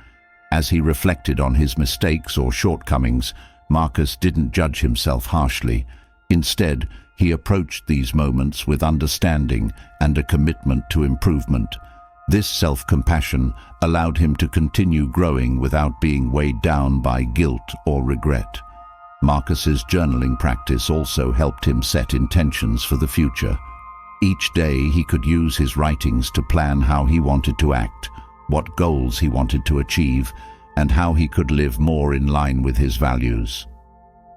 As he reflected on his mistakes or shortcomings, Marcus didn't judge himself harshly. Instead, he approached these moments with understanding and a commitment to improvement. This self-compassion allowed him to continue growing without being weighed down by guilt or regret. Marcus's journaling practice also helped him set intentions for the future. Each day he could use his writings to plan how he wanted to act, what goals he wanted to achieve, and how he could live more in line with his values.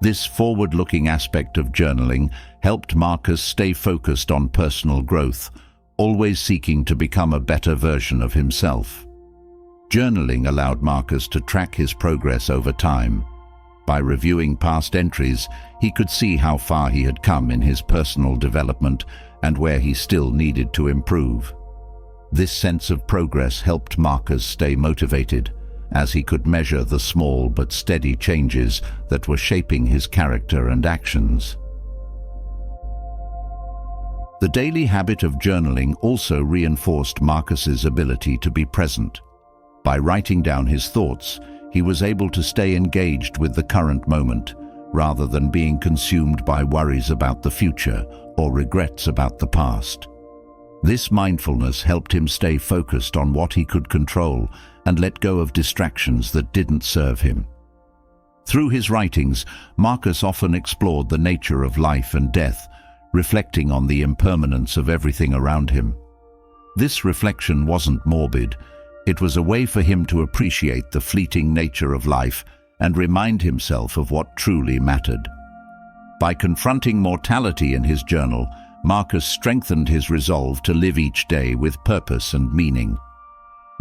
This forward-looking aspect of journaling helped Marcus stay focused on personal growth, always seeking to become a better version of himself. Journaling allowed Marcus to track his progress over time. By reviewing past entries, he could see how far he had come in his personal development and where he still needed to improve. This sense of progress helped Marcus stay motivated, as he could measure the small but steady changes that were shaping his character and actions. The daily habit of journaling also reinforced Marcus's ability to be present. By writing down his thoughts, he was able to stay engaged with the current moment, rather than being consumed by worries about the future or regrets about the past. This mindfulness helped him stay focused on what he could control and let go of distractions that didn't serve him. Through his writings, Marcus often explored the nature of life and death, reflecting on the impermanence of everything around him. This reflection wasn't morbid, It was a way for him to appreciate the fleeting nature of life and remind himself of what truly mattered. By confronting mortality in his journal, Marcus strengthened his resolve to live each day with purpose and meaning.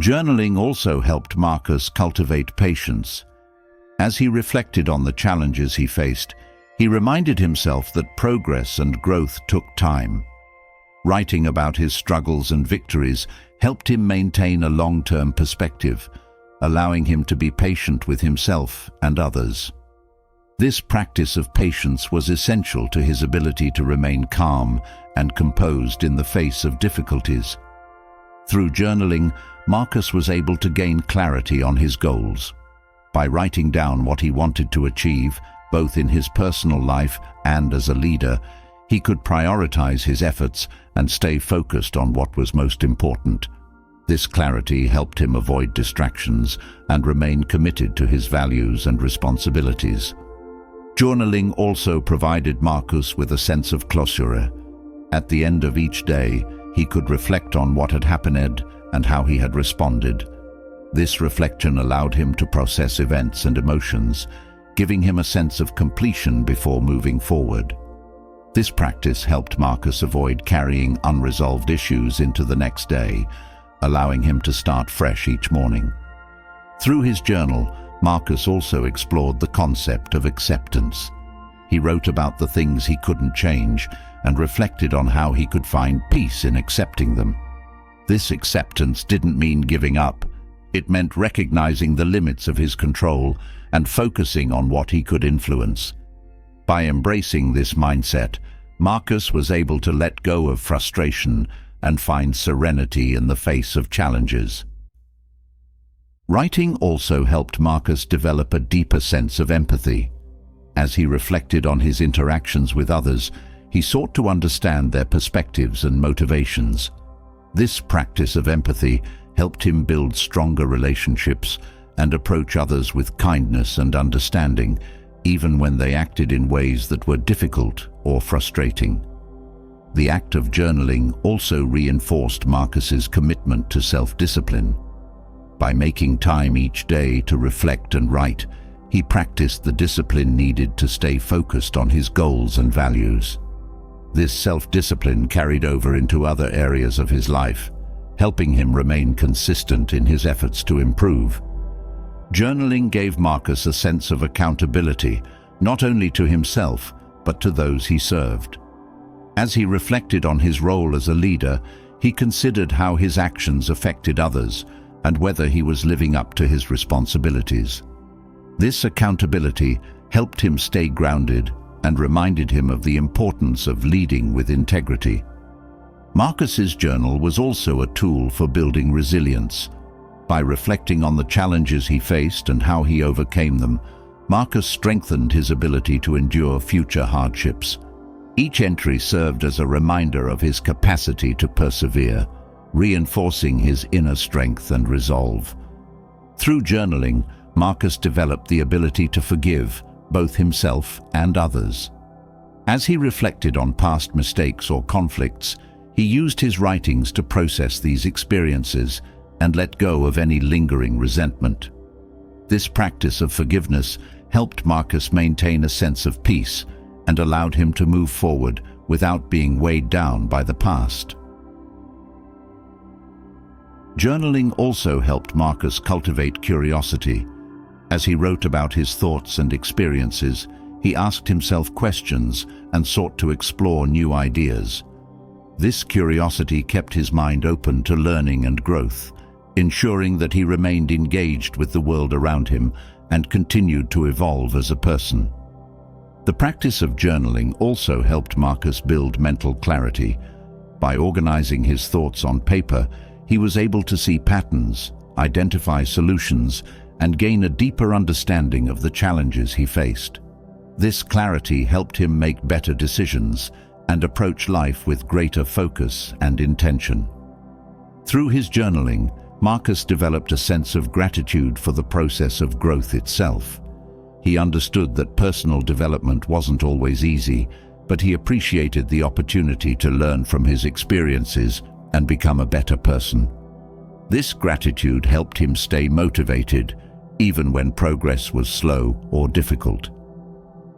Journaling also helped Marcus cultivate patience. As he reflected on the challenges he faced, he reminded himself that progress and growth took time. Writing about his struggles and victories helped him maintain a long-term perspective, allowing him to be patient with himself and others. This practice of patience was essential to his ability to remain calm and composed in the face of difficulties. Through journaling, Marcus was able to gain clarity on his goals. By writing down what he wanted to achieve, both in his personal life and as a leader, he could prioritize his efforts and stay focused on what was most important. This clarity helped him avoid distractions and remain committed to his values and responsibilities. Journaling also provided Marcus with a sense of closure. At the end of each day, he could reflect on what had happened and how he had responded. This reflection allowed him to process events and emotions, giving him a sense of completion before moving forward. This practice helped Marcus avoid carrying unresolved issues into the next day, allowing him to start fresh each morning. Through his journal, Marcus also explored the concept of acceptance. He wrote about the things he couldn't change and reflected on how he could find peace in accepting them. This acceptance didn't mean giving up. It meant recognizing the limits of his control and focusing on what he could influence. By embracing this mindset, Marcus was able to let go of frustration and find serenity in the face of challenges. Writing also helped Marcus develop a deeper sense of empathy. As he reflected on his interactions with others, he sought to understand their perspectives and motivations. This practice of empathy helped him build stronger relationships and approach others with kindness and understanding, even when they acted in ways that were difficult or frustrating. The act of journaling also reinforced Marcus's commitment to self-discipline. By making time each day to reflect and write, he practiced the discipline needed to stay focused on his goals and values. This self-discipline carried over into other areas of his life, helping him remain consistent in his efforts to improve. Journaling gave Marcus a sense of accountability, not only to himself, but to those he served. As he reflected on his role as a leader, he considered how his actions affected others and whether he was living up to his responsibilities. This accountability helped him stay grounded and reminded him of the importance of leading with integrity. Marcus's journal was also a tool for building resilience. By reflecting on the challenges he faced and how he overcame them, Marcus strengthened his ability to endure future hardships. Each entry served as a reminder of his capacity to persevere, reinforcing his inner strength and resolve. Through journaling, Marcus developed the ability to forgive both himself and others. As he reflected on past mistakes or conflicts, he used his writings to process these experiences and let go of any lingering resentment. This practice of forgiveness helped Marcus maintain a sense of peace and allowed him to move forward without being weighed down by the past. Journaling also helped Marcus cultivate curiosity. As he wrote about his thoughts and experiences, he asked himself questions and sought to explore new ideas. This curiosity kept his mind open to learning and growth, ensuring that he remained engaged with the world around him and continued to evolve as a person. The practice of journaling also helped Marcus build mental clarity. By organizing his thoughts on paper, he was able to see patterns, identify solutions, and gain a deeper understanding of the challenges he faced. This clarity helped him make better decisions and approach life with greater focus and intention. Through his journaling, Marcus developed a sense of gratitude for the process of growth itself. He understood that personal development wasn't always easy, but he appreciated the opportunity to learn from his experiences and become a better person. This gratitude helped him stay motivated, even when progress was slow or difficult.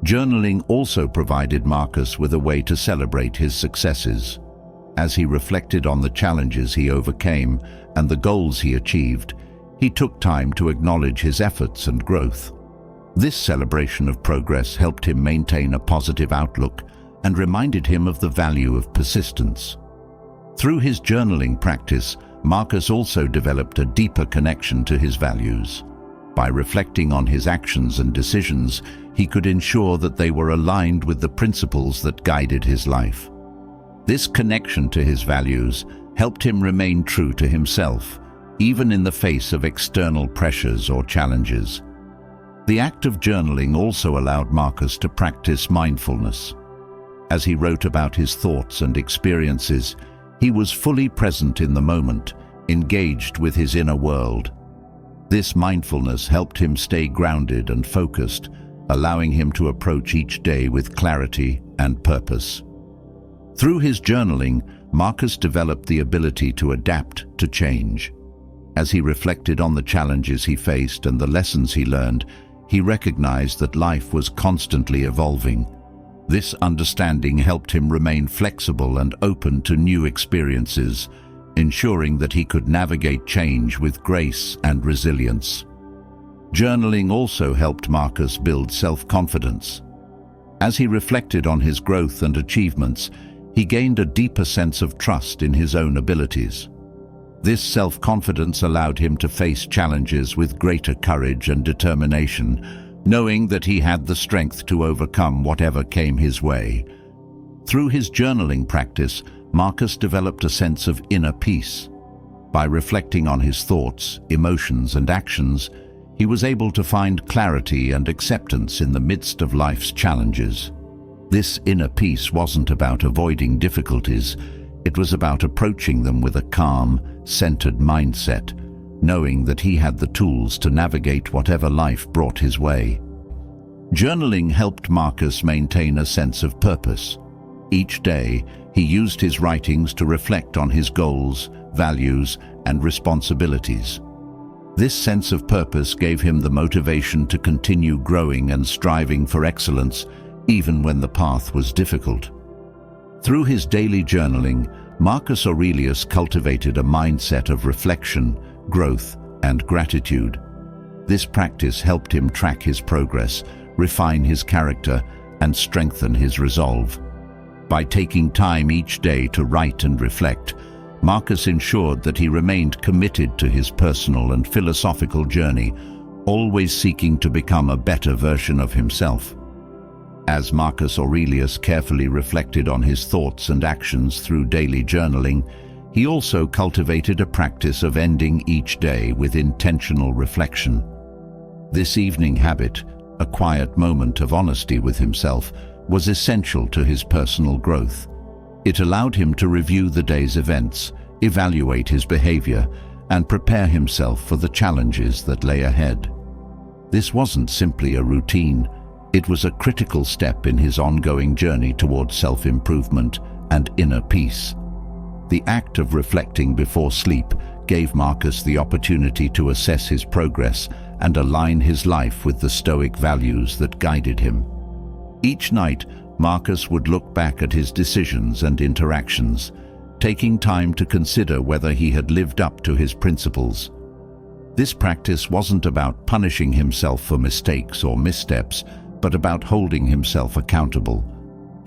Journaling also provided Marcus with a way to celebrate his successes. As he reflected on the challenges he overcame and the goals he achieved, he took time to acknowledge his efforts and growth. This celebration of progress helped him maintain a positive outlook and reminded him of the value of persistence. Through his journaling practice, Marcus also developed a deeper connection to his values. By reflecting on his actions and decisions, he could ensure that they were aligned with the principles that guided his life. This connection to his values helped him remain true to himself, even in the face of external pressures or challenges. The act of journaling also allowed Marcus to practice mindfulness. As he wrote about his thoughts and experiences, he was fully present in the moment, engaged with his inner world. This mindfulness helped him stay grounded and focused, allowing him to approach each day with clarity and purpose. Through his journaling, Marcus developed the ability to adapt to change. As he reflected on the challenges he faced and the lessons he learned, he recognized that life was constantly evolving. This understanding helped him remain flexible and open to new experiences, ensuring that he could navigate change with grace and resilience. Journaling also helped Marcus build self-confidence. As he reflected on his growth and achievements, he gained a deeper sense of trust in his own abilities. This self-confidence allowed him to face challenges with greater courage and determination, knowing that he had the strength to overcome whatever came his way. Through his journaling practice, Marcus developed a sense of inner peace. By reflecting on his thoughts, emotions, and actions, he was able to find clarity and acceptance in the midst of life's challenges. This inner peace wasn't about avoiding difficulties, it was about approaching them with a calm, centered mindset, knowing that he had the tools to navigate whatever life brought his way. Journaling helped Marcus maintain a sense of purpose. Each day, he used his writings to reflect on his goals, values, and responsibilities. This sense of purpose gave him the motivation to continue growing and striving for excellence, even when the path was difficult. Through his daily journaling, Marcus Aurelius cultivated a mindset of reflection, growth, and gratitude. This practice helped him track his progress, refine his character, and strengthen his resolve. By taking time each day to write and reflect, Marcus ensured that he remained committed to his personal and philosophical journey, always seeking to become a better version of himself. As Marcus Aurelius carefully reflected on his thoughts and actions through daily journaling, he also cultivated a practice of ending each day with intentional reflection. This evening habit, a quiet moment of honesty with himself, was essential to his personal growth. It allowed him to review the day's events, evaluate his behavior, and prepare himself for the challenges that lay ahead. This wasn't simply a routine. It was a critical step in his ongoing journey towards self-improvement and inner peace. The act of reflecting before sleep gave Marcus the opportunity to assess his progress and align his life with the Stoic values that guided him. Each night, Marcus would look back at his decisions and interactions, taking time to consider whether he had lived up to his principles. This practice wasn't about punishing himself for mistakes or missteps, but about holding himself accountable.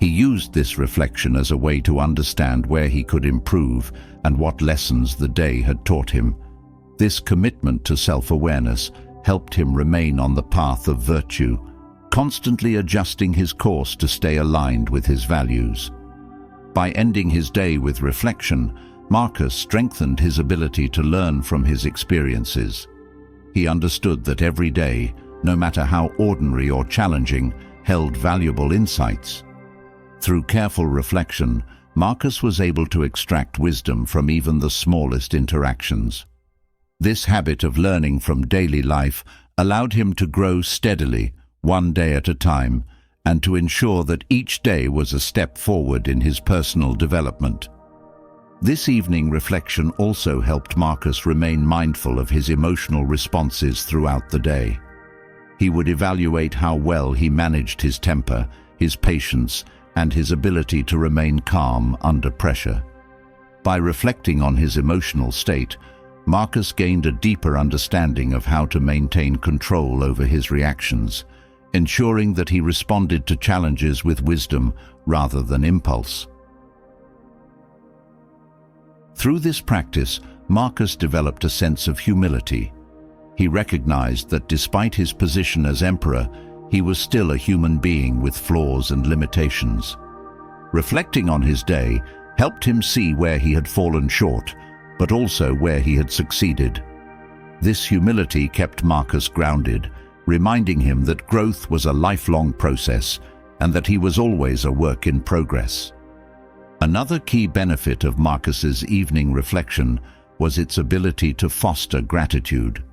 He used this reflection as a way to understand where he could improve and what lessons the day had taught him. This commitment to self-awareness helped him remain on the path of virtue, constantly adjusting his course to stay aligned with his values. By ending his day with reflection, Marcus strengthened his ability to learn from his experiences. He understood that every day, no matter how ordinary or challenging, held valuable insights. Through careful reflection, Marcus was able to extract wisdom from even the smallest interactions. This habit of learning from daily life allowed him to grow steadily, one day at a time, and to ensure that each day was a step forward in his personal development. This evening reflection also helped Marcus remain mindful of his emotional responses throughout the day. He would evaluate how well he managed his temper, his patience, and his ability to remain calm under pressure. By reflecting on his emotional state, Marcus gained a deeper understanding of how to maintain control over his reactions, ensuring that he responded to challenges with wisdom rather than impulse. Through this practice, Marcus developed a sense of humility. He recognized that despite his position as emperor, he was still a human being with flaws and limitations. Reflecting on his day helped him see where he had fallen short, but also where he had succeeded. This humility kept Marcus grounded, reminding him that growth was a lifelong process and that he was always a work in progress. Another key benefit of Marcus's evening reflection was its ability to foster gratitude.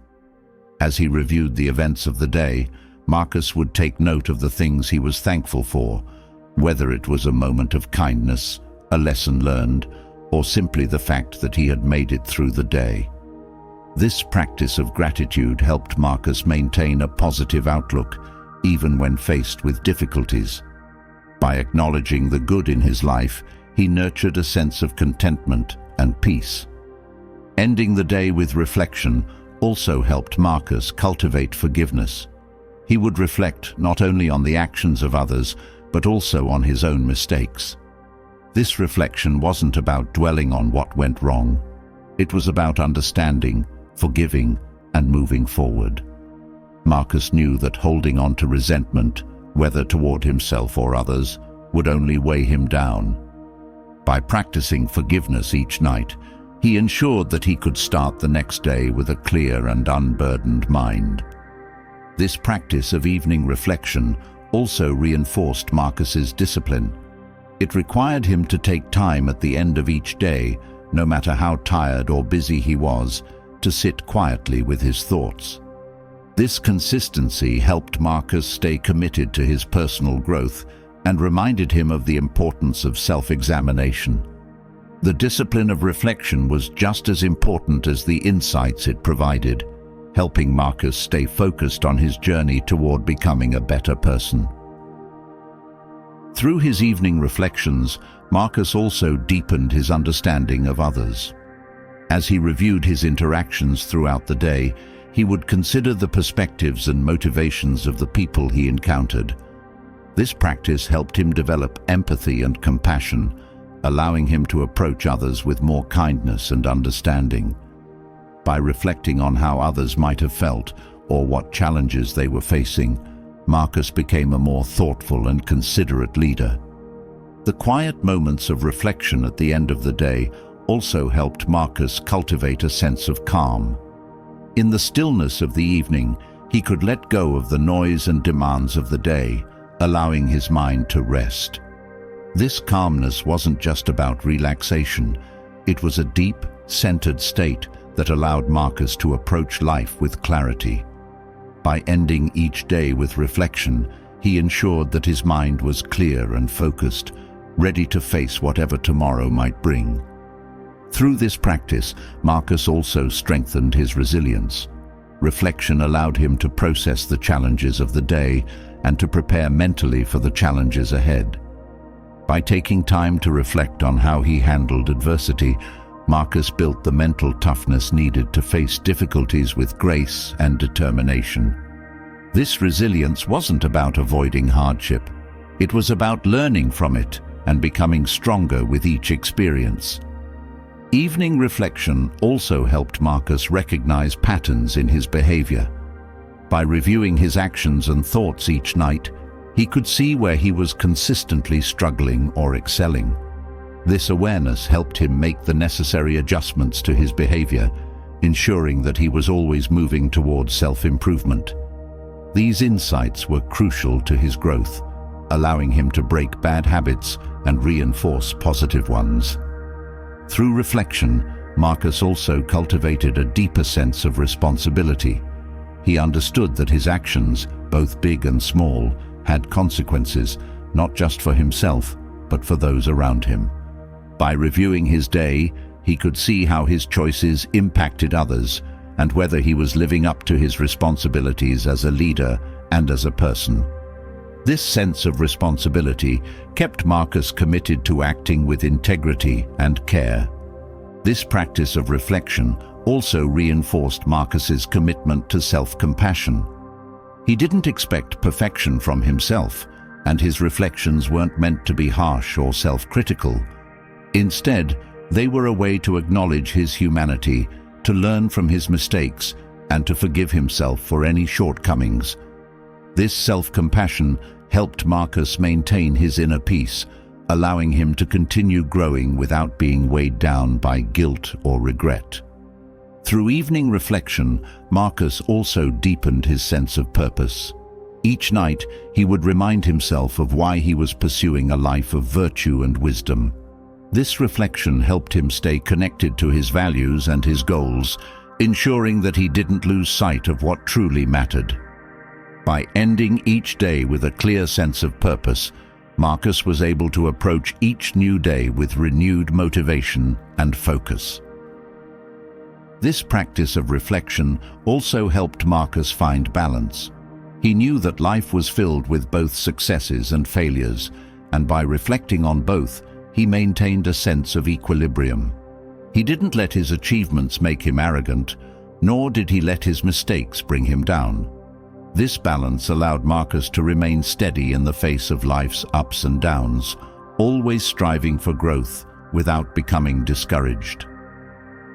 As he reviewed the events of the day, Marcus would take note of the things he was thankful for, whether it was a moment of kindness, a lesson learned, or simply the fact that he had made it through the day. This practice of gratitude helped Marcus maintain a positive outlook, even when faced with difficulties. By acknowledging the good in his life, he nurtured a sense of contentment and peace. Ending the day with reflection also helped Marcus cultivate forgiveness. He would reflect not only on the actions of others, but also on his own mistakes. This reflection wasn't about dwelling on what went wrong. It was about understanding, forgiving, and moving forward. Marcus knew that holding on to resentment, whether toward himself or others, would only weigh him down. By practicing forgiveness each night, he ensured that he could start the next day with a clear and unburdened mind. This practice of evening reflection also reinforced Marcus's discipline. It required him to take time at the end of each day, no matter how tired or busy he was, to sit quietly with his thoughts. This consistency helped Marcus stay committed to his personal growth and reminded him of the importance of self-examination. The discipline of reflection was just as important as the insights it provided, helping Marcus stay focused on his journey toward becoming a better person. Through his evening reflections, Marcus also deepened his understanding of others. As he reviewed his interactions throughout the day, he would consider the perspectives and motivations of the people he encountered. This practice helped him develop empathy and compassion, allowing him to approach others with more kindness and understanding. By reflecting on how others might have felt or what challenges they were facing, Marcus became a more thoughtful and considerate leader. The quiet moments of reflection at the end of the day also helped Marcus cultivate a sense of calm. In the stillness of the evening, he could let go of the noise and demands of the day, allowing his mind to rest. This calmness wasn't just about relaxation. It was a deep, centered state that allowed Marcus to approach life with clarity. By ending each day with reflection, he ensured that his mind was clear and focused, ready to face whatever tomorrow might bring. Through this practice, Marcus also strengthened his resilience. Reflection allowed him to process the challenges of the day and to prepare mentally for the challenges ahead. By taking time to reflect on how he handled adversity, Marcus built the mental toughness needed to face difficulties with grace and determination. This resilience wasn't about avoiding hardship. It was about learning from it and becoming stronger with each experience. Evening reflection also helped Marcus recognize patterns in his behavior. By reviewing his actions and thoughts each night, he could see where he was consistently struggling or excelling. This awareness helped him make the necessary adjustments to his behavior, ensuring that he was always moving towards self-improvement. These insights were crucial to his growth, allowing him to break bad habits and reinforce positive ones. Through reflection, Marcus also cultivated a deeper sense of responsibility. He understood that his actions, both big and small, had consequences, not just for himself, but for those around him. By reviewing his day, he could see how his choices impacted others and whether he was living up to his responsibilities as a leader and as a person. This sense of responsibility kept Marcus committed to acting with integrity and care. This practice of reflection also reinforced Marcus's commitment to self-compassion. He didn't expect perfection from himself, and his reflections weren't meant to be harsh or self-critical. Instead, they were a way to acknowledge his humanity, to learn from his mistakes, and to forgive himself for any shortcomings. This self-compassion helped Marcus maintain his inner peace, allowing him to continue growing without being weighed down by guilt or regret. Through evening reflection, Marcus also deepened his sense of purpose. Each night, he would remind himself of why he was pursuing a life of virtue and wisdom. This reflection helped him stay connected to his values and his goals, ensuring that he didn't lose sight of what truly mattered. By ending each day with a clear sense of purpose, Marcus was able to approach each new day with renewed motivation and focus. This practice of reflection also helped Marcus find balance. He knew that life was filled with both successes and failures, and by reflecting on both, he maintained a sense of equilibrium. He didn't let his achievements make him arrogant, nor did he let his mistakes bring him down. This balance allowed Marcus to remain steady in the face of life's ups and downs, always striving for growth without becoming discouraged.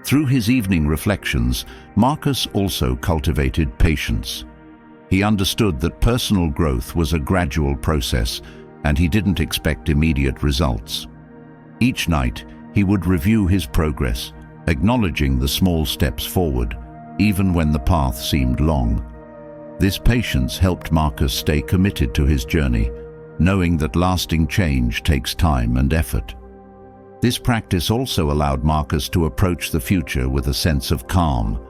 Through his evening reflections, Marcus also cultivated patience. He understood that personal growth was a gradual process, and he didn't expect immediate results. Each night, he would review his progress, acknowledging the small steps forward, even when the path seemed long. This patience helped Marcus stay committed to his journey, knowing that lasting change takes time and effort. This practice also allowed Marcus to approach the future with a sense of calm.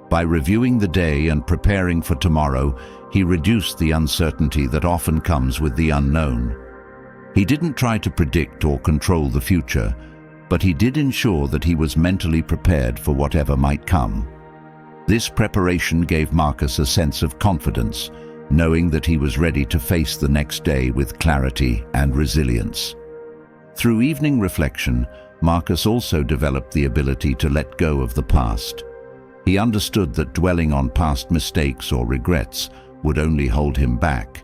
By reviewing the day and preparing for tomorrow, he reduced the uncertainty that often comes with the unknown. He didn't try to predict or control the future, but he did ensure that he was mentally prepared for whatever might come. This preparation gave Marcus a sense of confidence, knowing that he was ready to face the next day with clarity and resilience. Through evening reflection, Marcus also developed the ability to let go of the past. He understood that dwelling on past mistakes or regrets would only hold him back.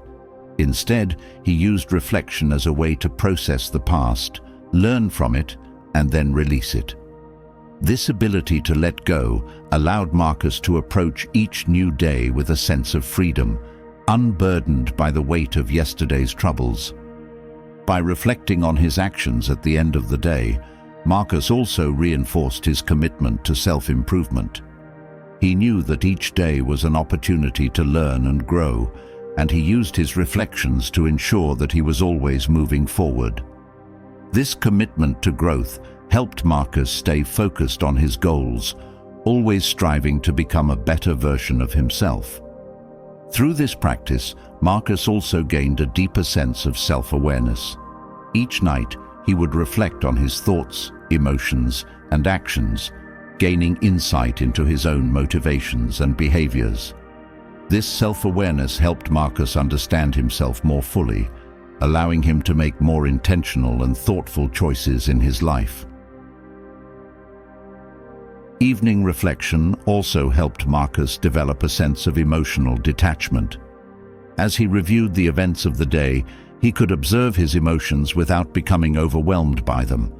Instead, he used reflection as a way to process the past, learn from it, and then release it. This ability to let go allowed Marcus to approach each new day with a sense of freedom, unburdened by the weight of yesterday's troubles. By reflecting on his actions at the end of the day, Marcus also reinforced his commitment to self-improvement. He knew that each day was an opportunity to learn and grow, and he used his reflections to ensure that he was always moving forward. This commitment to growth helped Marcus stay focused on his goals, always striving to become a better version of himself. Through this practice, Marcus also gained a deeper sense of self-awareness. Each night, he would reflect on his thoughts, emotions, and actions, gaining insight into his own motivations and behaviors. This self-awareness helped Marcus understand himself more fully, allowing him to make more intentional and thoughtful choices in his life. Evening reflection also helped Marcus develop a sense of emotional detachment. As he reviewed the events of the day, he could observe his emotions without becoming overwhelmed by them.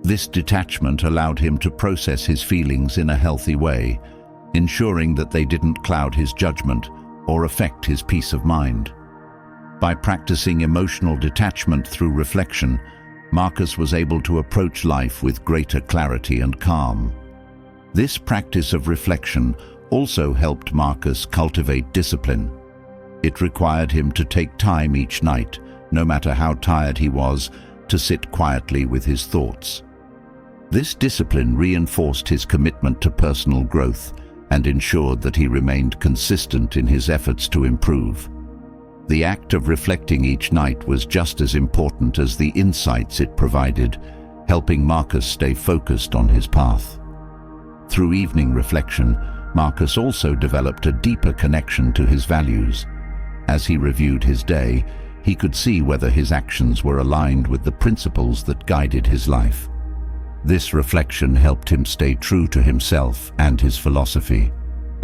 This detachment allowed him to process his feelings in a healthy way, ensuring that they didn't cloud his judgment or affect his peace of mind. By practicing emotional detachment through reflection, Marcus was able to approach life with greater clarity and calm. This practice of reflection also helped Marcus cultivate discipline. It required him to take time each night, no matter how tired he was, to sit quietly with his thoughts. This discipline reinforced his commitment to personal growth and ensured that he remained consistent in his efforts to improve. The act of reflecting each night was just as important as the insights it provided, helping Marcus stay focused on his path. Through evening reflection, Marcus also developed a deeper connection to his values. As he reviewed his day, he could see whether his actions were aligned with the principles that guided his life. This reflection helped him stay true to himself and his philosophy,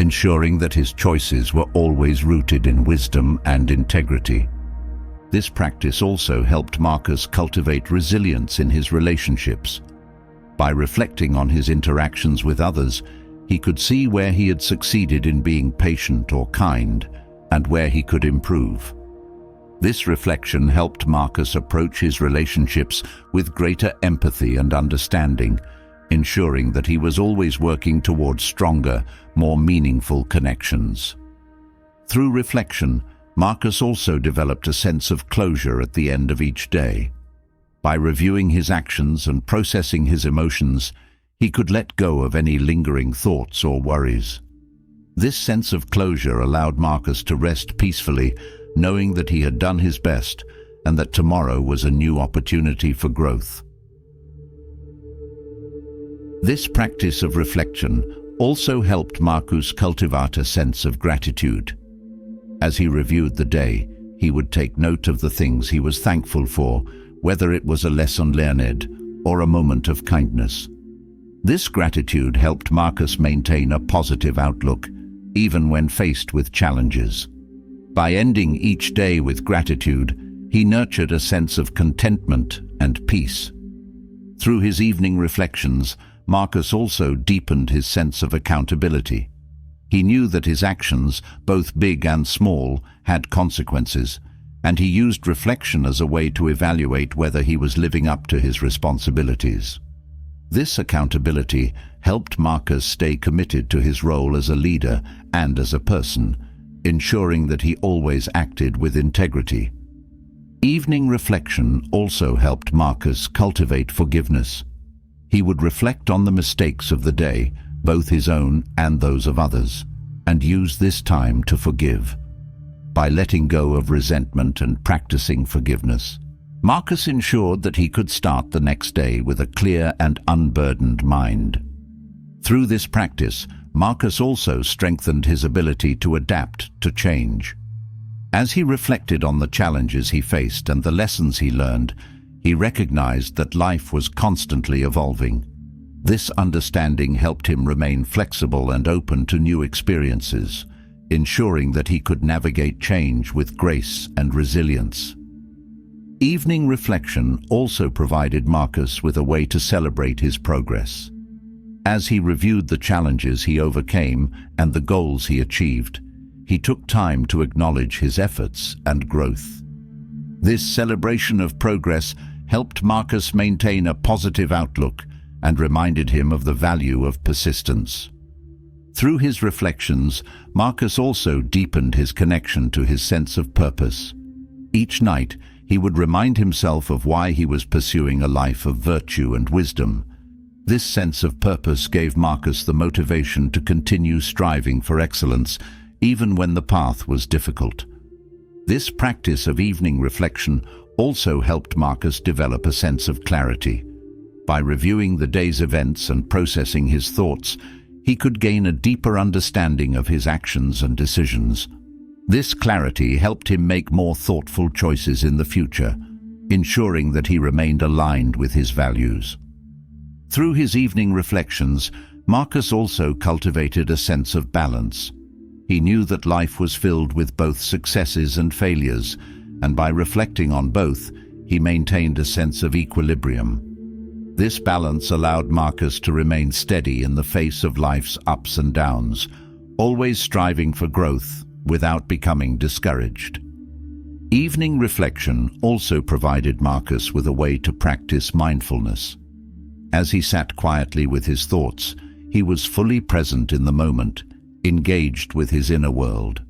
ensuring that his choices were always rooted in wisdom and integrity. This practice also helped Marcus cultivate resilience in his relationships. By reflecting on his interactions with others, he could see where he had succeeded in being patient or kind, and where he could improve. This reflection helped Marcus approach his relationships with greater empathy and understanding, ensuring that he was always working towards stronger, more meaningful connections. Through reflection, Marcus also developed a sense of closure at the end of each day. By reviewing his actions and processing his emotions, he could let go of any lingering thoughts or worries. This sense of closure allowed Marcus to rest peacefully, knowing that he had done his best and that tomorrow was a new opportunity for growth. This practice of reflection also helped Marcus cultivate a sense of gratitude. As he reviewed the day, he would take note of the things he was thankful for, whether it was a lesson learned or a moment of kindness. This gratitude helped Marcus maintain a positive outlook, even when faced with challenges. By ending each day with gratitude, he nurtured a sense of contentment and peace. Through his evening reflections, Marcus also deepened his sense of accountability. He knew that his actions, both big and small, had consequences, and he used reflection as a way to evaluate whether he was living up to his responsibilities. This accountability helped Marcus stay committed to his role as a leader and as a person, ensuring that he always acted with integrity. Evening reflection also helped Marcus cultivate forgiveness. He would reflect on the mistakes of the day, both his own and those of others, and use this time to forgive. By letting go of resentment and practicing forgiveness, Marcus ensured that he could start the next day with a clear and unburdened mind. Through this practice, Marcus also strengthened his ability to adapt to change. As he reflected on the challenges he faced and the lessons he learned, he recognized that life was constantly evolving. This understanding helped him remain flexible and open to new experiences, ensuring that he could navigate change with grace and resilience. Evening reflection also provided Marcus with a way to celebrate his progress. As he reviewed the challenges he overcame and the goals he achieved, he took time to acknowledge his efforts and growth. This celebration of progress helped Marcus maintain a positive outlook and reminded him of the value of persistence. Through his reflections, Marcus also deepened his connection to his sense of purpose. Each night, he would remind himself of why he was pursuing a life of virtue and wisdom. This sense of purpose gave Marcus the motivation to continue striving for excellence, even when the path was difficult. This practice of evening reflection also helped Marcus develop a sense of clarity. By reviewing the day's events and processing his thoughts, he could gain a deeper understanding of his actions and decisions. This clarity helped him make more thoughtful choices in the future, ensuring that he remained aligned with his values. Through his evening reflections, Marcus also cultivated a sense of balance. He knew that life was filled with both successes and failures, and by reflecting on both, he maintained a sense of equilibrium. This balance allowed Marcus to remain steady in the face of life's ups and downs, always striving for growth without becoming discouraged. Evening reflection also provided Marcus with a way to practice mindfulness. As he sat quietly with his thoughts, he was fully present in the moment, engaged with his inner world.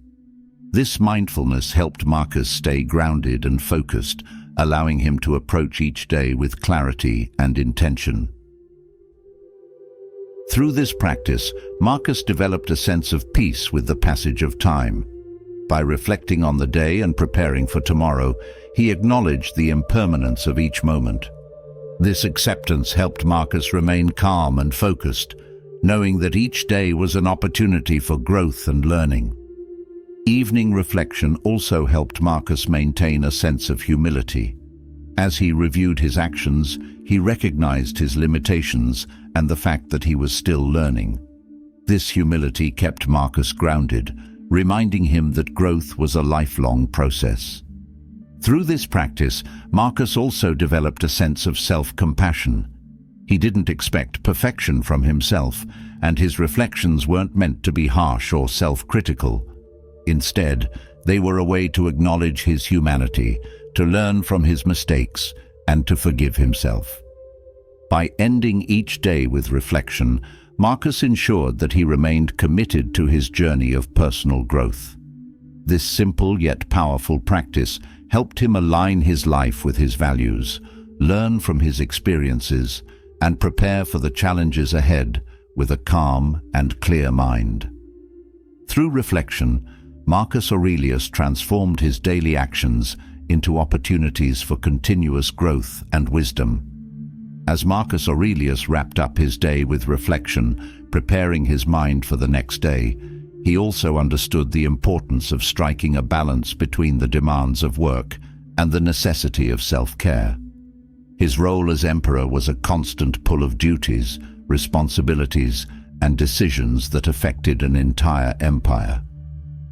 This mindfulness helped Marcus stay grounded and focused, allowing him to approach each day with clarity and intention. Through this practice, Marcus developed a sense of peace with the passage of time. By reflecting on the day and preparing for tomorrow, he acknowledged the impermanence of each moment. This acceptance helped Marcus remain calm and focused, knowing that each day was an opportunity for growth and learning. Evening reflection also helped Marcus maintain a sense of humility. As he reviewed his actions, he recognized his limitations and the fact that he was still learning. This humility kept Marcus grounded, reminding him that growth was a lifelong process. Through this practice, Marcus also developed a sense of self-compassion. He didn't expect perfection from himself, and his reflections weren't meant to be harsh or self-critical. Instead, they were a way to acknowledge his humanity, to learn from his mistakes, and to forgive himself. By ending each day with reflection, Marcus ensured that he remained committed to his journey of personal growth. This simple yet powerful practice helped him align his life with his values, learn from his experiences, and prepare for the challenges ahead with a calm and clear mind. Through reflection, Marcus Aurelius transformed his daily actions into opportunities for continuous growth and wisdom. As Marcus Aurelius wrapped up his day with reflection, preparing his mind for the next day, he also understood the importance of striking a balance between the demands of work and the necessity of self-care. His role as emperor was a constant pull of duties, responsibilities, and decisions that affected an entire empire.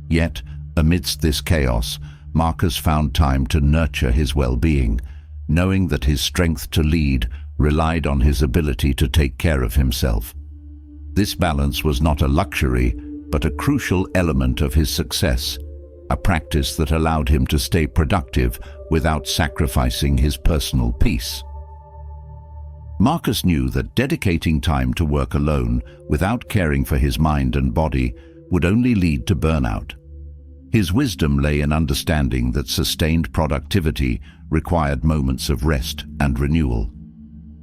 Yet, amidst this chaos, Marcus found time to nurture his well-being, knowing that his strength to lead relied on his ability to take care of himself. This balance was not a luxury, but a crucial element of his success, a practice that allowed him to stay productive without sacrificing his personal peace. Marcus knew that dedicating time to work alone without caring for his mind and body would only lead to burnout. His wisdom lay in understanding that sustained productivity required moments of rest and renewal.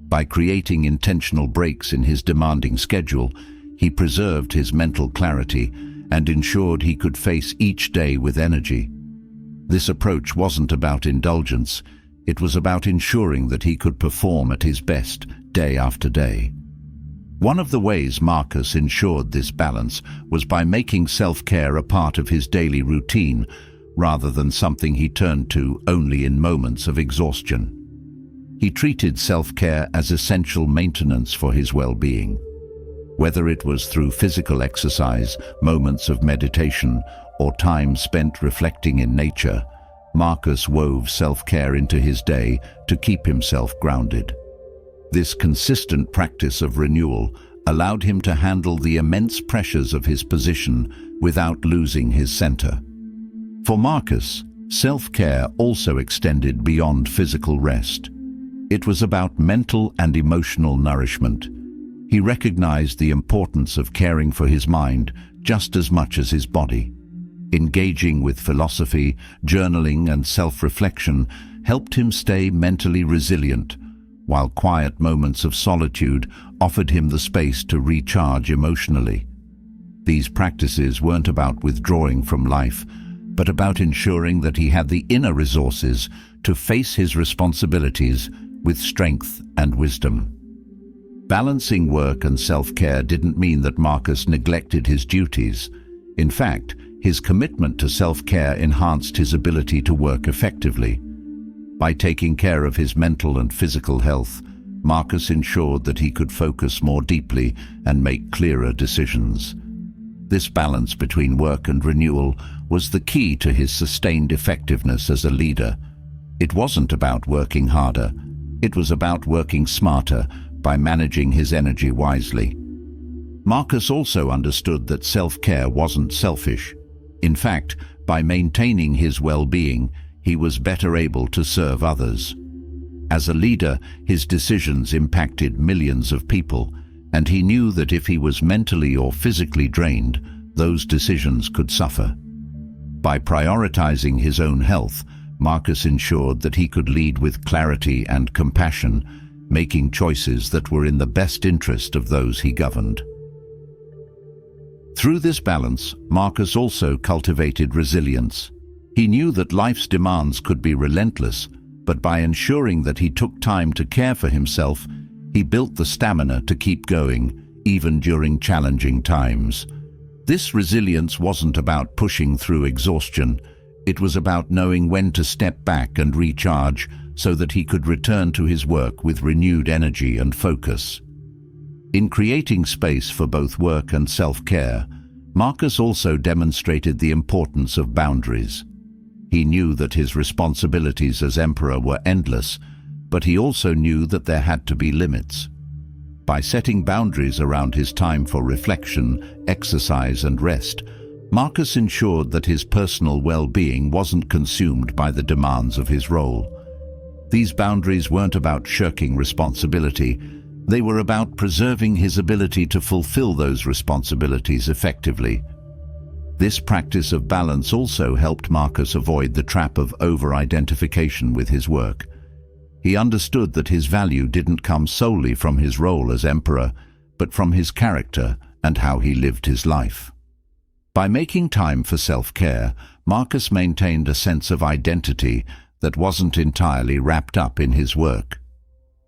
By creating intentional breaks in his demanding schedule, he preserved his mental clarity and ensured he could face each day with energy. This approach wasn't about indulgence, it was about ensuring that he could perform at his best day after day. One of the ways Marcus ensured this balance was by making self-care a part of his daily routine, rather than something he turned to only in moments of exhaustion. He treated self-care as essential maintenance for his well-being. Whether it was through physical exercise, moments of meditation, or time spent reflecting in nature, Marcus wove self-care into his day to keep himself grounded. This consistent practice of renewal allowed him to handle the immense pressures of his position without losing his center. For Marcus, self-care also extended beyond physical rest. It was about mental and emotional nourishment. He recognized the importance of caring for his mind just as much as his body. Engaging with philosophy, journaling, and self-reflection helped him stay mentally resilient, while quiet moments of solitude offered him the space to recharge emotionally. These practices weren't about withdrawing from life, but about ensuring that he had the inner resources to face his responsibilities with strength and wisdom. Balancing work and self-care didn't mean that Marcus neglected his duties. In fact, his commitment to self-care enhanced his ability to work effectively. By taking care of his mental and physical health, Marcus ensured that he could focus more deeply and make clearer decisions. This balance between work and renewal was the key to his sustained effectiveness as a leader. It wasn't about working harder, it was about working smarter by managing his energy wisely. Marcus also understood that self-care wasn't selfish. In fact, by maintaining his well-being, he was better able to serve others. As a leader, his decisions impacted millions of people, and he knew that if he was mentally or physically drained, those decisions could suffer. By prioritizing his own health, Marcus ensured that he could lead with clarity and compassion, making choices that were in the best interest of those he governed. Through this balance, Marcus also cultivated resilience. He knew that life's demands could be relentless, But by ensuring that he took time to care for himself, he built the stamina to keep going, even during challenging times. This resilience wasn't about pushing through exhaustion. It was about knowing when to step back and recharge so that he could return to his work with renewed energy and focus. In creating space for both work and self-care, Marcus also demonstrated the importance of boundaries. He knew that his responsibilities as emperor were endless, but he also knew that there had to be limits. By setting boundaries around his time for reflection, exercise, and rest, Marcus ensured that his personal well-being wasn't consumed by the demands of his role. These boundaries weren't about shirking responsibility. They were about preserving his ability to fulfill those responsibilities effectively. This practice of balance also helped Marcus avoid the trap of over-identification with his work. He understood that his value didn't come solely from his role as emperor, but from his character and how he lived his life. By making time for self-care, Marcus maintained a sense of identity that wasn't entirely wrapped up in his work.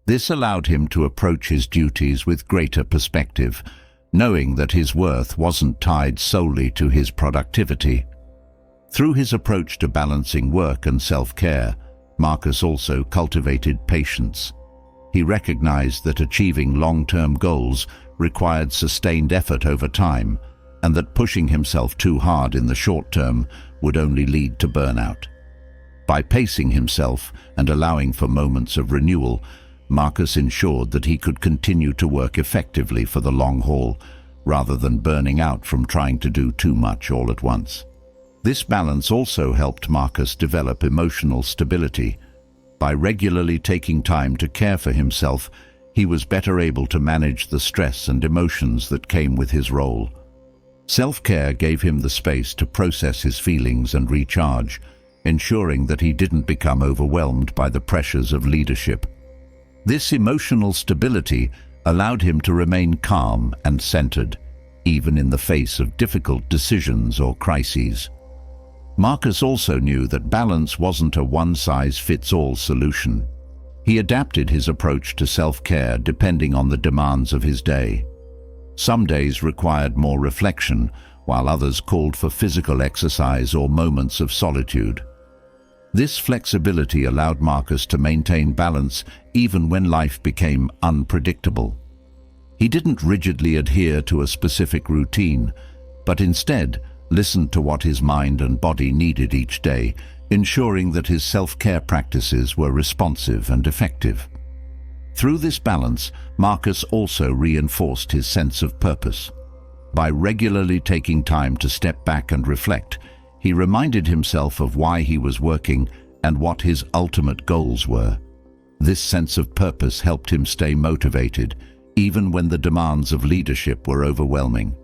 This allowed him to approach his duties with greater perspective, knowing that his worth wasn't tied solely to his productivity. Through his approach to balancing work and self-care, Marcus also cultivated patience. He recognized that achieving long-term goals required sustained effort over time, and that pushing himself too hard in the short term would only lead to burnout. By pacing himself and allowing for moments of renewal, Marcus ensured that he could continue to work effectively for the long haul, rather than burning out from trying to do too much all at once. This balance also helped Marcus develop emotional stability. By regularly taking time to care for himself, he was better able to manage the stress and emotions that came with his role. Self-care gave him the space to process his feelings and recharge, ensuring that he didn't become overwhelmed by the pressures of leadership. This emotional stability allowed him to remain calm and centered, even in the face of difficult decisions or crises. Marcus also knew that balance wasn't a one-size-fits-all solution. He adapted his approach to self-care depending on the demands of his day. Some days required more reflection, while others called for physical exercise or moments of solitude. This flexibility allowed Marcus to maintain balance even when life became unpredictable. He didn't rigidly adhere to a specific routine, but instead listened to what his mind and body needed each day, ensuring that his self-care practices were responsive and effective. Through this balance, Marcus also reinforced his sense of purpose. By regularly taking time to step back and reflect, he reminded himself of why he was working and what his ultimate goals were. This sense of purpose helped him stay motivated, even when the demands of leadership were overwhelming.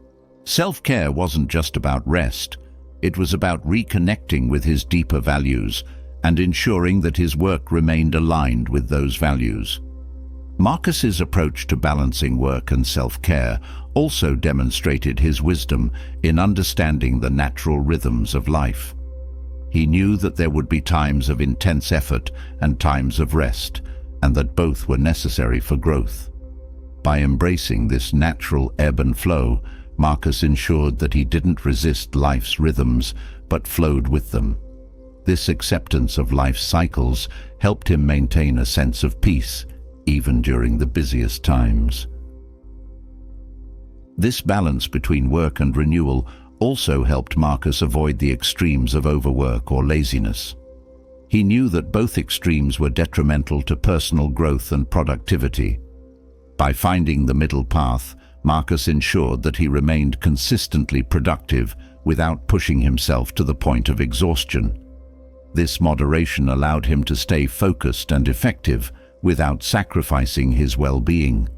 Self-care wasn't just about rest. It was about reconnecting with his deeper values and ensuring that his work remained aligned with those values. Marcus's approach to balancing work and self-care also demonstrated his wisdom in understanding the natural rhythms of life. He knew that there would be times of intense effort and times of rest, and that both were necessary for growth. By embracing this natural ebb and flow, Marcus ensured that he didn't resist life's rhythms, but flowed with them. This acceptance of life's cycles helped him maintain a sense of peace, even during the busiest times. This balance between work and renewal also helped Marcus avoid the extremes of overwork or laziness. He knew that both extremes were detrimental to personal growth and productivity. By finding the middle path, Marcus ensured that he remained consistently productive without pushing himself to the point of exhaustion. This moderation allowed him to stay focused and effective without sacrificing his well-being.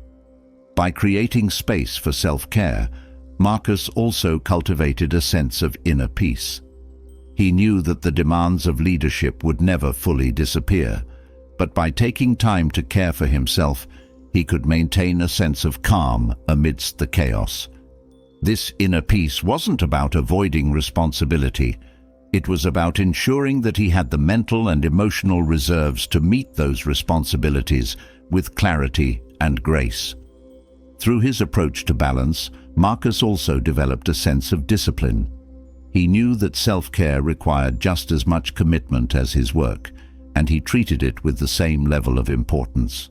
By creating space for self-care, Marcus also cultivated a sense of inner peace. He knew that the demands of leadership would never fully disappear, but by taking time to care for himself, he could maintain a sense of calm amidst the chaos. This inner peace wasn't about avoiding responsibility. It was about ensuring that he had the mental and emotional reserves to meet those responsibilities with clarity and grace. Through his approach to balance, Marcus also developed a sense of discipline. He knew that self-care required just as much commitment as his work, and he treated it with the same level of importance.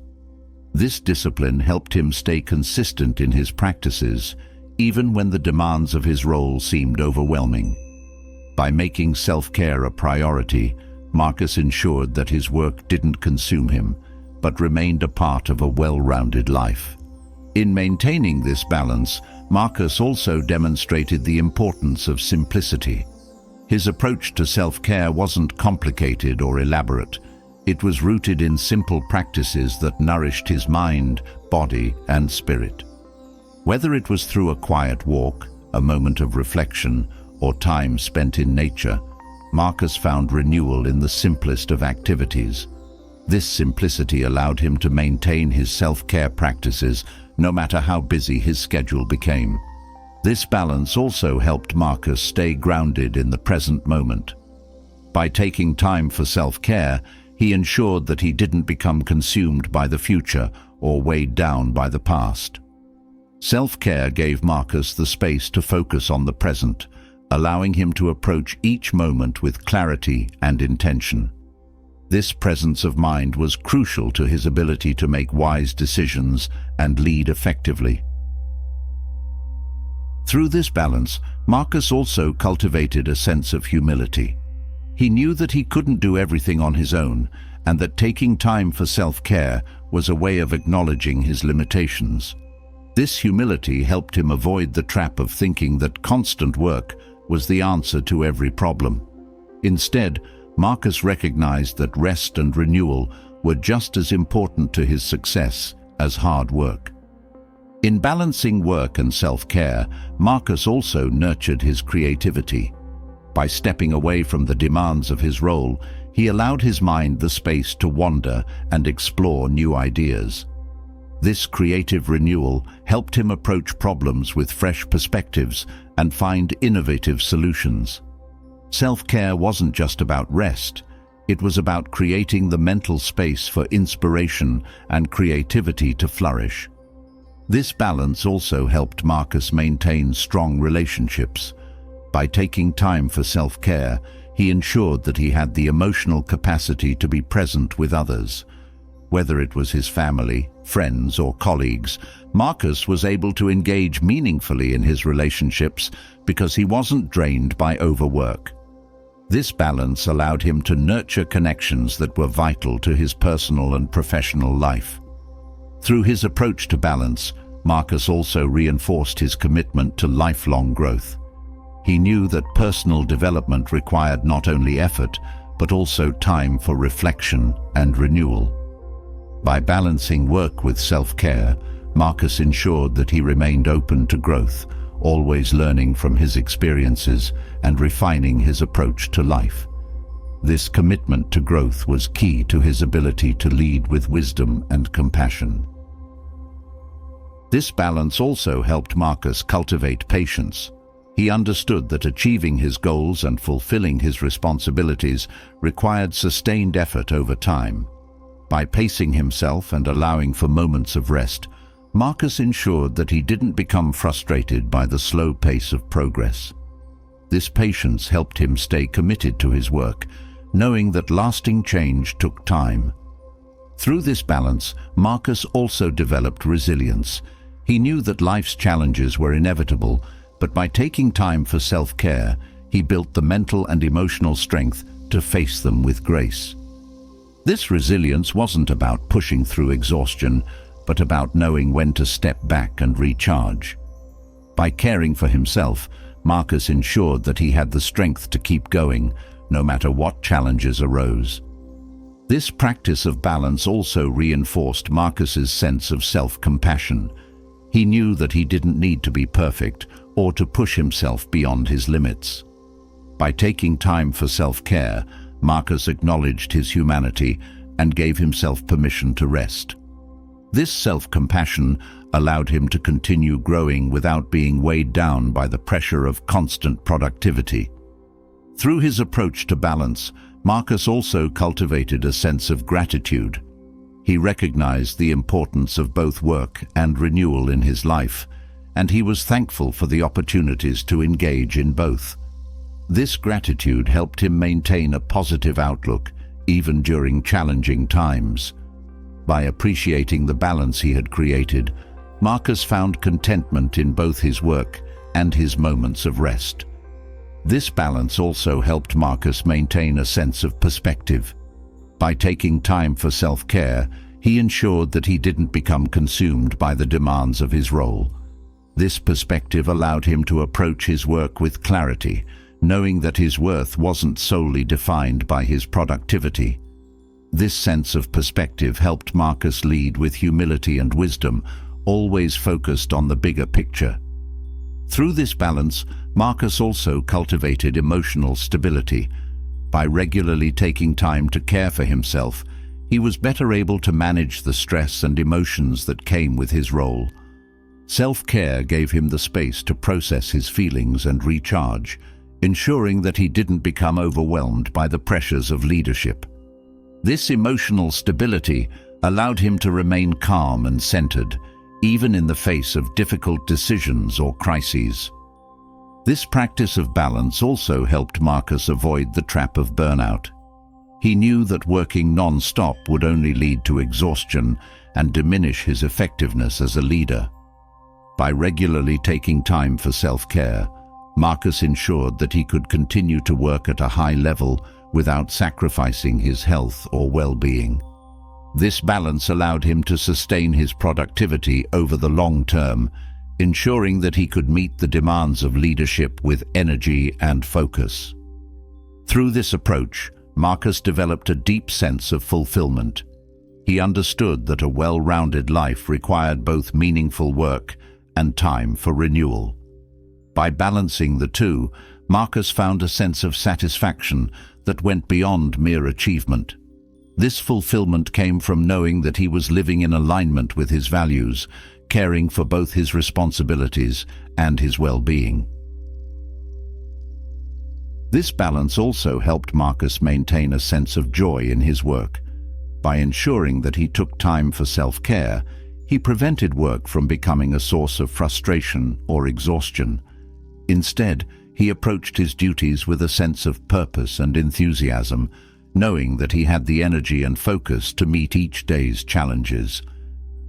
This discipline helped him stay consistent in his practices, even when the demands of his role seemed overwhelming. By making self-care a priority, Marcus ensured that his work didn't consume him, but remained a part of a well-rounded life. In maintaining this balance, Marcus also demonstrated the importance of simplicity. His approach to self-care wasn't complicated or elaborate. It was rooted in simple practices that nourished his mind, body, and spirit. Whether it was through a quiet walk, a moment of reflection, or time spent in nature, Marcus found renewal in the simplest of activities. This simplicity allowed him to maintain his self-care practices no matter how busy his schedule became. This balance also helped Marcus stay grounded in the present moment. By taking time for self-care, he ensured that he didn't become consumed by the future or weighed down by the past. Self-care gave Marcus the space to focus on the present, allowing him to approach each moment with clarity and intention. This presence of mind was crucial to his ability to make wise decisions and lead effectively. Through this balance, Marcus also cultivated a sense of humility. He knew that he couldn't do everything on his own, and that taking time for self-care was a way of acknowledging his limitations. This humility helped him avoid the trap of thinking that constant work was the answer to every problem. Instead, Marcus recognized that rest and renewal were just as important to his success as hard work. In balancing work and self-care, Marcus also nurtured his creativity. By stepping away from the demands of his role, he allowed his mind the space to wander and explore new ideas. This creative renewal helped him approach problems with fresh perspectives and find innovative solutions. Self-care wasn't just about rest. It was about creating the mental space for inspiration and creativity to flourish. This balance also helped Marcus maintain strong relationships. By taking time for self-care, he ensured that he had the emotional capacity to be present with others. Whether it was his family, friends, or colleagues, Marcus was able to engage meaningfully in his relationships because he wasn't drained by overwork. This balance allowed him to nurture connections that were vital to his personal and professional life. Through his approach to balance, Marcus also reinforced his commitment to lifelong growth. He knew that personal development required not only effort, but also time for reflection and renewal. By balancing work with self-care, Marcus ensured that he remained open to growth, always learning from his experiences and refining his approach to life. This commitment to growth was key to his ability to lead with wisdom and compassion. This balance also helped Marcus cultivate patience. He understood that achieving his goals and fulfilling his responsibilities required sustained effort over time. By pacing himself and allowing for moments of rest, Marcus ensured that he didn't become frustrated by the slow pace of progress. This patience helped him stay committed to his work, knowing that lasting change took time. Through this balance, Marcus also developed resilience. He knew that life's challenges were inevitable, but by taking time for self-care, he built the mental and emotional strength to face them with grace. This resilience wasn't about pushing through exhaustion, but about knowing when to step back and recharge. By caring for himself, Marcus ensured that he had the strength to keep going, no matter what challenges arose. This practice of balance also reinforced Marcus's sense of self-compassion. He knew that he didn't need to be perfect or to push himself beyond his limits. By taking time for self-care, Marcus acknowledged his humanity and gave himself permission to rest. This self-compassion allowed him to continue growing without being weighed down by the pressure of constant productivity. Through his approach to balance, Marcus also cultivated a sense of gratitude. He recognized the importance of both work and renewal in his life, and he was thankful for the opportunities to engage in both. This gratitude helped him maintain a positive outlook, even during challenging times. By appreciating the balance he had created, Marcus found contentment in both his work and his moments of rest. This balance also helped Marcus maintain a sense of perspective. By taking time for self-care, he ensured that he didn't become consumed by the demands of his role. This perspective allowed him to approach his work with clarity, knowing that his worth wasn't solely defined by his productivity. This sense of perspective helped Marcus lead with humility and wisdom, always focused on the bigger picture. Through this balance, Marcus also cultivated emotional stability. By regularly taking time to care for himself, he was better able to manage the stress and emotions that came with his role. Self-care gave him the space to process his feelings and recharge, ensuring that he didn't become overwhelmed by the pressures of leadership. This emotional stability allowed him to remain calm and centered, even in the face of difficult decisions or crises. This practice of balance also helped Marcus avoid the trap of burnout. He knew that working non-stop would only lead to exhaustion and diminish his effectiveness as a leader. By regularly taking time for self-care, Marcus ensured that he could continue to work at a high level without sacrificing his health or well-being. This balance allowed him to sustain his productivity over the long term, ensuring that he could meet the demands of leadership with energy and focus. Through this approach, Marcus developed a deep sense of fulfillment. He understood that a well-rounded life required both meaningful work and time for renewal. By balancing the two, Marcus found a sense of satisfaction that went beyond mere achievement. This fulfillment came from knowing that he was living in alignment with his values, caring for both his responsibilities and his well-being. This balance also helped Marcus maintain a sense of joy in his work. By ensuring that he took time for self-care, he prevented work from becoming a source of frustration or exhaustion. Instead, he approached his duties with a sense of purpose and enthusiasm, knowing that he had the energy and focus to meet each day's challenges.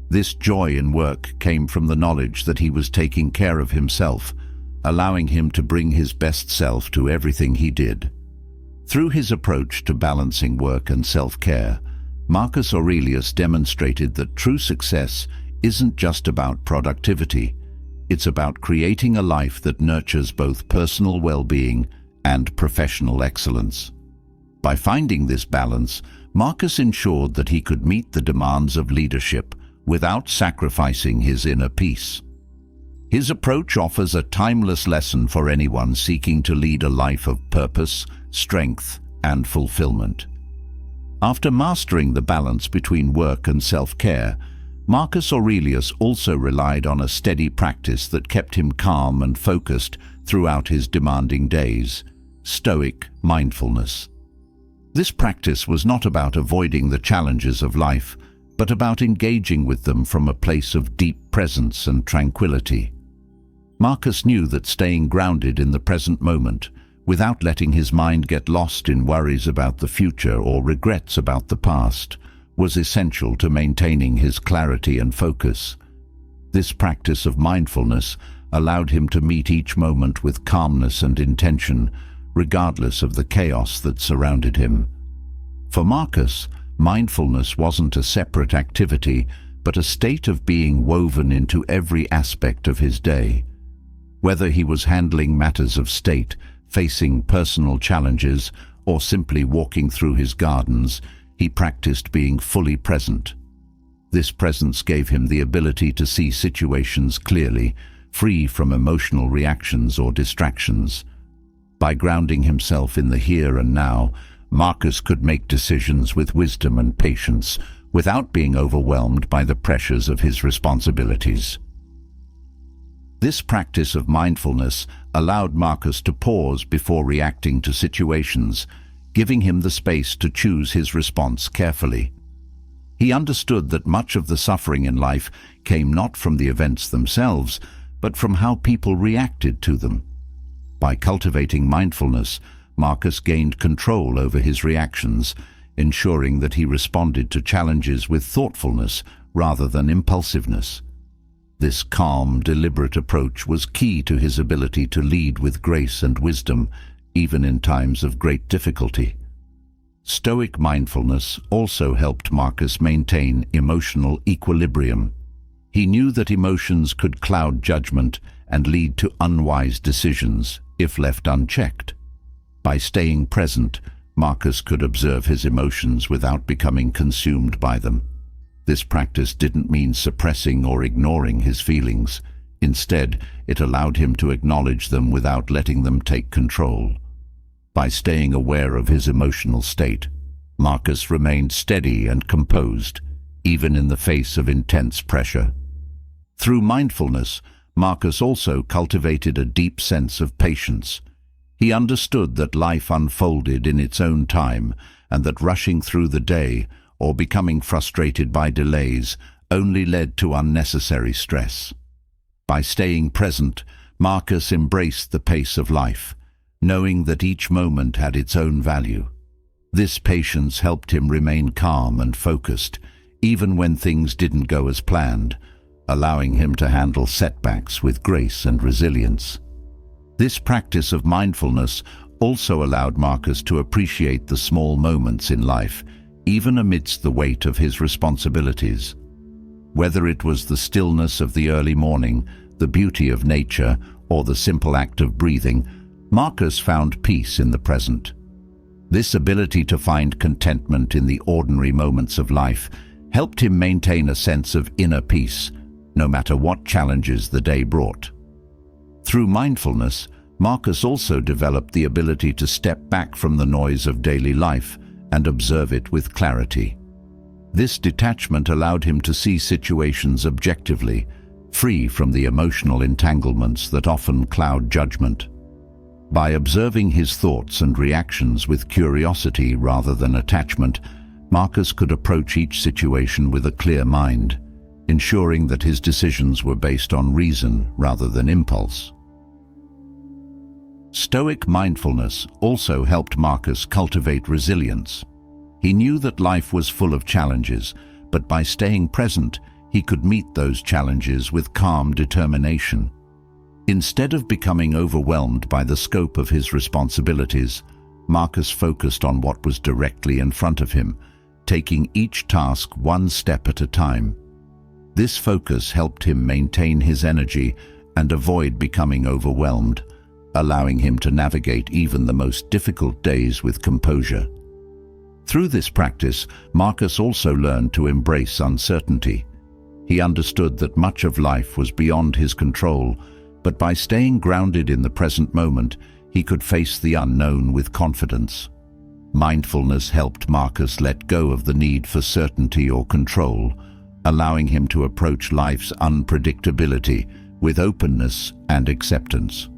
This joy in work came from the knowledge that he was taking care of himself, allowing him to bring his best self to everything he did. Through his approach to balancing work and self-care, Marcus Aurelius demonstrated that true success isn't just about productivity. It's about creating a life that nurtures both personal well-being and professional excellence. By finding this balance, Marcus ensured that he could meet the demands of leadership without sacrificing his inner peace. His approach offers a timeless lesson for anyone seeking to lead a life of purpose, strength, and fulfillment. After mastering the balance between work and self-care, Marcus Aurelius also relied on a steady practice that kept him calm and focused throughout his demanding days: Stoic mindfulness. This practice was not about avoiding the challenges of life, but about engaging with them from a place of deep presence and tranquility. Marcus knew that staying grounded in the present moment, without letting his mind get lost in worries about the future or regrets about the past, was essential to maintaining his clarity and focus. This practice of mindfulness allowed him to meet each moment with calmness and intention, regardless of the chaos that surrounded him. For Marcus, mindfulness wasn't a separate activity, but a state of being woven into every aspect of his day. Whether he was handling matters of state, facing personal challenges, or simply walking through his gardens, he practiced being fully present. This presence gave him the ability to see situations clearly, free from emotional reactions or distractions. By grounding himself in the here and now, Marcus could make decisions with wisdom and patience, without being overwhelmed by the pressures of his responsibilities. This practice of mindfulness allowed Marcus to pause before reacting to situations, giving him the space to choose his response carefully. He understood that much of the suffering in life came not from the events themselves, but from how people reacted to them. By cultivating mindfulness, Marcus gained control over his reactions, ensuring that he responded to challenges with thoughtfulness rather than impulsiveness. This calm, deliberate approach was key to his ability to lead with grace and wisdom, even in times of great difficulty. Stoic mindfulness also helped Marcus maintain emotional equilibrium. He knew that emotions could cloud judgment and lead to unwise decisions if left unchecked. By staying present, Marcus could observe his emotions without becoming consumed by them. This practice didn't mean suppressing or ignoring his feelings. Instead, it allowed him to acknowledge them without letting them take control. By staying aware of his emotional state, Marcus remained steady and composed, even in the face of intense pressure. Through mindfulness, Marcus also cultivated a deep sense of patience. He understood that life unfolded in its own time, and that rushing through the day or becoming frustrated by delays only led to unnecessary stress. By staying present, Marcus embraced the pace of life, knowing that each moment had its own value. This patience helped him remain calm and focused, even when things didn't go as planned, allowing him to handle setbacks with grace and resilience. This practice of mindfulness also allowed Marcus to appreciate the small moments in life, even amidst the weight of his responsibilities. Whether it was the stillness of the early morning, the beauty of nature, or the simple act of breathing, Marcus found peace in the present. This ability to find contentment in the ordinary moments of life helped him maintain a sense of inner peace, no matter what challenges the day brought. Through mindfulness, Marcus also developed the ability to step back from the noise of daily life and observe it with clarity. This detachment allowed him to see situations objectively, free from the emotional entanglements that often cloud judgment. By observing his thoughts and reactions with curiosity rather than attachment, Marcus could approach each situation with a clear mind, ensuring that his decisions were based on reason rather than impulse. Stoic mindfulness also helped Marcus cultivate resilience. He knew that life was full of challenges, but by staying present, he could meet those challenges with calm determination. Instead of becoming overwhelmed by the scope of his responsibilities, Marcus focused on what was directly in front of him, taking each task one step at a time. This focus helped him maintain his energy and avoid becoming overwhelmed, allowing him to navigate even the most difficult days with composure. Through this practice, Marcus also learned to embrace uncertainty. He understood that much of life was beyond his control, but by staying grounded in the present moment, he could face the unknown with confidence. Mindfulness helped Marcus let go of the need for certainty or control, allowing him to approach life's unpredictability with openness and acceptance.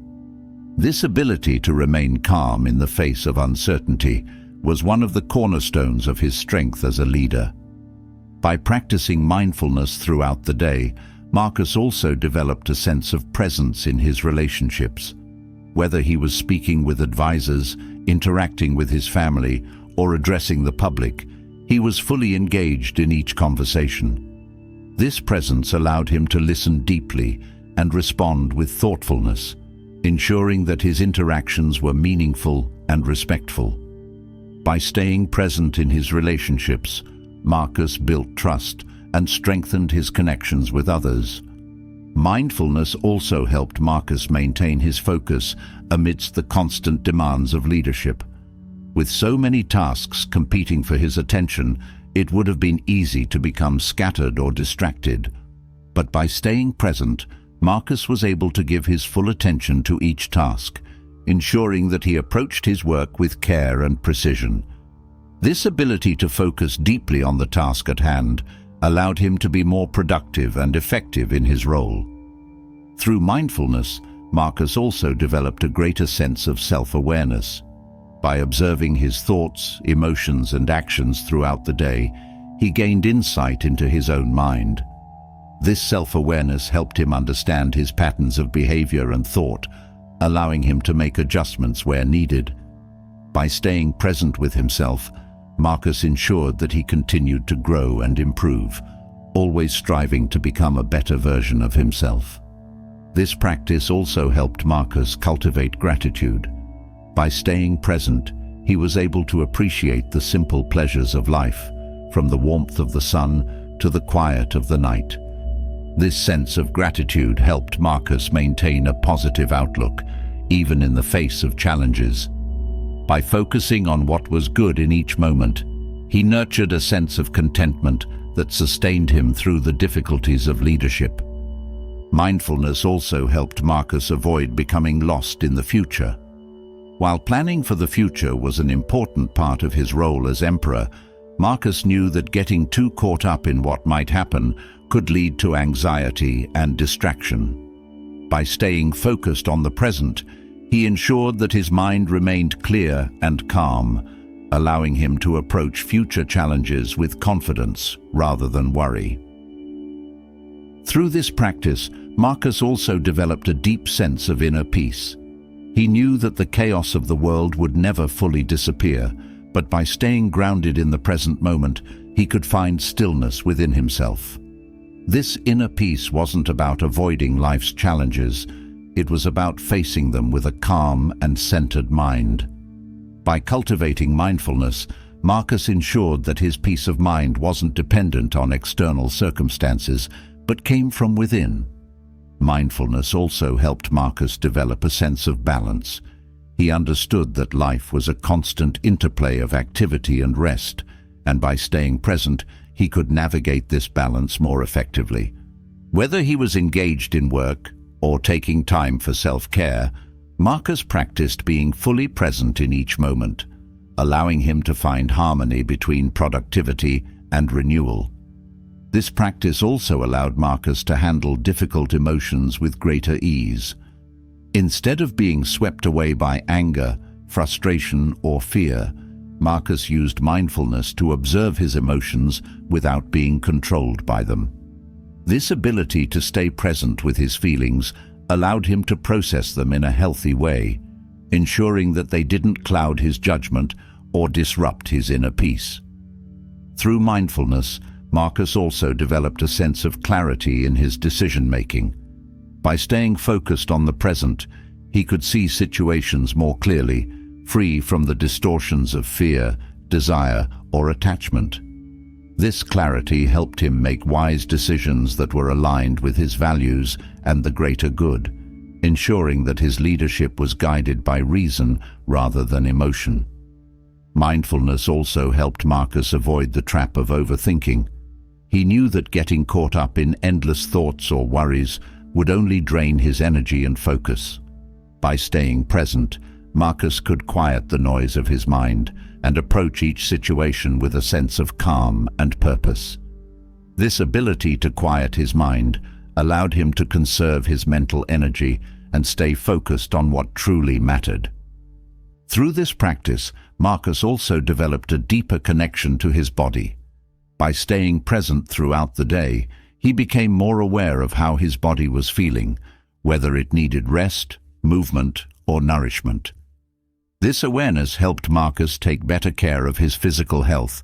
This ability to remain calm in the face of uncertainty was one of the cornerstones of his strength as a leader. By practicing mindfulness throughout the day, Marcus also developed a sense of presence in his relationships. Whether he was speaking with advisors, interacting with his family, or addressing the public, he was fully engaged in each conversation. This presence allowed him to listen deeply and respond with thoughtfulness, ensuring that his interactions were meaningful and respectful. By staying present in his relationships, Marcus built trust and strengthened his connections with others. Mindfulness also helped Marcus maintain his focus amidst the constant demands of leadership. With so many tasks competing for his attention, it would have been easy to become scattered or distracted. But by staying present, Marcus was able to give his full attention to each task, ensuring that he approached his work with care and precision. This ability to focus deeply on the task at hand allowed him to be more productive and effective in his role. Through mindfulness, Marcus also developed a greater sense of self-awareness. By observing his thoughts, emotions, and actions throughout the day, he gained insight into his own mind. This self-awareness helped him understand his patterns of behavior and thought, allowing him to make adjustments where needed. By staying present with himself, Marcus ensured that he continued to grow and improve, always striving to become a better version of himself. This practice also helped Marcus cultivate gratitude. By staying present, he was able to appreciate the simple pleasures of life, from the warmth of the sun to the quiet of the night. This sense of gratitude helped Marcus maintain a positive outlook, even in the face of challenges. By focusing on what was good in each moment, he nurtured a sense of contentment that sustained him through the difficulties of leadership. Mindfulness also helped Marcus avoid becoming lost in the future. While planning for the future was an important part of his role as emperor, Marcus knew that getting too caught up in what might happen could lead to anxiety and distraction. By staying focused on the present, he ensured that his mind remained clear and calm, allowing him to approach future challenges with confidence rather than worry. Through this practice, Marcus also developed a deep sense of inner peace. He knew that the chaos of the world would never fully disappear, but by staying grounded in the present moment, he could find stillness within himself. This inner peace wasn't about avoiding life's challenges. It was about facing them with a calm and centered mind. By cultivating mindfulness, Marcus ensured that his peace of mind wasn't dependent on external circumstances, but came from within. Mindfulness also helped Marcus develop a sense of balance. He understood that life was a constant interplay of activity and rest, and by staying present, he could navigate this balance more effectively. Whether he was engaged in work or taking time for self-care, Marcus practiced being fully present in each moment, allowing him to find harmony between productivity and renewal. This practice also allowed Marcus to handle difficult emotions with greater ease. Instead of being swept away by anger, frustration, or fear, Marcus used mindfulness to observe his emotions without being controlled by them. This ability to stay present with his feelings allowed him to process them in a healthy way, ensuring that they didn't cloud his judgment or disrupt his inner peace. Through mindfulness, Marcus also developed a sense of clarity in his decision-making. By staying focused on the present, he could see situations more clearly, free from the distortions of fear, desire, or attachment. This clarity helped him make wise decisions that were aligned with his values and the greater good, ensuring that his leadership was guided by reason rather than emotion. Mindfulness also helped Marcus avoid the trap of overthinking. He knew that getting caught up in endless thoughts or worries would only drain his energy and focus. By staying present, Marcus could quiet the noise of his mind and approach each situation with a sense of calm and purpose. This ability to quiet his mind allowed him to conserve his mental energy and stay focused on what truly mattered. Through this practice, Marcus also developed a deeper connection to his body. By staying present throughout the day, he became more aware of how his body was feeling, whether it needed rest, movement, or nourishment. This awareness helped Marcus take better care of his physical health,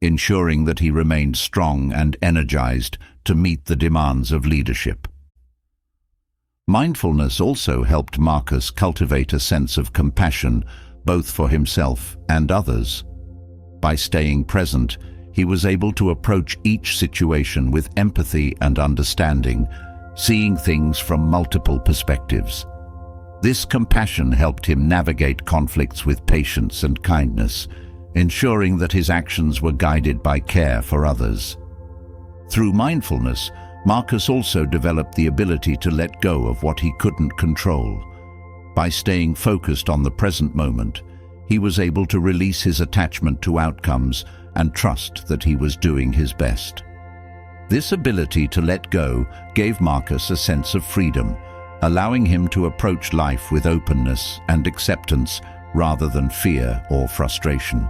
ensuring that he remained strong and energized to meet the demands of leadership. Mindfulness also helped Marcus cultivate a sense of compassion, both for himself and others. By staying present, he was able to approach each situation with empathy and understanding, seeing things from multiple perspectives. This compassion helped him navigate conflicts with patience and kindness, ensuring that his actions were guided by care for others. Through mindfulness, Marcus also developed the ability to let go of what he couldn't control. By staying focused on the present moment, he was able to release his attachment to outcomes and trust that he was doing his best. This ability to let go gave Marcus a sense of freedom, allowing him to approach life with openness and acceptance rather than fear or frustration.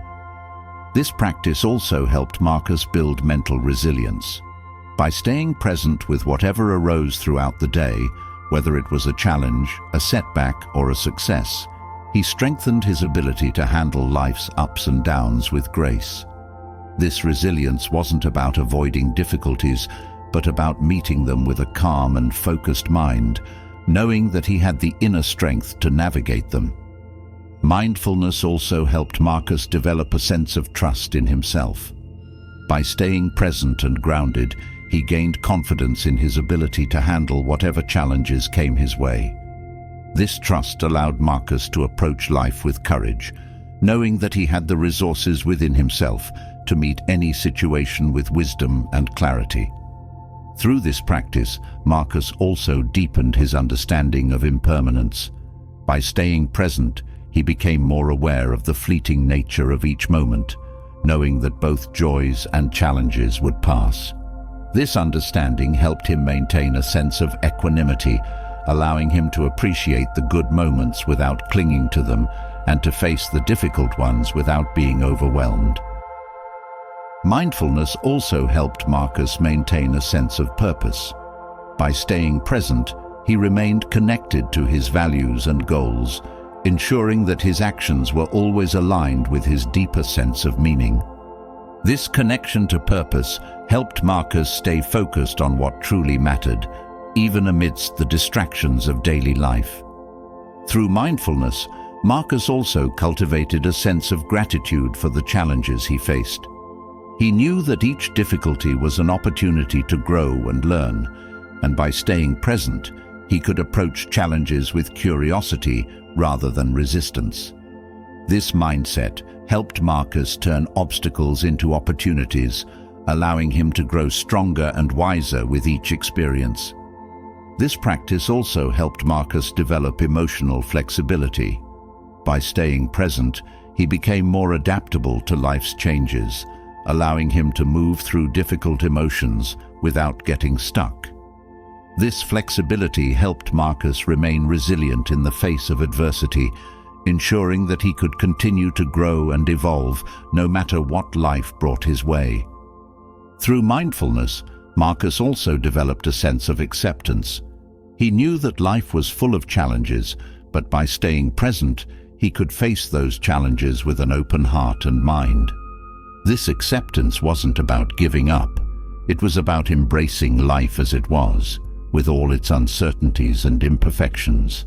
This practice also helped Marcus build mental resilience. By staying present with whatever arose throughout the day, whether it was a challenge, a setback, or a success, he strengthened his ability to handle life's ups and downs with grace. This resilience wasn't about avoiding difficulties, but about meeting them with a calm and focused mind, knowing that he had the inner strength to navigate them. Mindfulness also helped Marcus develop a sense of trust in himself. By staying present and grounded, he gained confidence in his ability to handle whatever challenges came his way. This trust allowed Marcus to approach life with courage, knowing that he had the resources within himself to meet any situation with wisdom and clarity. Through this practice, Marcus also deepened his understanding of impermanence. By staying present, he became more aware of the fleeting nature of each moment, knowing that both joys and challenges would pass. This understanding helped him maintain a sense of equanimity, allowing him to appreciate the good moments without clinging to them and to face the difficult ones without being overwhelmed. Mindfulness also helped Marcus maintain a sense of purpose. By staying present, he remained connected to his values and goals, ensuring that his actions were always aligned with his deeper sense of meaning. This connection to purpose helped Marcus stay focused on what truly mattered, even amidst the distractions of daily life. Through mindfulness, Marcus also cultivated a sense of gratitude for the challenges he faced. He knew that each difficulty was an opportunity to grow and learn, and by staying present, he could approach challenges with curiosity rather than resistance. This mindset helped Marcus turn obstacles into opportunities, allowing him to grow stronger and wiser with each experience. This practice also helped Marcus develop emotional flexibility. By staying present, he became more adaptable to life's changes, allowing him to move through difficult emotions without getting stuck. This flexibility helped Marcus remain resilient in the face of adversity, ensuring that he could continue to grow and evolve no matter what life brought his way. Through mindfulness, Marcus also developed a sense of acceptance. He knew that life was full of challenges, but by staying present, he could face those challenges with an open heart and mind. This acceptance wasn't about giving up. It was about embracing life as it was, with all its uncertainties and imperfections.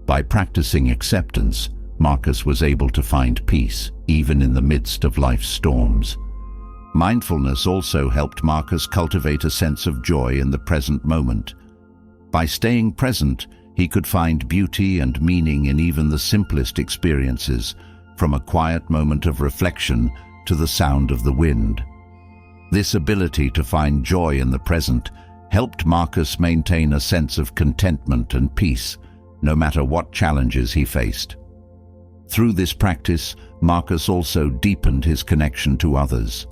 By practicing acceptance, Marcus was able to find peace, even in the midst of life's storms. Mindfulness also helped Marcus cultivate a sense of joy in the present moment. By staying present, he could find beauty and meaning in even the simplest experiences, from a quiet moment of reflection to the sound of the wind. This ability to find joy in the present helped Marcus maintain a sense of contentment and peace, no matter what challenges he faced. Through this practice, Marcus also deepened his connection to others.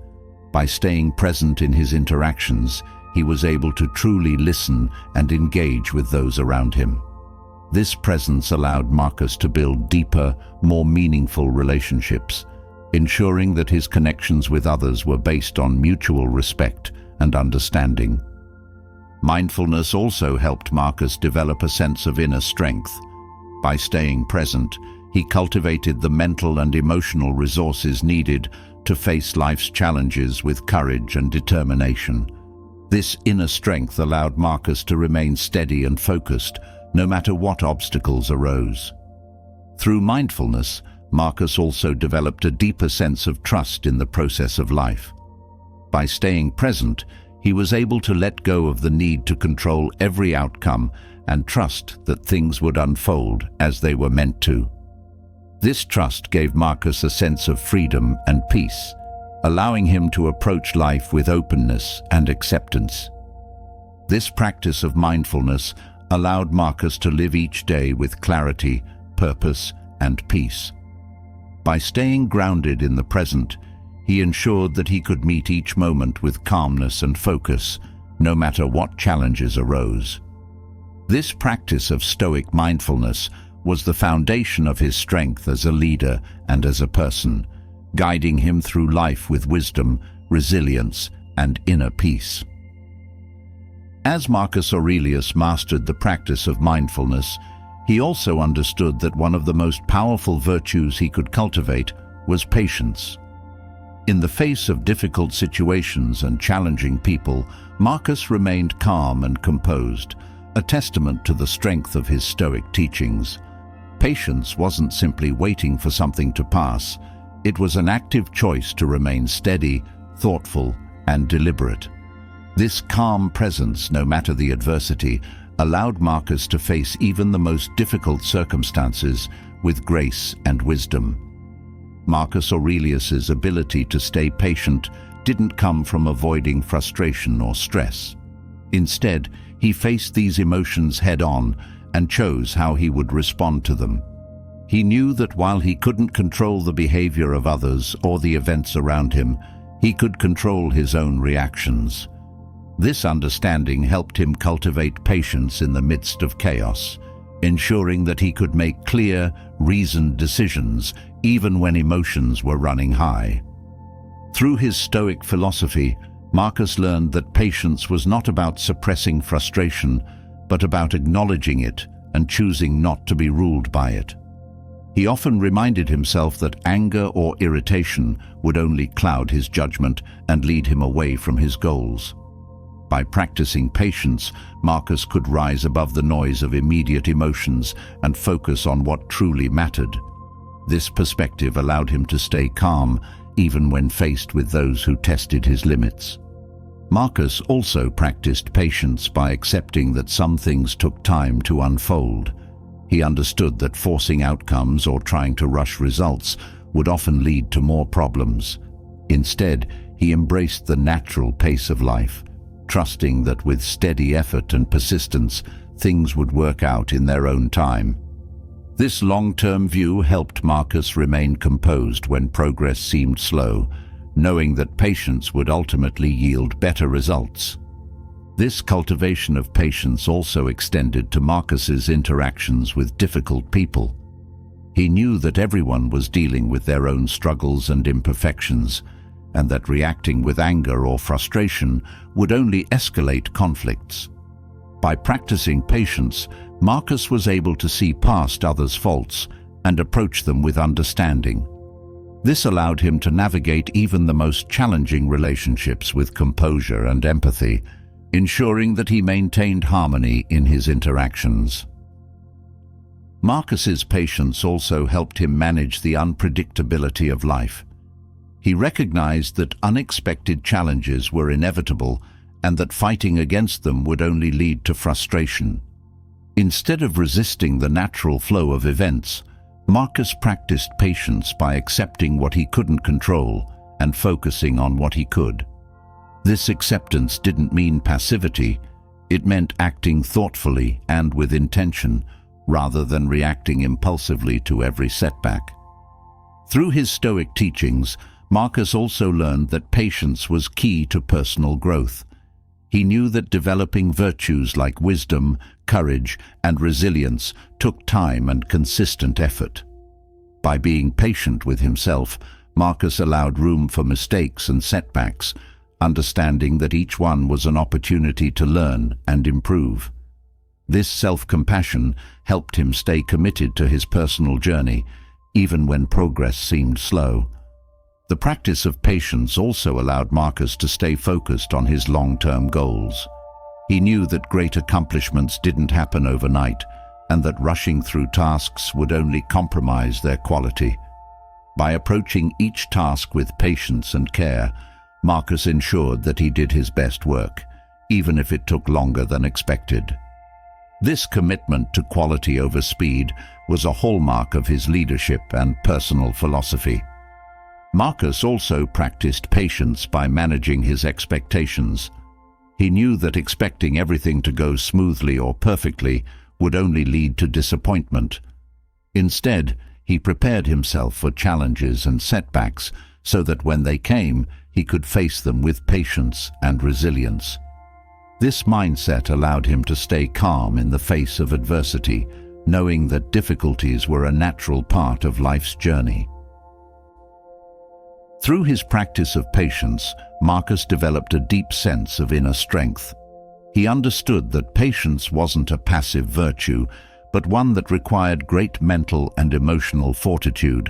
By staying present in his interactions, he was able to truly listen and engage with those around him. This presence allowed Marcus to build deeper, more meaningful relationships, ensuring that his connections with others were based on mutual respect and understanding. Mindfulness also helped Marcus develop a sense of inner strength. By staying present, he cultivated the mental and emotional resources needed to face life's challenges with courage and determination. This inner strength allowed Marcus to remain steady and focused, no matter what obstacles arose. Through mindfulness, Marcus also developed a deeper sense of trust in the process of life. By staying present, he was able to let go of the need to control every outcome and trust that things would unfold as they were meant to. This trust gave Marcus a sense of freedom and peace, allowing him to approach life with openness and acceptance. This practice of mindfulness allowed Marcus to live each day with clarity, purpose, and peace. By staying grounded in the present, he ensured that he could meet each moment with calmness and focus, no matter what challenges arose. This practice of Stoic mindfulness was the foundation of his strength as a leader and as a person, guiding him through life with wisdom, resilience, and inner peace. As Marcus Aurelius mastered the practice of mindfulness, he also understood that one of the most powerful virtues he could cultivate was patience. In the face of difficult situations and challenging people, Marcus remained calm and composed, a testament to the strength of his Stoic teachings. Patience wasn't simply waiting for something to pass. It was an active choice to remain steady, thoughtful, and deliberate. This calm presence, no matter the adversity, allowed Marcus to face even the most difficult circumstances with grace and wisdom. Marcus Aurelius's ability to stay patient didn't come from avoiding frustration or stress. Instead, he faced these emotions head-on and chose how he would respond to them. He knew that while he couldn't control the behavior of others or the events around him, he could control his own reactions. This understanding helped him cultivate patience in the midst of chaos, ensuring that he could make clear, reasoned decisions even when emotions were running high. Through his Stoic philosophy, Marcus learned that patience was not about suppressing frustration, but about acknowledging it and choosing not to be ruled by it. He often reminded himself that anger or irritation would only cloud his judgment and lead him away from his goals. By practicing patience, Marcus could rise above the noise of immediate emotions and focus on what truly mattered. This perspective allowed him to stay calm, even when faced with those who tested his limits. Marcus also practiced patience by accepting that some things took time to unfold. He understood that forcing outcomes or trying to rush results would often lead to more problems. Instead, he embraced the natural pace of life, trusting that with steady effort and persistence, things would work out in their own time. This long-term view helped Marcus remain composed when progress seemed slow, knowing that patience would ultimately yield better results. This cultivation of patience also extended to Marcus's interactions with difficult people. He knew that everyone was dealing with their own struggles and imperfections, and that reacting with anger or frustration would only escalate conflicts. By practicing patience, Marcus was able to see past others' faults and approach them with understanding. This allowed him to navigate even the most challenging relationships with composure and empathy, ensuring that he maintained harmony in his interactions. Marcus's patience also helped him manage the unpredictability of life. He recognized that unexpected challenges were inevitable and that fighting against them would only lead to frustration. Instead of resisting the natural flow of events, Marcus practiced patience by accepting what he couldn't control and focusing on what he could. This acceptance didn't mean passivity, it meant acting thoughtfully and with intention, rather than reacting impulsively to every setback. Through his Stoic teachings, Marcus also learned that patience was key to personal growth. He knew that developing virtues like wisdom, courage, and resilience took time and consistent effort. By being patient with himself, Marcus allowed room for mistakes and setbacks, understanding that each one was an opportunity to learn and improve. This self-compassion helped him stay committed to his personal journey, even when progress seemed slow. The practice of patience also allowed Marcus to stay focused on his long-term goals. He knew that great accomplishments didn't happen overnight, and that rushing through tasks would only compromise their quality. By approaching each task with patience and care, Marcus ensured that he did his best work, even if it took longer than expected. This commitment to quality over speed was a hallmark of his leadership and personal philosophy. Marcus also practiced patience by managing his expectations. He knew that expecting everything to go smoothly or perfectly would only lead to disappointment. Instead, he prepared himself for challenges and setbacks so that when they came, he could face them with patience and resilience. This mindset allowed him to stay calm in the face of adversity, knowing that difficulties were a natural part of life's journey. Through his practice of patience, Marcus developed a deep sense of inner strength. He understood that patience wasn't a passive virtue, but one that required great mental and emotional fortitude.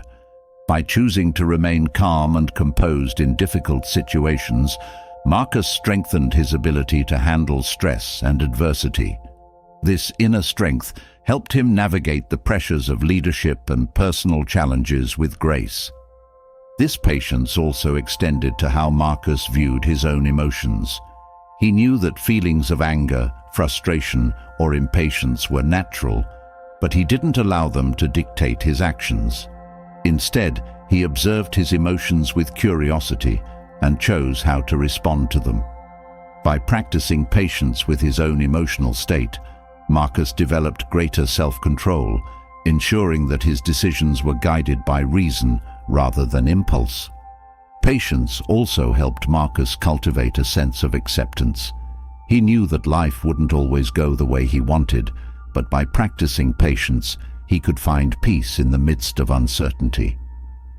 By choosing to remain calm and composed in difficult situations, Marcus strengthened his ability to handle stress and adversity. This inner strength helped him navigate the pressures of leadership and personal challenges with grace. This patience also extended to how Marcus viewed his own emotions. He knew that feelings of anger, frustration, or impatience were natural, but he didn't allow them to dictate his actions. Instead, he observed his emotions with curiosity and chose how to respond to them. By practicing patience with his own emotional state, Marcus developed greater self-control, ensuring that his decisions were guided by reason rather than impulse. Patience also helped Marcus cultivate a sense of acceptance. He knew that life wouldn't always go the way he wanted, but by practicing patience, he could find peace in the midst of uncertainty.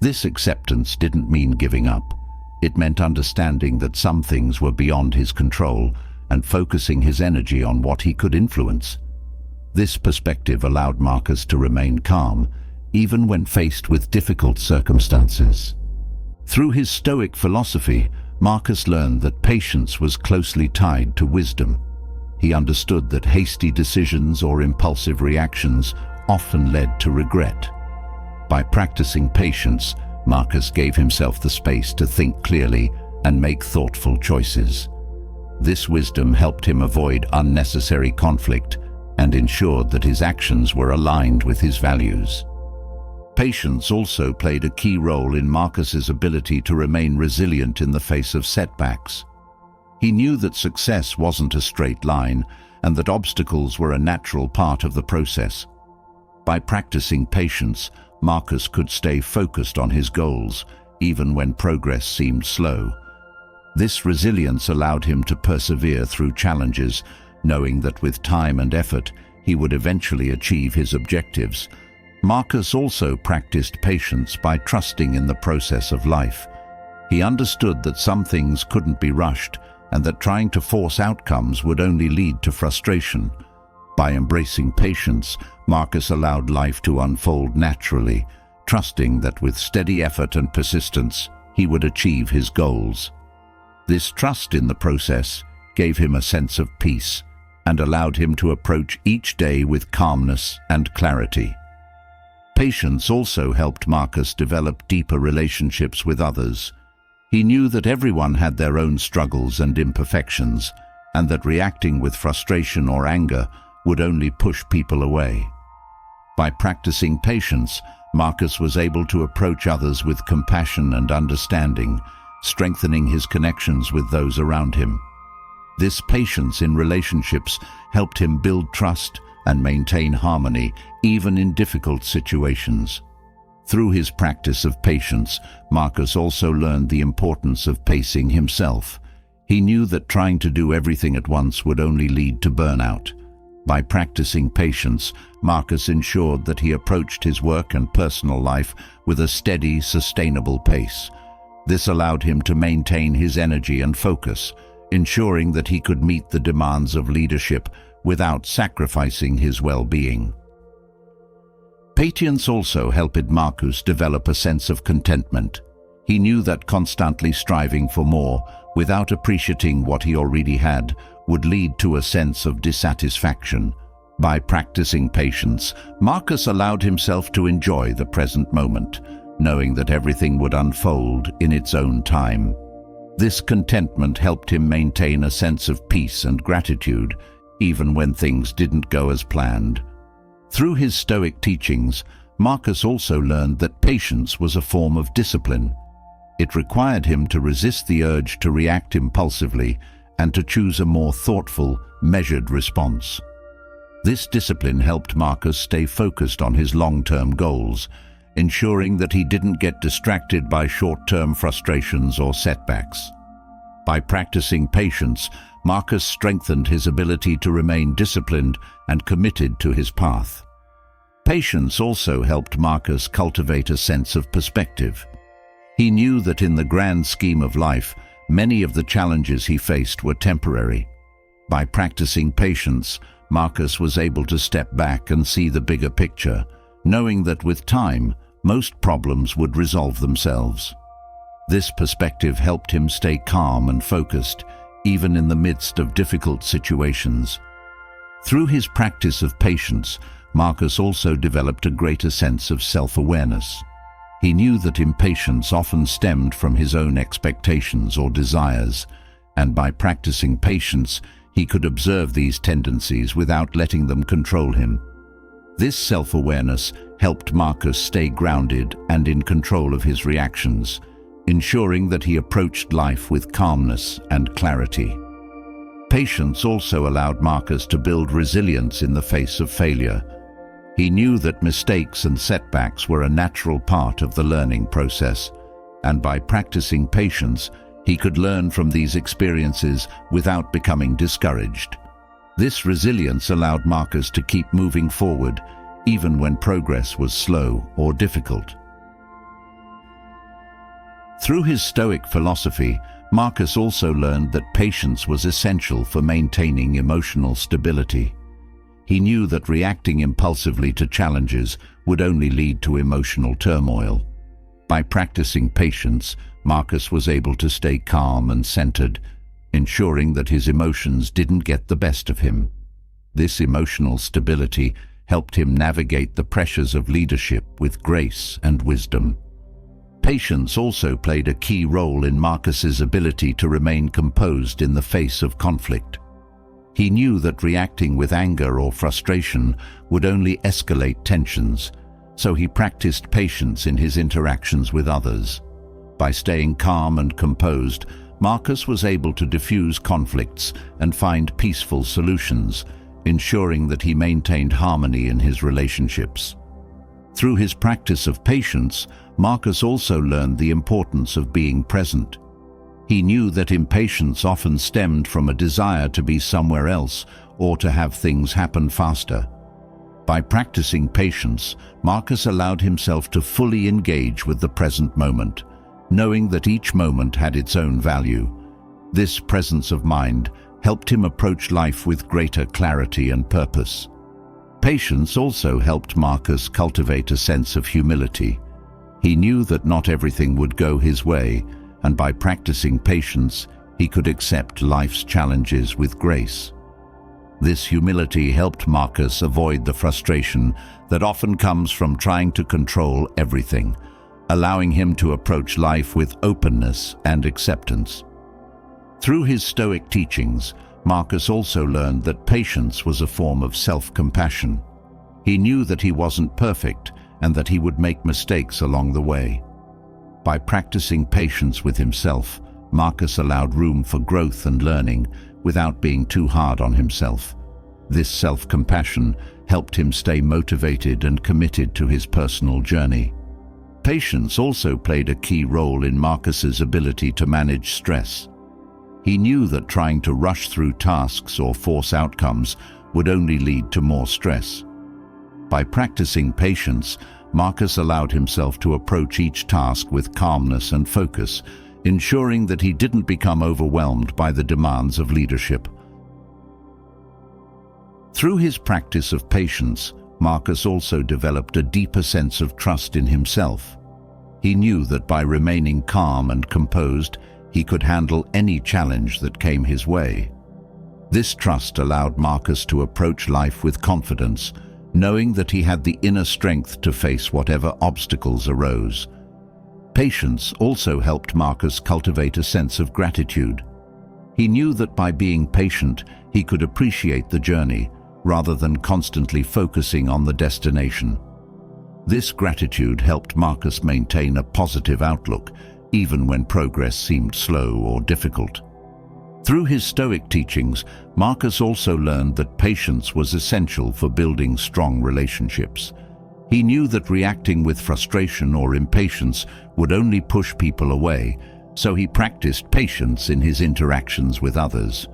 This acceptance didn't mean giving up. It meant understanding that some things were beyond his control and focusing his energy on what he could influence. This perspective allowed Marcus to remain calm, even when faced with difficult circumstances. Through his Stoic philosophy, Marcus learned that patience was closely tied to wisdom. He understood that hasty decisions or impulsive reactions often led to regret. By practicing patience, Marcus gave himself the space to think clearly and make thoughtful choices. This wisdom helped him avoid unnecessary conflict and ensured that his actions were aligned with his values. Patience also played a key role in Marcus's ability to remain resilient in the face of setbacks. He knew that success wasn't a straight line and that obstacles were a natural part of the process. By practicing patience, Marcus could stay focused on his goals, even when progress seemed slow. This resilience allowed him to persevere through challenges, knowing that with time and effort, he would eventually achieve his objectives. Marcus also practiced patience by trusting in the process of life. He understood that some things couldn't be rushed and that trying to force outcomes would only lead to frustration. By embracing patience, Marcus allowed life to unfold naturally, trusting that with steady effort and persistence, he would achieve his goals. This trust in the process gave him a sense of peace and allowed him to approach each day with calmness and clarity. Patience also helped Marcus develop deeper relationships with others. He knew that everyone had their own struggles and imperfections, and that reacting with frustration or anger would only push people away. By practicing patience, Marcus was able to approach others with compassion and understanding, strengthening his connections with those around him. This patience in relationships helped him build trust and maintain harmony even in difficult situations. Through his practice of patience, Marcus also learned the importance of pacing himself. He knew that trying to do everything at once would only lead to burnout. By practicing patience, Marcus ensured that he approached his work and personal life with a steady, sustainable pace. This allowed him to maintain his energy and focus, ensuring that he could meet the demands of leadership without sacrificing his well-being. Patience also helped Marcus develop a sense of contentment. He knew that constantly striving for more, without appreciating what he already had, would lead to a sense of dissatisfaction. By practicing patience, Marcus allowed himself to enjoy the present moment, knowing that everything would unfold in its own time. This contentment helped him maintain a sense of peace and gratitude, even when things didn't go as planned. Through his Stoic teachings, Marcus also learned that patience was a form of discipline. It required him to resist the urge to react impulsively and to choose a more thoughtful, measured response. This discipline helped Marcus stay focused on his long-term goals, ensuring that he didn't get distracted by short-term frustrations or setbacks. By practicing patience, Marcus strengthened his ability to remain disciplined and committed to his path. Patience also helped Marcus cultivate a sense of perspective. He knew that in the grand scheme of life, many of the challenges he faced were temporary. By practicing patience, Marcus was able to step back and see the bigger picture, knowing that with time, most problems would resolve themselves. This perspective helped him stay calm and focused, even in the midst of difficult situations. Through his practice of patience, Marcus also developed a greater sense of self-awareness. He knew that impatience often stemmed from his own expectations or desires, and by practicing patience, he could observe these tendencies without letting them control him. This self-awareness helped Marcus stay grounded and in control of his reactions, ensuring that he approached life with calmness and clarity. Patience also allowed Marcus to build resilience in the face of failure. He knew that mistakes and setbacks were a natural part of the learning process, and by practicing patience, he could learn from these experiences without becoming discouraged. This resilience allowed Marcus to keep moving forward, even when progress was slow or difficult. Through his Stoic philosophy, Marcus also learned that patience was essential for maintaining emotional stability. He knew that reacting impulsively to challenges would only lead to emotional turmoil. By practicing patience, Marcus was able to stay calm and centered, ensuring that his emotions didn't get the best of him. This emotional stability helped him navigate the pressures of leadership with grace and wisdom. Patience also played a key role in Marcus's ability to remain composed in the face of conflict. He knew that reacting with anger or frustration would only escalate tensions, so he practiced patience in his interactions with others. By staying calm and composed, Marcus was able to diffuse conflicts and find peaceful solutions, ensuring that he maintained harmony in his relationships. Through his practice of patience, Marcus also learned the importance of being present. He knew that impatience often stemmed from a desire to be somewhere else or to have things happen faster. By practicing patience, Marcus allowed himself to fully engage with the present moment, knowing that each moment had its own value. This presence of mind helped him approach life with greater clarity and purpose. Patience also helped Marcus cultivate a sense of humility. He knew that not everything would go his way, and by practicing patience, he could accept life's challenges with grace. This humility helped Marcus avoid the frustration that often comes from trying to control everything, allowing him to approach life with openness and acceptance. Through his Stoic teachings, Marcus also learned that patience was a form of self-compassion. He knew that he wasn't perfect and that he would make mistakes along the way. By practicing patience with himself, Marcus allowed room for growth and learning without being too hard on himself. This self-compassion helped him stay motivated and committed to his personal journey. Patience also played a key role in Marcus's ability to manage stress. He knew that trying to rush through tasks or force outcomes would only lead to more stress. By practicing patience, Marcus allowed himself to approach each task with calmness and focus, ensuring that he didn't become overwhelmed by the demands of leadership. Through his practice of patience, Marcus also developed a deeper sense of trust in himself. He knew that by remaining calm and composed, he could handle any challenge that came his way. This trust allowed Marcus to approach life with confidence, knowing that he had the inner strength to face whatever obstacles arose. Patience also helped Marcus cultivate a sense of gratitude. He knew that by being patient, he could appreciate the journey, rather than constantly focusing on the destination. This gratitude helped Marcus maintain a positive outlook, even when progress seemed slow or difficult. Through his Stoic teachings, Marcus also learned that patience was essential for building strong relationships. He knew that reacting with frustration or impatience would only push people away, so he practiced patience in his interactions with others.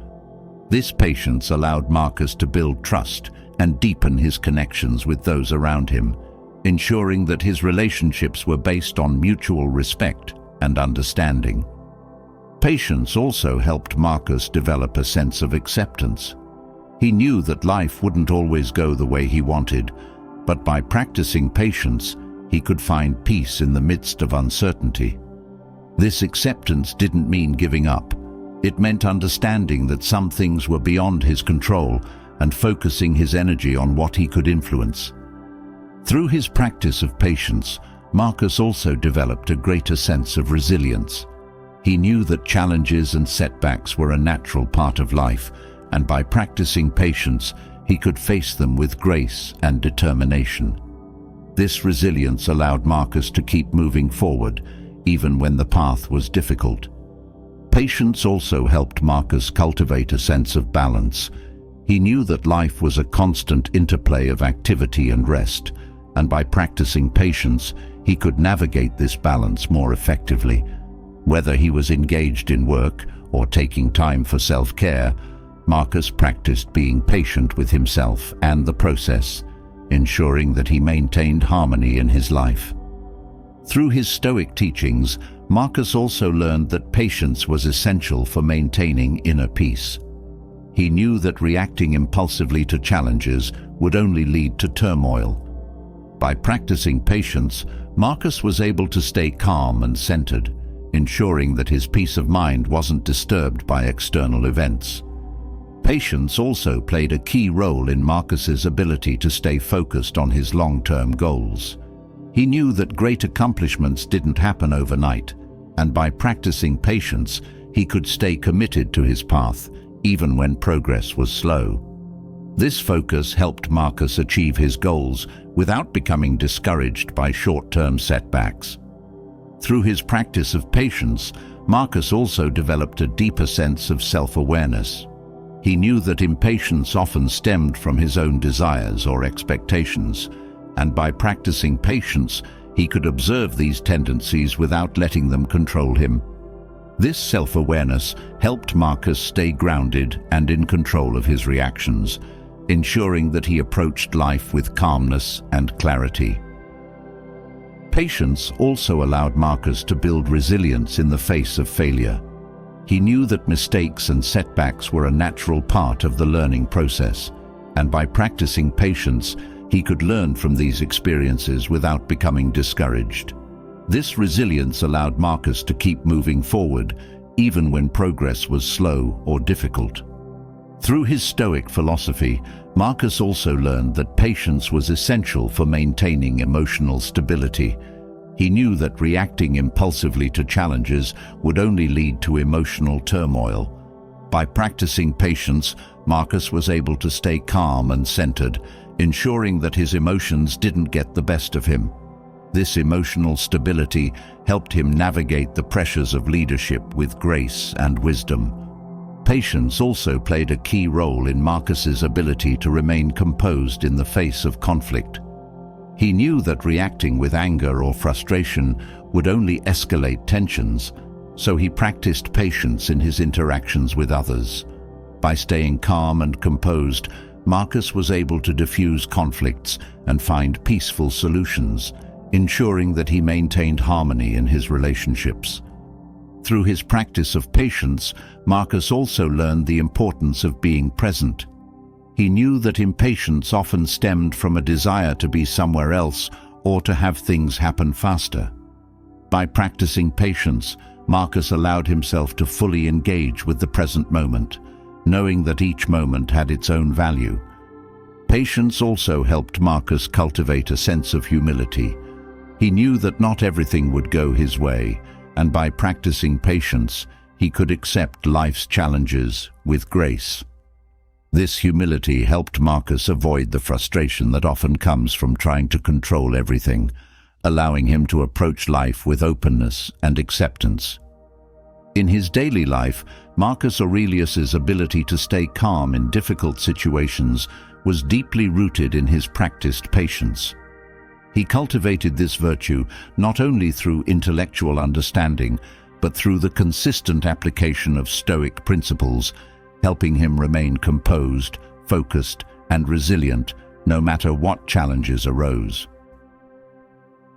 This patience allowed Marcus to build trust and deepen his connections with those around him, ensuring that his relationships were based on mutual respect and understanding. Patience also helped Marcus develop a sense of acceptance. He knew that life wouldn't always go the way he wanted, but by practicing patience, he could find peace in the midst of uncertainty. This acceptance didn't mean giving up. It meant understanding that some things were beyond his control and focusing his energy on what he could influence. Through his practice of patience, Marcus also developed a greater sense of resilience. He knew that challenges and setbacks were a natural part of life, and by practicing patience, he could face them with grace and determination. This resilience allowed Marcus to keep moving forward, even when the path was difficult. Patience also helped Marcus cultivate a sense of balance. He knew that life was a constant interplay of activity and rest, and by practicing patience, he could navigate this balance more effectively. Whether he was engaged in work or taking time for self-care, Marcus practiced being patient with himself and the process, ensuring that he maintained harmony in his life. Through his Stoic teachings, Marcus also learned that patience was essential for maintaining inner peace. He knew that reacting impulsively to challenges would only lead to turmoil. By practicing patience, Marcus was able to stay calm and centered, ensuring that his peace of mind wasn't disturbed by external events. Patience also played a key role in Marcus's ability to stay focused on his long-term goals. He knew that great accomplishments didn't happen overnight, and by practicing patience, he could stay committed to his path, even when progress was slow. This focus helped Marcus achieve his goals without becoming discouraged by short-term setbacks. Through his practice of patience, Marcus also developed a deeper sense of self-awareness. He knew that impatience often stemmed from his own desires or expectations, and by practicing patience, he could observe these tendencies without letting them control him. This self-awareness helped Marcus stay grounded and in control of his reactions, ensuring that he approached life with calmness and clarity. Patience also allowed Marcus to build resilience in the face of failure. He knew that mistakes and setbacks were a natural part of the learning process, and by practicing patience, he could learn from these experiences without becoming discouraged. This resilience allowed Marcus to keep moving forward, even when progress was slow or difficult. Through his Stoic philosophy, Marcus also learned that patience was essential for maintaining emotional stability. He knew that reacting impulsively to challenges would only lead to emotional turmoil. By practicing patience, Marcus was able to stay calm and centered, ensuring that his emotions didn't get the best of him. This emotional stability helped him navigate the pressures of leadership with grace and wisdom. Patience also played a key role in Marcus's ability to remain composed in the face of conflict. He knew that reacting with anger or frustration would only escalate tensions, so he practiced patience in his interactions with others. By staying calm and composed, Marcus was able to diffuse conflicts and find peaceful solutions, ensuring that he maintained harmony in his relationships. Through his practice of patience, Marcus also learned the importance of being present. He knew that impatience often stemmed from a desire to be somewhere else or to have things happen faster. By practicing patience, Marcus allowed himself to fully engage with the present moment, knowing that each moment had its own value. Patience also helped Marcus cultivate a sense of humility. He knew that not everything would go his way, and by practicing patience, he could accept life's challenges with grace. This humility helped Marcus avoid the frustration that often comes from trying to control everything, allowing him to approach life with openness and acceptance. In his daily life, Marcus Aurelius's ability to stay calm in difficult situations was deeply rooted in his practiced patience. He cultivated this virtue not only through intellectual understanding, but through the consistent application of Stoic principles, helping him remain composed, focused, and resilient no matter what challenges arose.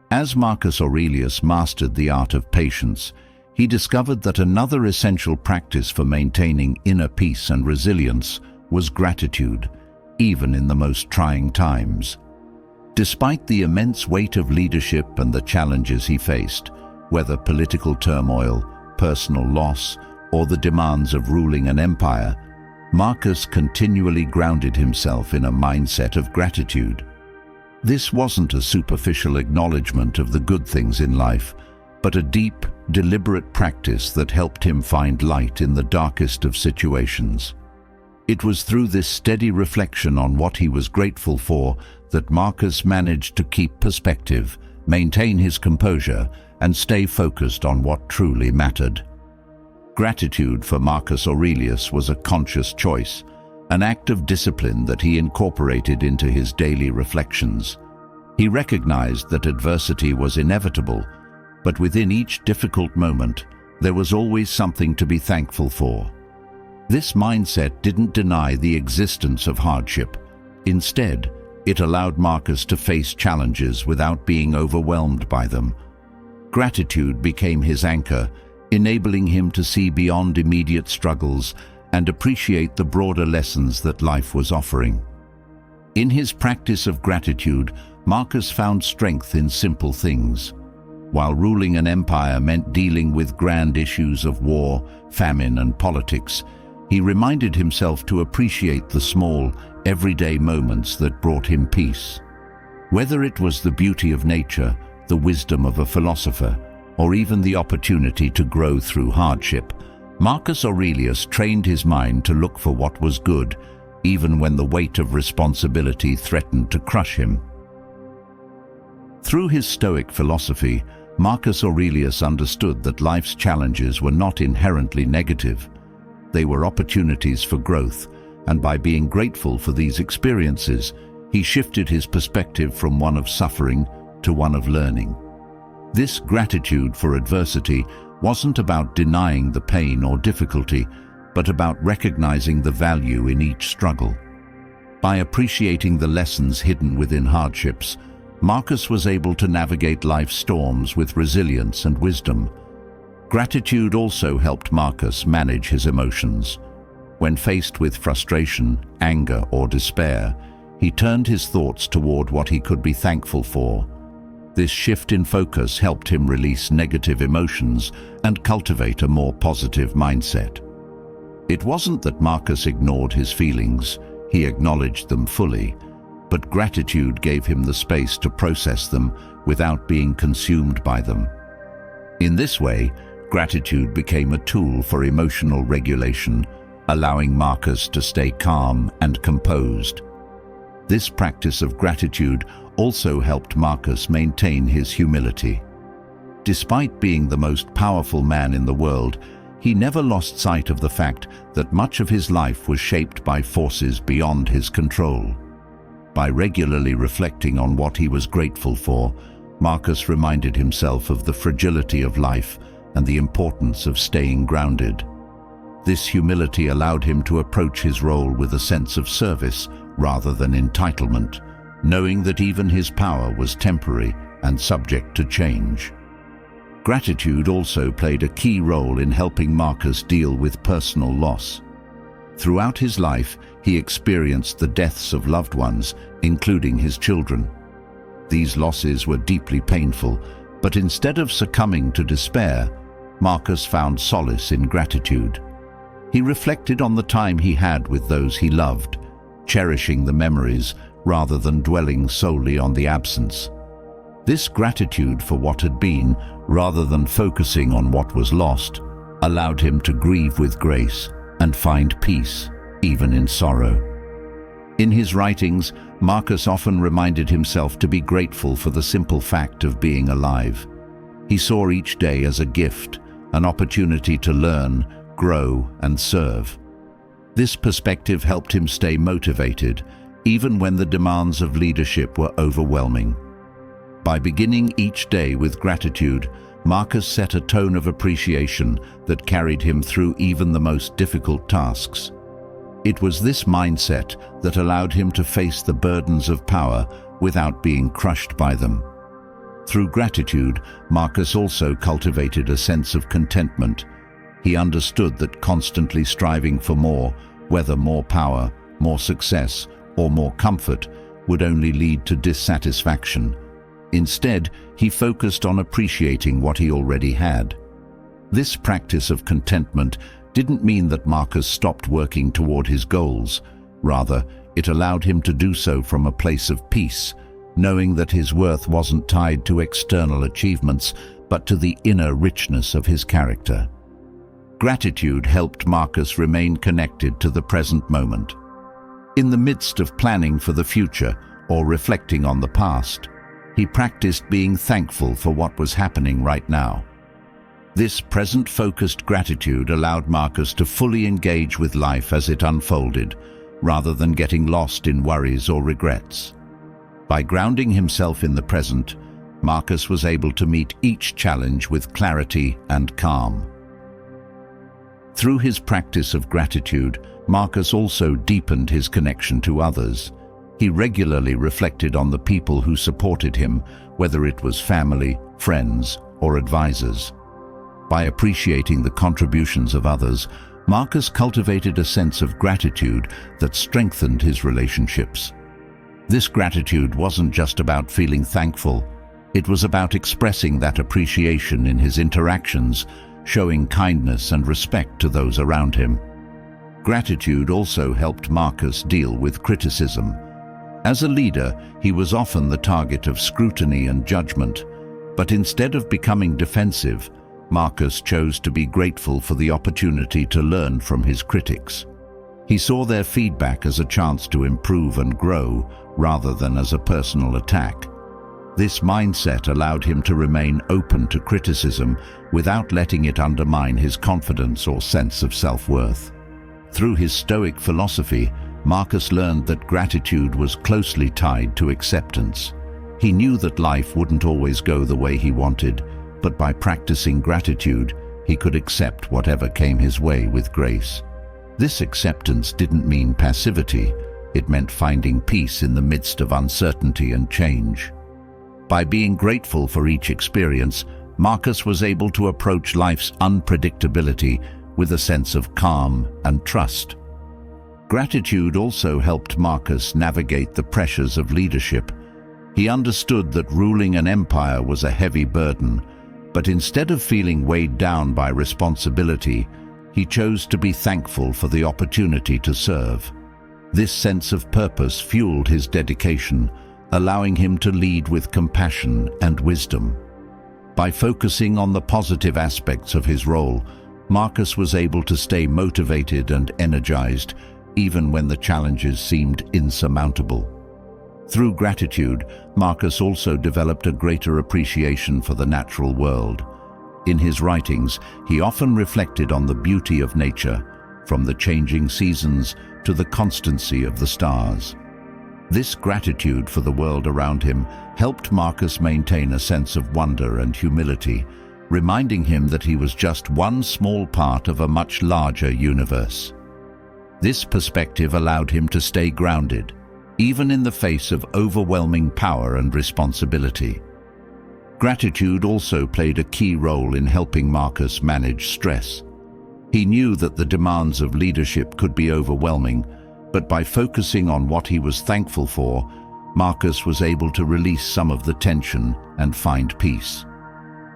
As Marcus Aurelius mastered the art of patience, he discovered that another essential practice for maintaining inner peace and resilience was gratitude, even in the most trying times. Despite the immense weight of leadership and the challenges he faced, whether political turmoil, personal loss, or the demands of ruling an empire, Marcus continually grounded himself in a mindset of gratitude. This wasn't a superficial acknowledgement of the good things in life, but a deep, deliberate practice that helped him find light in the darkest of situations. It was through this steady reflection on what he was grateful for that Marcus managed to keep perspective, maintain his composure, and stay focused on what truly mattered. Gratitude for Marcus Aurelius was a conscious choice, an act of discipline that he incorporated into his daily reflections. He recognized that adversity was inevitable, but within each difficult moment, there was always something to be thankful for. This mindset didn't deny the existence of hardship. Instead, it allowed Marcus to face challenges without being overwhelmed by them. Gratitude became his anchor, enabling him to see beyond immediate struggles and appreciate the broader lessons that life was offering. In his practice of gratitude, Marcus found strength in simple things. While ruling an empire meant dealing with grand issues of war, famine, and politics, he reminded himself to appreciate the small, everyday moments that brought him peace. Whether it was the beauty of nature, the wisdom of a philosopher, or even the opportunity to grow through hardship, Marcus Aurelius trained his mind to look for what was good, even when the weight of responsibility threatened to crush him. Through his Stoic philosophy, Marcus Aurelius understood that life's challenges were not inherently negative. They were opportunities for growth, and by being grateful for these experiences, he shifted his perspective from one of suffering to one of learning. This gratitude for adversity wasn't about denying the pain or difficulty, but about recognizing the value in each struggle. By appreciating the lessons hidden within hardships, Marcus was able to navigate life's storms with resilience and wisdom. Gratitude also helped Marcus manage his emotions. When faced with frustration, anger, or despair, he turned his thoughts toward what he could be thankful for. This shift in focus helped him release negative emotions and cultivate a more positive mindset. It wasn't that Marcus ignored his feelings, he acknowledged them fully, but gratitude gave him the space to process them without being consumed by them. In this way, gratitude became a tool for emotional regulation, allowing Marcus to stay calm and composed. This practice of gratitude also helped Marcus maintain his humility. Despite being the most powerful man in the world, he never lost sight of the fact that much of his life was shaped by forces beyond his control. By regularly reflecting on what he was grateful for, Marcus reminded himself of the fragility of life and the importance of staying grounded. This humility allowed him to approach his role with a sense of service rather than entitlement, knowing that even his power was temporary and subject to change. Gratitude also played a key role in helping Marcus deal with personal loss. Throughout his life, he experienced the deaths of loved ones, including his children. These losses were deeply painful, but instead of succumbing to despair, Marcus found solace in gratitude. He reflected on the time he had with those he loved, cherishing the memories rather than dwelling solely on the absence. This gratitude for what had been, rather than focusing on what was lost, allowed him to grieve with grace and find peace, even in sorrow. In his writings, Marcus often reminded himself to be grateful for the simple fact of being alive. He saw each day as a gift, an opportunity to learn, grow, and serve. This perspective helped him stay motivated, even when the demands of leadership were overwhelming. By beginning each day with gratitude, Marcus set a tone of appreciation that carried him through even the most difficult tasks. It was this mindset that allowed him to face the burdens of power without being crushed by them. Through gratitude, Marcus also cultivated a sense of contentment. He understood that constantly striving for more, whether more power, more success, or more comfort, would only lead to dissatisfaction. Instead, he focused on appreciating what he already had. This practice of contentment didn't mean that Marcus stopped working toward his goals. Rather, it allowed him to do so from a place of peace, knowing that his worth wasn't tied to external achievements, but to the inner richness of his character. Gratitude helped Marcus remain connected to the present moment. In the midst of planning for the future or reflecting on the past, he practiced being thankful for what was happening right now. This present-focused gratitude allowed Marcus to fully engage with life as it unfolded, rather than getting lost in worries or regrets. By grounding himself in the present, Marcus was able to meet each challenge with clarity and calm. Through his practice of gratitude, Marcus also deepened his connection to others. He regularly reflected on the people who supported him, whether it was family, friends, or advisors. By appreciating the contributions of others, Marcus cultivated a sense of gratitude that strengthened his relationships. This gratitude wasn't just about feeling thankful. It was about expressing that appreciation in his interactions, showing kindness and respect to those around him. Gratitude also helped Marcus deal with criticism. As a leader, he was often the target of scrutiny and judgment, but instead of becoming defensive, Marcus chose to be grateful for the opportunity to learn from his critics. He saw their feedback as a chance to improve and grow, rather than as a personal attack. This mindset allowed him to remain open to criticism without letting it undermine his confidence or sense of self-worth. Through his Stoic philosophy, Marcus learned that gratitude was closely tied to acceptance. He knew that life wouldn't always go the way he wanted, but by practicing gratitude, he could accept whatever came his way with grace. This acceptance didn't mean passivity. It meant finding peace in the midst of uncertainty and change. By being grateful for each experience, Marcus was able to approach life's unpredictability with a sense of calm and trust. Gratitude also helped Marcus navigate the pressures of leadership. He understood that ruling an empire was a heavy burden, but instead of feeling weighed down by responsibility, he chose to be thankful for the opportunity to serve. This sense of purpose fueled his dedication, allowing him to lead with compassion and wisdom. By focusing on the positive aspects of his role, Marcus was able to stay motivated and energized, even when the challenges seemed insurmountable. Through gratitude, Marcus also developed a greater appreciation for the natural world. In his writings, he often reflected on the beauty of nature, from the changing seasons to the constancy of the stars. This gratitude for the world around him helped Marcus maintain a sense of wonder and humility, reminding him that he was just one small part of a much larger universe. This perspective allowed him to stay grounded, even in the face of overwhelming power and responsibility. Gratitude also played a key role in helping Marcus manage stress. He knew that the demands of leadership could be overwhelming, but by focusing on what he was thankful for, Marcus was able to release some of the tension and find peace.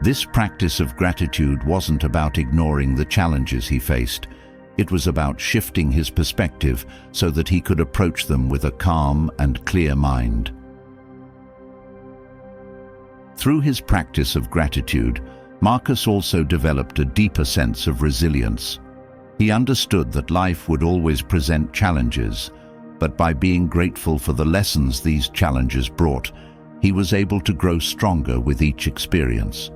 This practice of gratitude wasn't about ignoring the challenges he faced. It was about shifting his perspective so that he could approach them with a calm and clear mind. Through his practice of gratitude, Marcus also developed a deeper sense of resilience. He understood that life would always present challenges, but by being grateful for the lessons these challenges brought, he was able to grow stronger with each experience.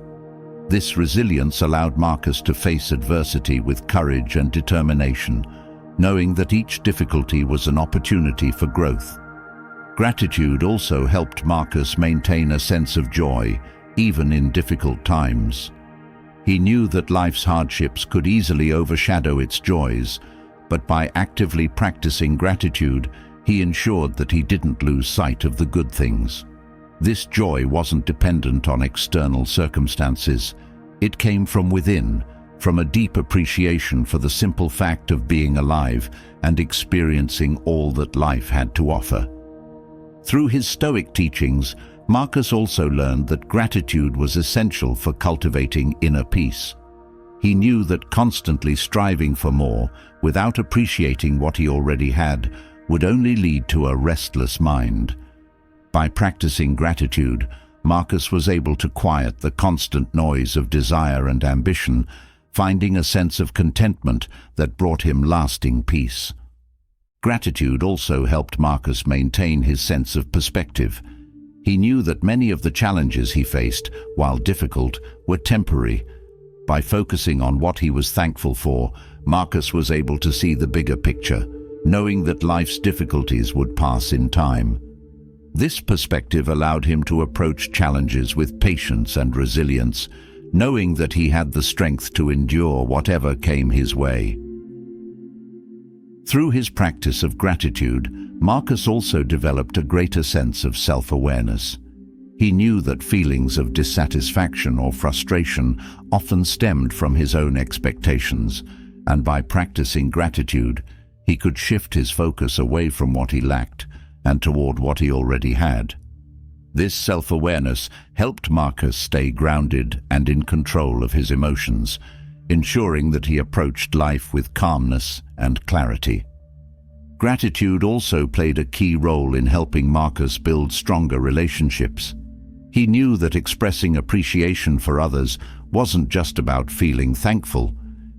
This resilience allowed Marcus to face adversity with courage and determination, knowing that each difficulty was an opportunity for growth. Gratitude also helped Marcus maintain a sense of joy, even in difficult times. He knew that life's hardships could easily overshadow its joys, but by actively practicing gratitude, he ensured that he didn't lose sight of the good things. This joy wasn't dependent on external circumstances. It came from within, from a deep appreciation for the simple fact of being alive and experiencing all that life had to offer. Through his Stoic teachings, Marcus also learned that gratitude was essential for cultivating inner peace. He knew that constantly striving for more, without appreciating what he already had, would only lead to a restless mind. By practicing gratitude, Marcus was able to quiet the constant noise of desire and ambition, finding a sense of contentment that brought him lasting peace. Gratitude also helped Marcus maintain his sense of perspective. He knew that many of the challenges he faced, while difficult, were temporary. By focusing on what he was thankful for, Marcus was able to see the bigger picture, knowing that life's difficulties would pass in time. This perspective allowed him to approach challenges with patience and resilience, knowing that he had the strength to endure whatever came his way. Through his practice of gratitude, Marcus also developed a greater sense of self-awareness. He knew that feelings of dissatisfaction or frustration often stemmed from his own expectations, and by practicing gratitude, he could shift his focus away from what he lacked and toward what he already had. This self-awareness helped Marcus stay grounded and in control of his emotions, ensuring that he approached life with calmness and clarity. Gratitude also played a key role in helping Marcus build stronger relationships. He knew that expressing appreciation for others wasn't just about feeling thankful,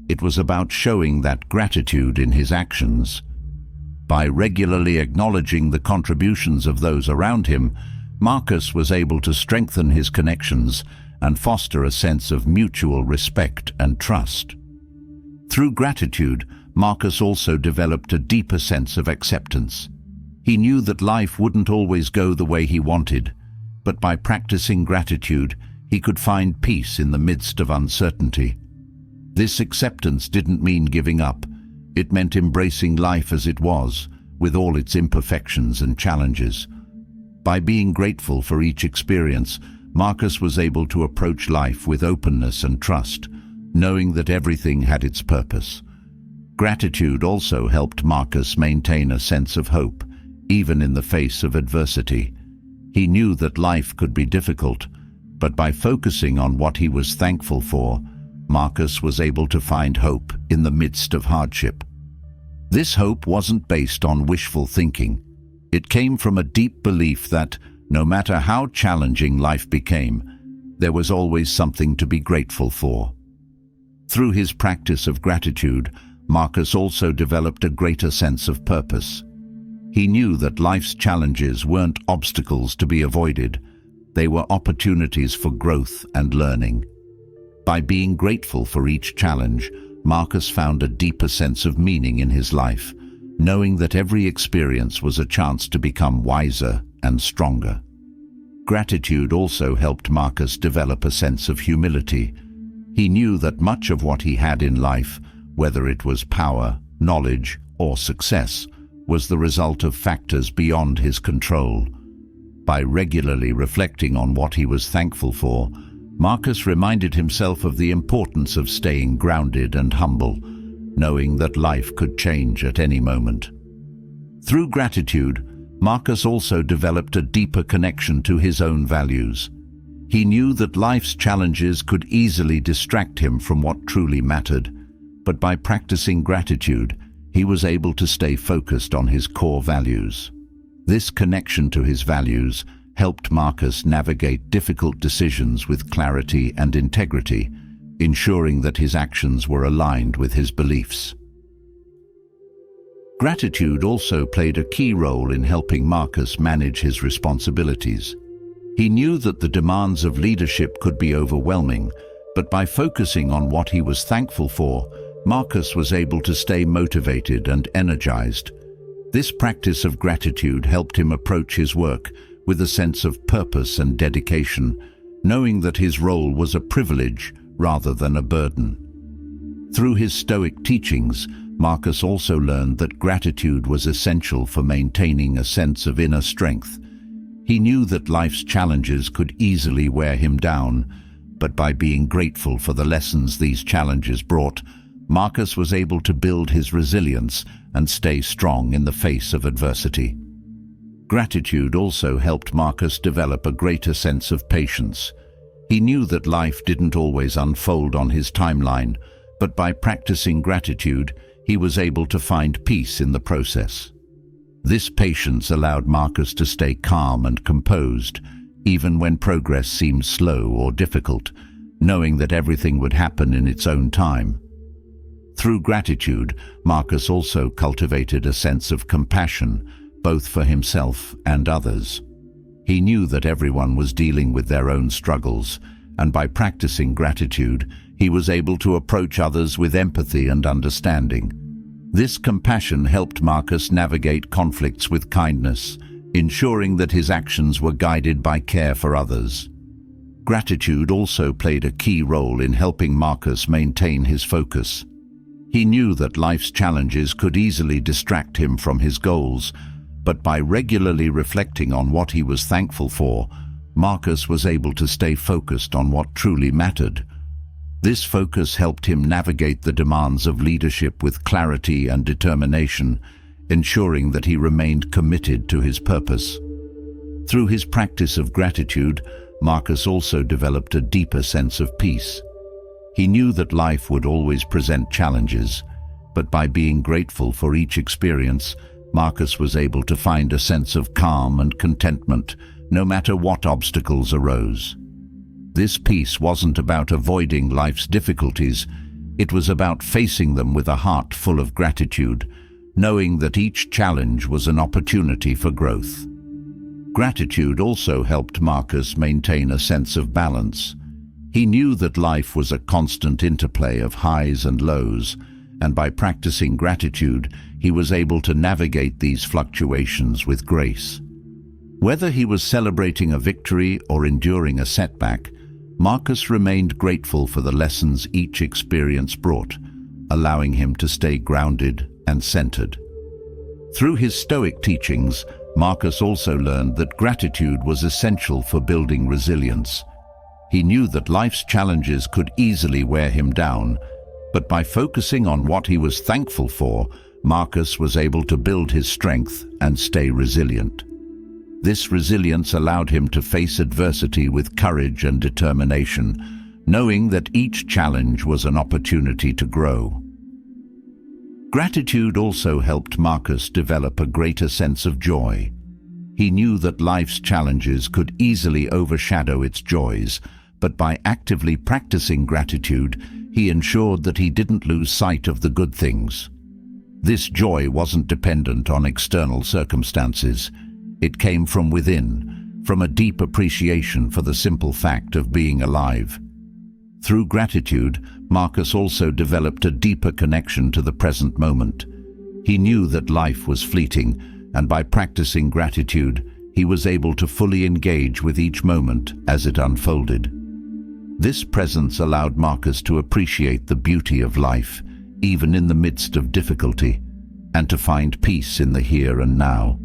it was about showing that gratitude in his actions. By regularly acknowledging the contributions of those around him, Marcus was able to strengthen his connections and foster a sense of mutual respect and trust. Through gratitude, Marcus also developed a deeper sense of acceptance. He knew that life wouldn't always go the way he wanted, but by practicing gratitude, he could find peace in the midst of uncertainty. This acceptance didn't mean giving up. It meant embracing life as it was, with all its imperfections and challenges. By being grateful for each experience, Marcus was able to approach life with openness and trust, knowing that everything had its purpose. Gratitude also helped Marcus maintain a sense of hope, even in the face of adversity. He knew that life could be difficult, but by focusing on what he was thankful for, Marcus was able to find hope in the midst of hardship. This hope wasn't based on wishful thinking. It came from a deep belief that, no matter how challenging life became, there was always something to be grateful for. Through his practice of gratitude, Marcus also developed a greater sense of purpose. He knew that life's challenges weren't obstacles to be avoided, they were opportunities for growth and learning. By being grateful for each challenge, Marcus found a deeper sense of meaning in his life, knowing that every experience was a chance to become wiser and stronger. Gratitude also helped Marcus develop a sense of humility. He knew that much of what he had in life, whether it was power, knowledge, or success, was the result of factors beyond his control. By regularly reflecting on what he was thankful for, Marcus reminded himself of the importance of staying grounded and humble, knowing that life could change at any moment. Through gratitude, Marcus also developed a deeper connection to his own values. He knew that life's challenges could easily distract him from what truly mattered, but by practicing gratitude, he was able to stay focused on his core values. This connection to his values helped Marcus navigate difficult decisions with clarity and integrity, ensuring that his actions were aligned with his beliefs. Gratitude also played a key role in helping Marcus manage his responsibilities. He knew that the demands of leadership could be overwhelming, but by focusing on what he was thankful for, Marcus was able to stay motivated and energized. This practice of gratitude helped him approach his work with a sense of purpose and dedication, knowing that his role was a privilege rather than a burden. Through his Stoic teachings, Marcus also learned that gratitude was essential for maintaining a sense of inner strength. He knew that life's challenges could easily wear him down, but by being grateful for the lessons these challenges brought, Marcus was able to build his resilience and stay strong in the face of adversity. Gratitude also helped Marcus develop a greater sense of patience. He knew that life didn't always unfold on his timeline, but by practicing gratitude, he was able to find peace in the process. This patience allowed Marcus to stay calm and composed, even when progress seemed slow or difficult, knowing that everything would happen in its own time. Through gratitude, Marcus also cultivated a sense of compassion, both for himself and others. He knew that everyone was dealing with their own struggles, and by practicing gratitude, he was able to approach others with empathy and understanding. This compassion helped Marcus navigate conflicts with kindness, ensuring that his actions were guided by care for others. Gratitude also played a key role in helping Marcus maintain his focus. He knew that life's challenges could easily distract him from his goals, but by regularly reflecting on what he was thankful for, Marcus was able to stay focused on what truly mattered. This focus helped him navigate the demands of leadership with clarity and determination, ensuring that he remained committed to his purpose. Through his practice of gratitude, Marcus also developed a deeper sense of peace. He knew that life would always present challenges, but by being grateful for each experience, Marcus was able to find a sense of calm and contentment, no matter what obstacles arose. This peace wasn't about avoiding life's difficulties, it was about facing them with a heart full of gratitude, knowing that each challenge was an opportunity for growth. Gratitude also helped Marcus maintain a sense of balance. He knew that life was a constant interplay of highs and lows, and by practicing gratitude, he was able to navigate these fluctuations with grace. Whether he was celebrating a victory or enduring a setback, Marcus remained grateful for the lessons each experience brought, allowing him to stay grounded and centered. Through his Stoic teachings, Marcus also learned that gratitude was essential for building resilience. He knew that life's challenges could easily wear him down, but by focusing on what he was thankful for, Marcus was able to build his strength and stay resilient. This resilience allowed him to face adversity with courage and determination, knowing that each challenge was an opportunity to grow. Gratitude also helped Marcus develop a greater sense of joy. He knew that life's challenges could easily overshadow its joys, but by actively practicing gratitude, he ensured that he didn't lose sight of the good things. This joy wasn't dependent on external circumstances. It came from within, from a deep appreciation for the simple fact of being alive. Through gratitude, Marcus also developed a deeper connection to the present moment. He knew that life was fleeting, and by practicing gratitude, he was able to fully engage with each moment as it unfolded. This presence allowed Marcus to appreciate the beauty of life, even in the midst of difficulty, and to find peace in the here and now.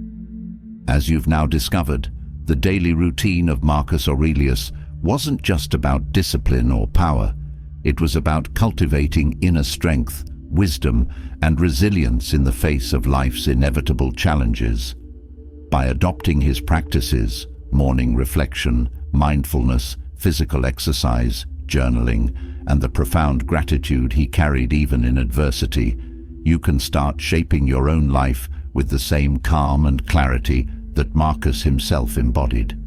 As you've now discovered, the daily routine of Marcus Aurelius wasn't just about discipline or power. It was about cultivating inner strength, wisdom, and resilience in the face of life's inevitable challenges. By adopting his practices, morning reflection, mindfulness, physical exercise, journaling, and the profound gratitude he carried even in adversity, you can start shaping your own life with the same calm and clarity that Marcus himself embodied.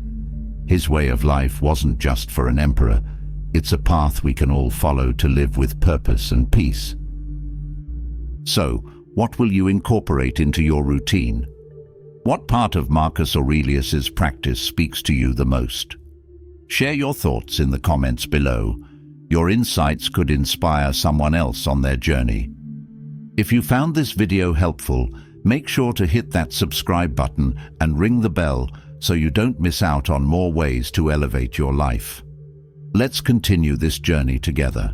His way of life wasn't just for an emperor, it's a path we can all follow to live with purpose and peace. So, what will you incorporate into your routine? What part of Marcus Aurelius's practice speaks to you the most? Share your thoughts in the comments below. Your insights could inspire someone else on their journey. If you found this video helpful, make sure to hit that subscribe button and ring the bell so you don't miss out on more ways to elevate your life. Let's continue this journey together.